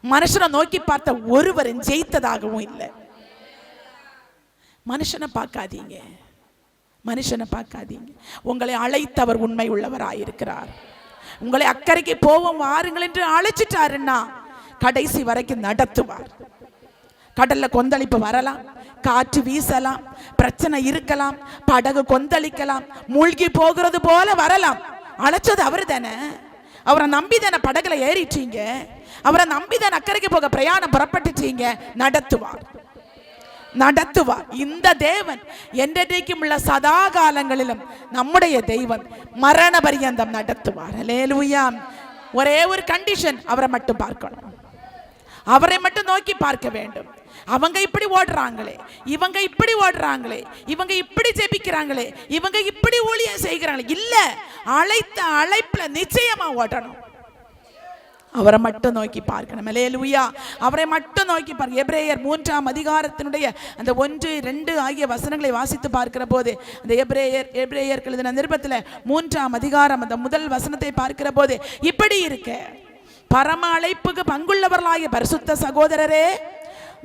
மனுஷனை நோக்கி பார்த்த ஒருவரும் ஜெயித்ததாகவும் இல்லை. மனுஷனை பார்க்காதீங்க, மனுஷனை பார்க்காதீங்க. உங்களை அழைத்தவர் உண்மை உள்ளவராயிருக்கிறார். உங்களை அக்கறைக்கு போவோம் வாருங்கள் என்று அழைச்சிட்டாருன்னா கடைசி வரைக்கும் நடத்துவார். கடல்ல கொந்தளிப்பு வரலாம், காற்று வீசலாம், பிரச்சனை இருக்கலாம், படகு கொந்தளிக்கலாம், மூழ்கி போகிறது போல வரலாம். அழைச்சது அவரு தானே. அவரை நம்பி தானே படகுல ஏறிட்டீங்க, அவரை நம்பி தானே அக்கறைக்கு போக பிரயாணம் புறப்பட்டுட்டீங்க. நடத்துவார், நடத்துவார். இந்த தேவன் என்றைக்கும் உள்ள சதா காலங்களிலும் நம்முடைய தெய்வம் மரண பரியந்தம் நடத்துவார். அல்லேலூயா. ஒரே ஒரு கண்டிஷன், அவரை மட்டும் பார்க்கணும், அவரை மட்டும் நோக்கி பார்க்க வேண்டும். அவங்க இப்படி ஓடுறாங்களே, இவங்க இப்படி ஓடுறாங்களே, இவங்க இப்படி ஜெபிக்கிறாங்களே, இவங்க இப்படி ஊழியம் செய்கிறாங்களே, இல்ல, அழைத்த அழைப்புல நிச்சயமா ஓடணும். அவரை மட்டும் நோக்கி பார்க்கணும். அல்லேலூயா. அவரை மட்டும் நோக்கி பார்க்க. எபிரேயர் 3ஆம் அதிகாரத்தினுடைய அந்த 1, 2 ஆகிய வசனங்களை வாசித்து பார்க்கிற போது, அந்த எபிரேயர் எழுதின நிருபத்தில் 3ஆம் அதிகாரம் அந்த முதல் வசனத்தை பார்க்கிற போது இப்படி இருக்க, பரம அழைப்புக்கு பங்குள்ளவர்களாகிய பரிசுத்த சகோதரரே,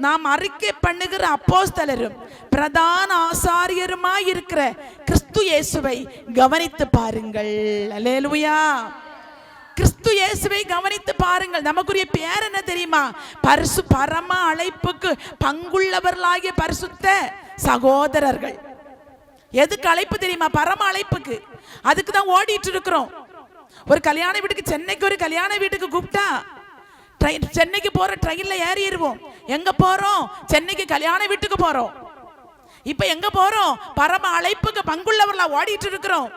நாம் அறிக்கை பண்ணுகிற அப்போஸ்தலரும் பிரதான ஆசாரியருமாய் இருக்கிற கிறிஸ்து இயேசுவை கவனித்து பாருங்கள். அல்லேலூயா. கிறிஸ்து இயேசுவை கவனித்து பாருங்கள். நமக்குரிய பேர் என்ன தெரியுமா? பரம அழைப்புக்கு பங்குள்ளவர்களாகிய பரிசுத்த சகோதரர்கள். எதுக்கு அழைப்பு தெரியுமா? பரம அழைப்புக்கு. அதுக்கு தான் ஓடிட்டு இருக்கிறோம். ஒரு கல்யாண வீட்டுக்கு, சென்னைக்கு ஒரு கல்யாண வீட்டுக்கு கூப்பிட்டா சென்னைக்கு போற ட்ரெயின்ல ஏறிடுவோம். எங்க போறோம்? சென்னைக்கு கல்யாண வீட்டுக்கு போறோம். இப்ப எங்க போறோம்? பரம அழைப்புக்கு பங்குள்ளவர்களா ஓடிட்டு இருக்கிறோம்.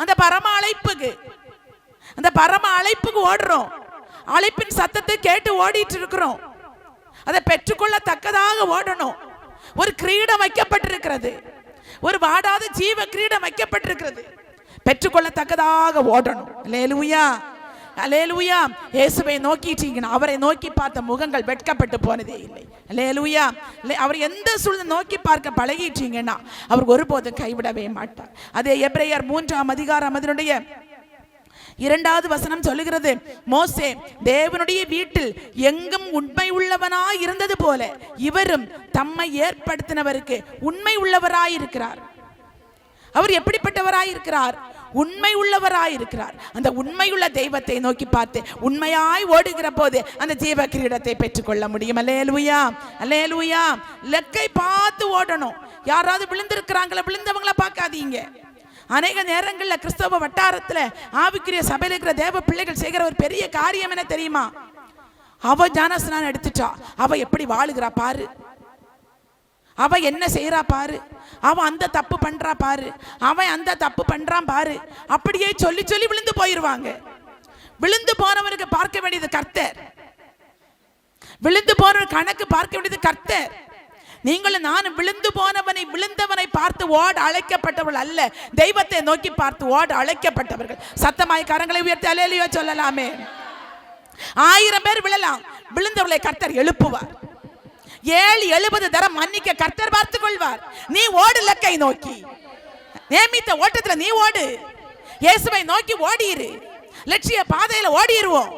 அந்த பரம அழைப்புக்கு ஓடுறோம். அழைப்பின் சத்தத்தை கேட்டு ஓடிட்டு இருக்கிறோம். அதை பெற்றுக்கொள்ளத்தக்கதாக ஓடணும். ஒரு கிரீடம் வைக்கப்பட்டிருக்கிறது, ஒரு வாடாத ஜீவ கிரீடம் வைக்கப்பட்டிருக்கிறது. பெற்றுக்கொள்ளத்தக்கதாக ஓடணும். அல்லேலூயா, அல்லேலூயா. இயேசுவை நோக்கிட்டீங்கன்னா, அவரை நோக்கி பார்த்த முகங்கள் வெட்கப்பட்டு போனதே இல்லை. அல்லேலூயா. அவர் எந்த சூழ்நிலை நோக்கி பார்க்க பழகிட்டீங்கன்னா அவர் ஒருபோதும் கைவிடவே மாட்டார். அதே எபிரேயர் 3ஆம் அதிகாரம் அதனுடைய 2வது வசனம் சொல்லுகிறது, மோசே தேவனுடைய வீட்டில் எங்கும் உண்மை உள்ளவனாய் இருந்தது போல இவரும் தம்மை ஏற்படுத்தினவருக்கு உண்மை உள்ளவராய் இருக்கிறார். அவர் எப்படிப்பட்டவராய் இருக்கிறார்? உண்மை உள்ளவராய் இருக்கிறார். அந்த உண்மையுள்ள தெய்வத்தை நோக்கி பார்த்து உண்மையாய் ஓடுகிற போது அந்த ஜீவ கிரீடத்தை பெற்றுக்கொள்ள முடியும். அல்லேலூயா, அல்லேலூயா. லக்கை பார்த்து ஓடணும். யாராவது விழுந்திருக்கிறாங்களா, விழுந்தவங்கள பார்க்காதீங்க. அநேக நேரங்களில் கிறிஸ்தவ வட்டாரத்தில் ஆவிக்குரிய சபையில் இருக்கிற தேவ பிள்ளைகள் செய்கிற ஒரு பெரிய காரியம் என்ன தெரியுமா? அவ ஞானஸ்நானம் எடுத்துட்டா, அவ எப்படி வாழுகிறா பாரு, அவ என்ன செய்யறா பாரு, அவன் அந்த தப்பு பண்றா பாரு, அவன் அந்த தப்பு பண்றான் பாரு, அப்படியே சொல்லி சொல்லி விழுந்து போயிருவாங்க. விழுந்து போனவனுக்கு பார்க்க வேண்டியது கர்த்தர். விழுந்து போனவன் கணக்கு பார்க்க வேண்டியது கர்த்தர். நீங்களும் நானும் விழுந்தவனை பார்த்து ஓட அழைக்கப்பட்டவர்கள் அல்ல, தெய்வத்தை நோக்கி பார்த்து ஓட அழைக்கப்பட்டவர்கள். சத்தமாய் கரங்களை உயர்த்தி அல்லேலூயா சொல்லலாமே. 1000 பேர் விழலாம், விழுந்தவர்களை கர்த்தர் எழுப்புவார். 70 தரம் மன்னிக்க கர்த்தர் பார்த்துக் கொள்வார். நீ ஓடு லக்கை நோக்கி, நியமித்த ஓட்டத்துல நீ ஓடு. இயேசுவை நோக்கி ஓடிரு. லட்சிய பாதையில ஓடிடுவோம்.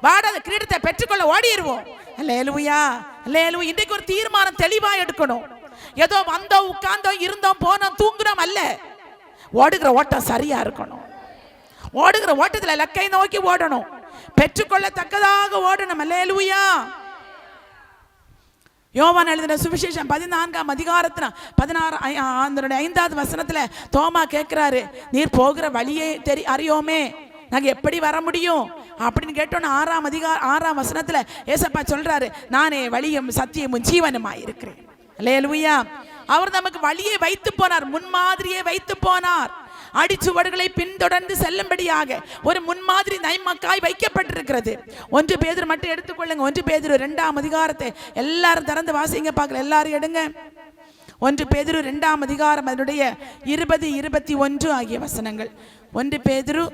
வாடாத கிரீடத்தை பெற்றுக்கொள்ள ஓடிடுவோம். அல்லேலூயா, அல்லேலூயா. இன்றைக்கு ஒரு தீர்மானம் தெளிவா எடுக்கணும். ஏதோ வந்தோம் உட்கார்ந்தோம் இருந்தோம் போனோம் தூங்குறோம் அல்ல. ஓடுகிற ஓட்டம் சரியா இருக்கணும். ஓடுகிற ஓட்டத்துல லக்கை நோக்கி ஓடணும். பெற்றுக்கொள்ளத்தக்கதாக ஓடணும். அல்லேலூயா. யோவான் எழுதின சுவிசேஷம் 14ஆம் அதிகாரத்துல 5வது வசனத்துல தோமா கேட்கிறாரு, நீர் போகிற வழியே அறியோமே, நாங்க எப்படி வர முடியும் அப்படின்னு கேட்டோன்னு 6ஆம் வசனத்துல ஏசப்பா சொல்றாரு, நானே வழியும் சத்தியமும் ஜீவனுமாய் இருக்கிறேன். அல்லேலூயா. அவர் நமக்கு வழியை வைத்து போனார், முன்மாதிரியை வைத்து போனார். அடிச்சுவடுகளை பின்தொடர்ந்து செல்லும்படியாக ஒரு முன்மாதிரி நைமக்காய் வைக்கப்பட்டிருக்கிறது. 1 பேதுரு மட்டும் எடுத்துக்கொள்ளுங்க. 1 பேதுரு 2ஆம் அதிகாரத்தை எல்லாரும் திறந்து வாசிங்க பார்க்கல. எல்லாரும் எடுங்க. 1 பேதுரு 2ஆம் அதிகாரம் அதனுடைய 20, 21 ஆகிய வசனங்கள். 1 பேதுரு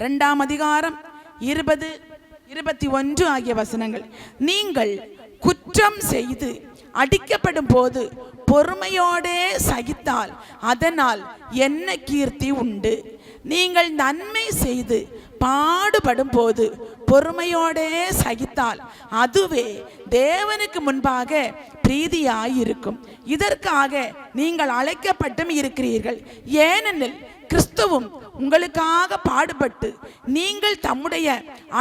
2ஆம் அதிகாரம் 20, 21 ஆகிய வசனங்கள். நீங்கள் குற்றம் செய்து அடிக்கப்படும் போது பொறுமையோடே சகித்தால் அதனால் என்ன கீர்த்தி உண்டு? நீங்கள் நன்மை செய்து பாடுபடும் போது பொறுமையோடே சகித்தால் அதுவே தேவனுக்கு முன்பாக பிரீதியாயிருக்கும். இதற்காக நீங்கள் அழைக்கப்பட்டும் இருக்கிறீர்கள். ஏனெனில் கிறிஸ்துவும் உங்களுக்காக பாடுபட்டு நீங்கள் தம்முடைய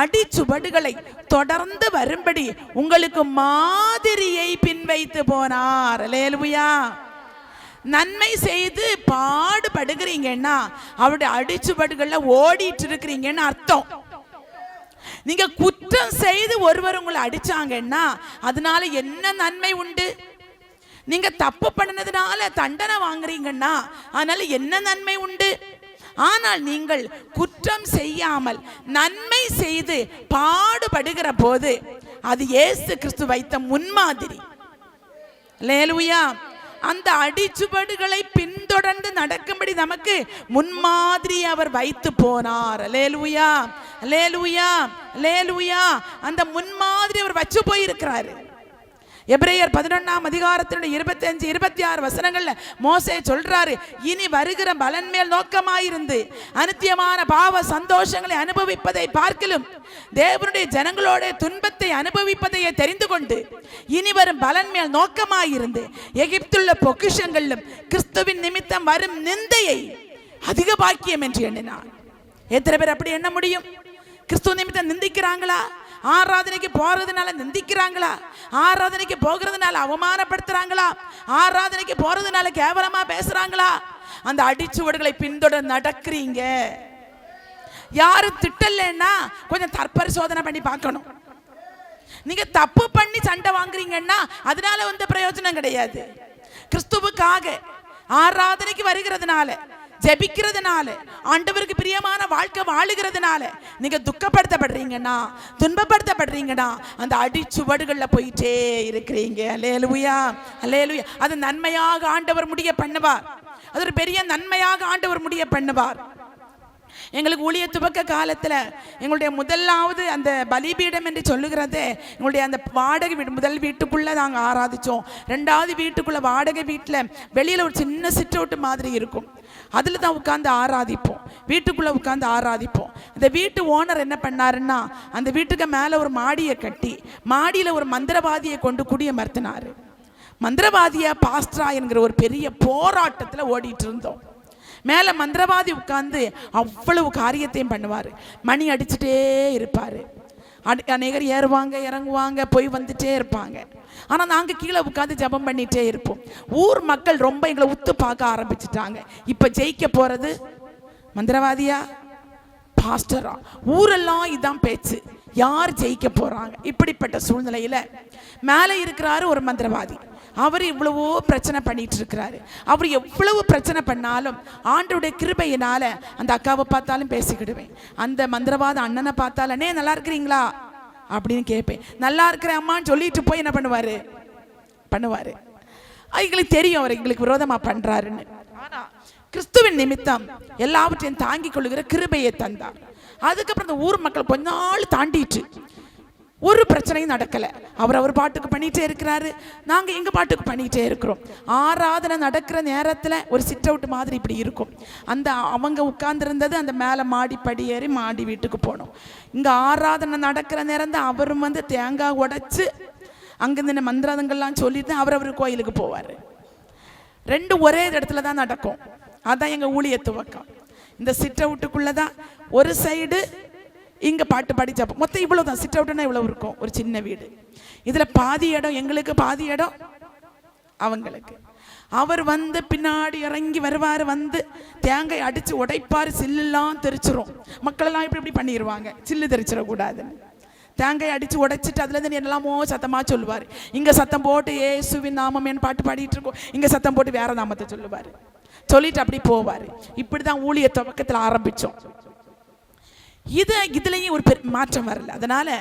அடிச்சுவடுகளை தொடர்ந்து வரும்படி உங்களுக்கு மாதிரியை பின்வைத்து போனார். அல்லேலூயா. நன்மை செய்து பாடுபடுகிறீங்கன்னா அவருடைய அடிச்சுவடுகள்ல ஓடிட்டு இருக்கிறீங்கன்னு அர்த்தம். நீங்க குற்றம் செய்து ஒருவர் உங்களை அடிச்சாங்கன்னா அதனால என்ன நன்மை உண்டு? நீங்க தப்பு பண்ணதுனால தண்டனை வாங்குறீங்கன்னா அதனால என்ன நன்மை உண்டு? ஆனால் நீங்கள் குற்றம் செய்யாமல் நன்மை செய்து பாடுபடுகிற போது அது இயேசு கிறிஸ்து வைத்த முன்மாதிரி. அல்லேலூயா. அந்த அடிச்சுவடுகளை பின்தொடர்ந்து நடக்கும்படி நமக்கு முன்மாதிரி அவர் வைத்து போனார். அல்லேலூயா, அல்லேலூயா, அல்லேலூயா. அந்த முன்மாதிரி அவர் வச்சு போயிருக்கிறாரு. எபிரேயர் 11ஆம் அதிகாரத்தினுடைய 25, 26 வசனங்கள்ல மோசே சொல்றாரு, இனி வருகிற பலன் மேல் நோக்கமாயிருந்து அநித்தியமான பாவ சந்தோஷங்களை அனுபவிப்பதை பார்க்கலும் தேவனுடைய ஜனங்களோட துன்பத்தை அனுபவிப்பதையே தெரிந்து கொண்டு இனி வரும் பலன் மேல் நோக்கமாயிருந்து எகிப்துள்ள பொக்கிஷங்களிலும் கிறிஸ்துவின் நிமித்தம் வரும் நிந்தையை அதிக பாக்கியம் என்று எண்ணினார். எத்தனை பேர் அப்படி எண்ண முடியும்? கிறிஸ்துவ நிமித்தம் நிந்திக்கிறாங்களா? ஆராதனைக்கு போறதுனால நிந்திக்கிறாங்களா? ஆராதனைக்கு போகிறதுனால அவமானப்படுத்துறாங்களா? ஆராதனைக்கு போறதுனால கேவலமா பேசுறாங்களா? அந்த அடிச்சுவடுகளை பின்தொடர்ந்து நடக்கிறீங்க. யாரும் திட்டலன்னா கொஞ்சம் தற்பரிசோதனை பண்ணி பார்க்கணும். நீங்க தப்பு பண்ணி சண்டை வாங்குறீங்கன்னா அதனால வந்து பிரயோஜனம் கிடையாது. கிறிஸ்துவுக்காக ஆராதனைக்கு வருகிறதுனால, ஜெபிக்கிறதுனால, ஆண்டவருக்கு பிரியமான வாழ்க்கை வாழுகிறதுனால நீங்க துக்கப்படுத்தப்படுறீங்கன்னா, துன்பப்படுத்தப்படுறீங்கன்னா அந்த அடிச்சுவடுகள்ல போயிட்டே இருக்கிறீங்க. அல்லேலூயா, அல்லேலூயா. அது நன்மையாக ஆண்டவர் முடிய பண்ணுவார். அது ஒரு பெரிய நன்மையாக ஆண்டவர் முடிய பண்ணுவார். எங்களுக்கு ஊழிய துவக்க காலத்தில் எங்களுடைய முதலாவது அந்த பலிபீடம் என்று சொல்லுகிறது எங்களுடைய அந்த வாடகை வீடு, முதல் வீட்டுக்குள்ளே நாங்கள் ஆராதித்தோம். 2வது வீட்டுக்குள்ளே வாடகை வீட்டில் வெளியில் ஒரு சின்ன சிற்றோட்டு மாதிரி இருக்கும், அதில் தான் உட்காந்து ஆராதிப்போம். வீட்டுக்குள்ளே உட்காந்து ஆராதிப்போம். அந்த வீட்டு ஓனர் என்ன பண்ணாருன்னா அந்த வீட்டுக்கு மேலே ஒரு மாடியை கட்டி மாடியில் ஒரு மந்திரவாதியை கொண்டு குடியமர்த்தினார். மந்திரவாதியா பாஸ்டரா என்கிற ஒரு பெரிய போராட்டத்தில் ஓடிட்டு இருந்தோம். மேலே மந்திரவாதி உட்கார்ந்து அவ்வளவு காரியத்தையும் பண்ணுவார். மணி அடிச்சுட்டே இருப்பார். அநேகர் ஏறுவாங்க இறங்குவாங்க போய் வந்துட்டே இருப்பாங்க. ஆனால் நாங்கள் கீழே உட்காந்து ஜெபம் பண்ணிகிட்டே இருப்போம். ஊர் மக்கள் ரொம்ப எங்களை உத்து பார்க்க ஆரம்பிச்சுட்டாங்க. இப்போ ஜெயிக்க போகிறது மந்திரவாதியா பாஸ்டரா? ஊரெல்லாம் இதான் பேச்சு, யார் ஜெயிக்க போகிறாங்க? இப்படிப்பட்ட சூழ்நிலையில் மேலே இருக்கிறாரு ஒரு மந்திரவாதி. அவர் இவ்வளவோ பிரச்சனை பண்ணிட்டு இருக்கிறாரு. அவர் எவ்வளவு பிரச்சனை பண்ணாலும் ஆண்டவருடைய கிருபையினால அந்த அக்காவை பார்த்தாலும் பேசிக்கிடுவேன். அந்த மந்திரவாத அண்ணனை பார்த்தாலும் அண்ணே நல்லா இருக்கிறீங்களா அப்படின்னு கேட்பேன். நல்லா இருக்கிறேன் அம்மான்னு சொல்லிட்டு போய் என்ன பண்ணுவார். எங்களுக்கு தெரியும் அவர் எங்களுக்கு விரோதமாக பண்ணுறாருன்னு. ஆனால் கிறிஸ்துவின் நிமித்தம் எல்லாவற்றையும் தாங்கிக் கொள்ளுகிற கிருபையை தந்தார். அதுக்கப்புறம் இந்த ஊர் மக்கள் கொஞ்ச நாள் தாண்டிட்டு ஒரு பிரச்சனையும் நடக்கலை. அவர் பாட்டுக்கு பண்ணிகிட்டே இருக்கிறாரு, நாங்கள் எங்கள் பாட்டுக்கு பண்ணிகிட்டே இருக்கிறோம். ஆராதனை நடக்கிற நேரத்தில் ஒரு சிட் அவுட் மாதிரி இப்படி இருக்கும். அந்த அவங்க உட்கார்ந்துருந்தது அந்த மேலே மாடி படி ஏறி மாடி வீட்டுக்கு போனோம். இங்கே ஆராதனை நடக்கிற நேரம் தான் அவரும் தேங்காய் உடைச்சு அங்கேருந்து மந்திரங்கள்லாம் சொல்லிட்டு அவர் கோயிலுக்கு போவார். ரெண்டும் ஒரே இடத்துல தான் நடக்கும். அதான் எங்கள் ஊழிய துவக்கம். இந்த சிட் அவுட்டுக்குள்ளே தான் ஒரு சைடு இங்கே பாட்டு பாடி ஜெபம். மொத்தம் இவ்வளோ தான். சிட் அவுட்னா இவ்வளோ இருக்கும், ஒரு சின்ன வீடு. இதில் பாதி இடம் எங்களுக்கு, பாதி இடம் அவங்களுக்கு. அவர் பின்னாடி இறங்கி வருவார், தேங்காய் அடித்து உடைப்பார், சில்லுலாம் தெரிச்சிரும். மக்களெல்லாம் இப்படி பண்ணிடுவாங்க, சில்லு தெரிச்சிடக்கூடாதுன்னு. தேங்காய் அடித்து உடைச்சிட்டு அதுலேருந்து என்னெல்லாமோ சத்தமாக சொல்லுவார். இங்கே சத்தம் போட்டு ஏசுவின் நாமம் என் பாட்டு பாடிட்டு இருக்கோம், இங்கே சத்தம் போட்டு வேற நாமத்தை சொல்லுவார். சொல்லிட்டு அப்படி போவார். இப்படி தான் ஊழிய துவக்கத்தில் ஆரம்பித்தோம். இதுலேயும் ஒரு மாற்றம் வரல. அதனால்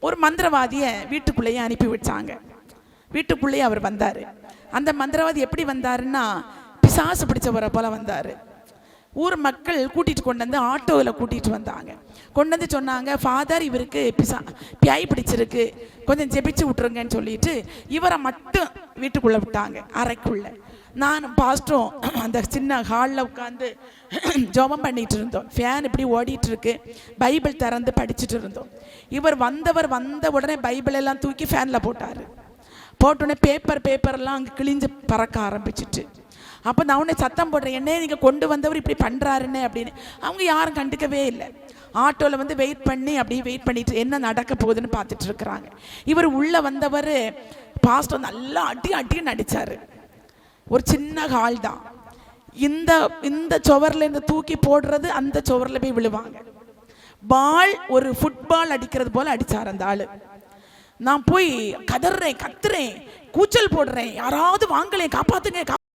ஒரு மந்திரவாதியை வீட்டுக்குள்ளேயே அனுப்பி வச்சாங்க. வீட்டுக்குள்ளேயே அவர் வந்தார். அந்த மந்திரவாதி எப்படி வந்தாருன்னா பிசாசு பிடிச்சவரை போல வந்தார். ஊர் மக்கள் கூட்டிகிட்டு கொண்டு வந்து ஆட்டோவில் கூட்டிகிட்டு வந்தாங்க. கொண்டு வந்து சொன்னாங்க, ஃபாதர் இவருக்கு பியாய் பிடிச்சிருக்கு, கொஞ்சம் ஜெபிச்சு விட்டுருங்கன்னு சொல்லிட்டு இவரை மட்டும் வீட்டுக்குள்ளே விட்டாங்க, அறைக்குள்ளே. நானும் பாஸ்டரும் அந்த சின்ன ஹாலில் உட்காந்து ஜெபம் பண்ணிட்டு இருந்தோம். ஃபேன் இப்படி ஓடிட்டு இருக்கு, பைபிள் திறந்து படிச்சுட்டு இருந்தோம். இவர் வந்த உடனே பைபிள் எல்லாம் தூக்கி ஃபேனில் போட்டார். போட்டோடனே பேப்பர்லாம் அங்கே கிழிஞ்சு பறக்க ஆரம்பிச்சிட்டு. அப்போ நான் உடனே சத்தம் போடுறேன், என்னே நீங்கள் கொண்டு வந்தவர் இப்படி பண்ணுறாருன்னு அப்படின்னு. அவங்க யாரும் கண்டுக்கவே இல்லை. ஆட்டோவில் வெயிட் பண்ணிட்டு என்ன நடக்க போகுதுன்னு பார்த்துட்டு இருக்கிறாங்க. இவர் உள்ளே வந்தவர் பாஸ்டர் நல்லா அடின்னு அடித்தார். ஒரு சின்ன ஹால் தான். இந்த சுவரில் இந்த தூக்கி போடுறது அந்த சுவரில் போய் விழுவாங்க. பால் ஒரு ஃபுட்பால் அடிக்கிறது போல அடித்தார் அந்த ஆள். நான் போய் கத்துறேன், கூச்சல் போடுறேன், யாராவது வாங்கலேன், காப்பாத்துங்க.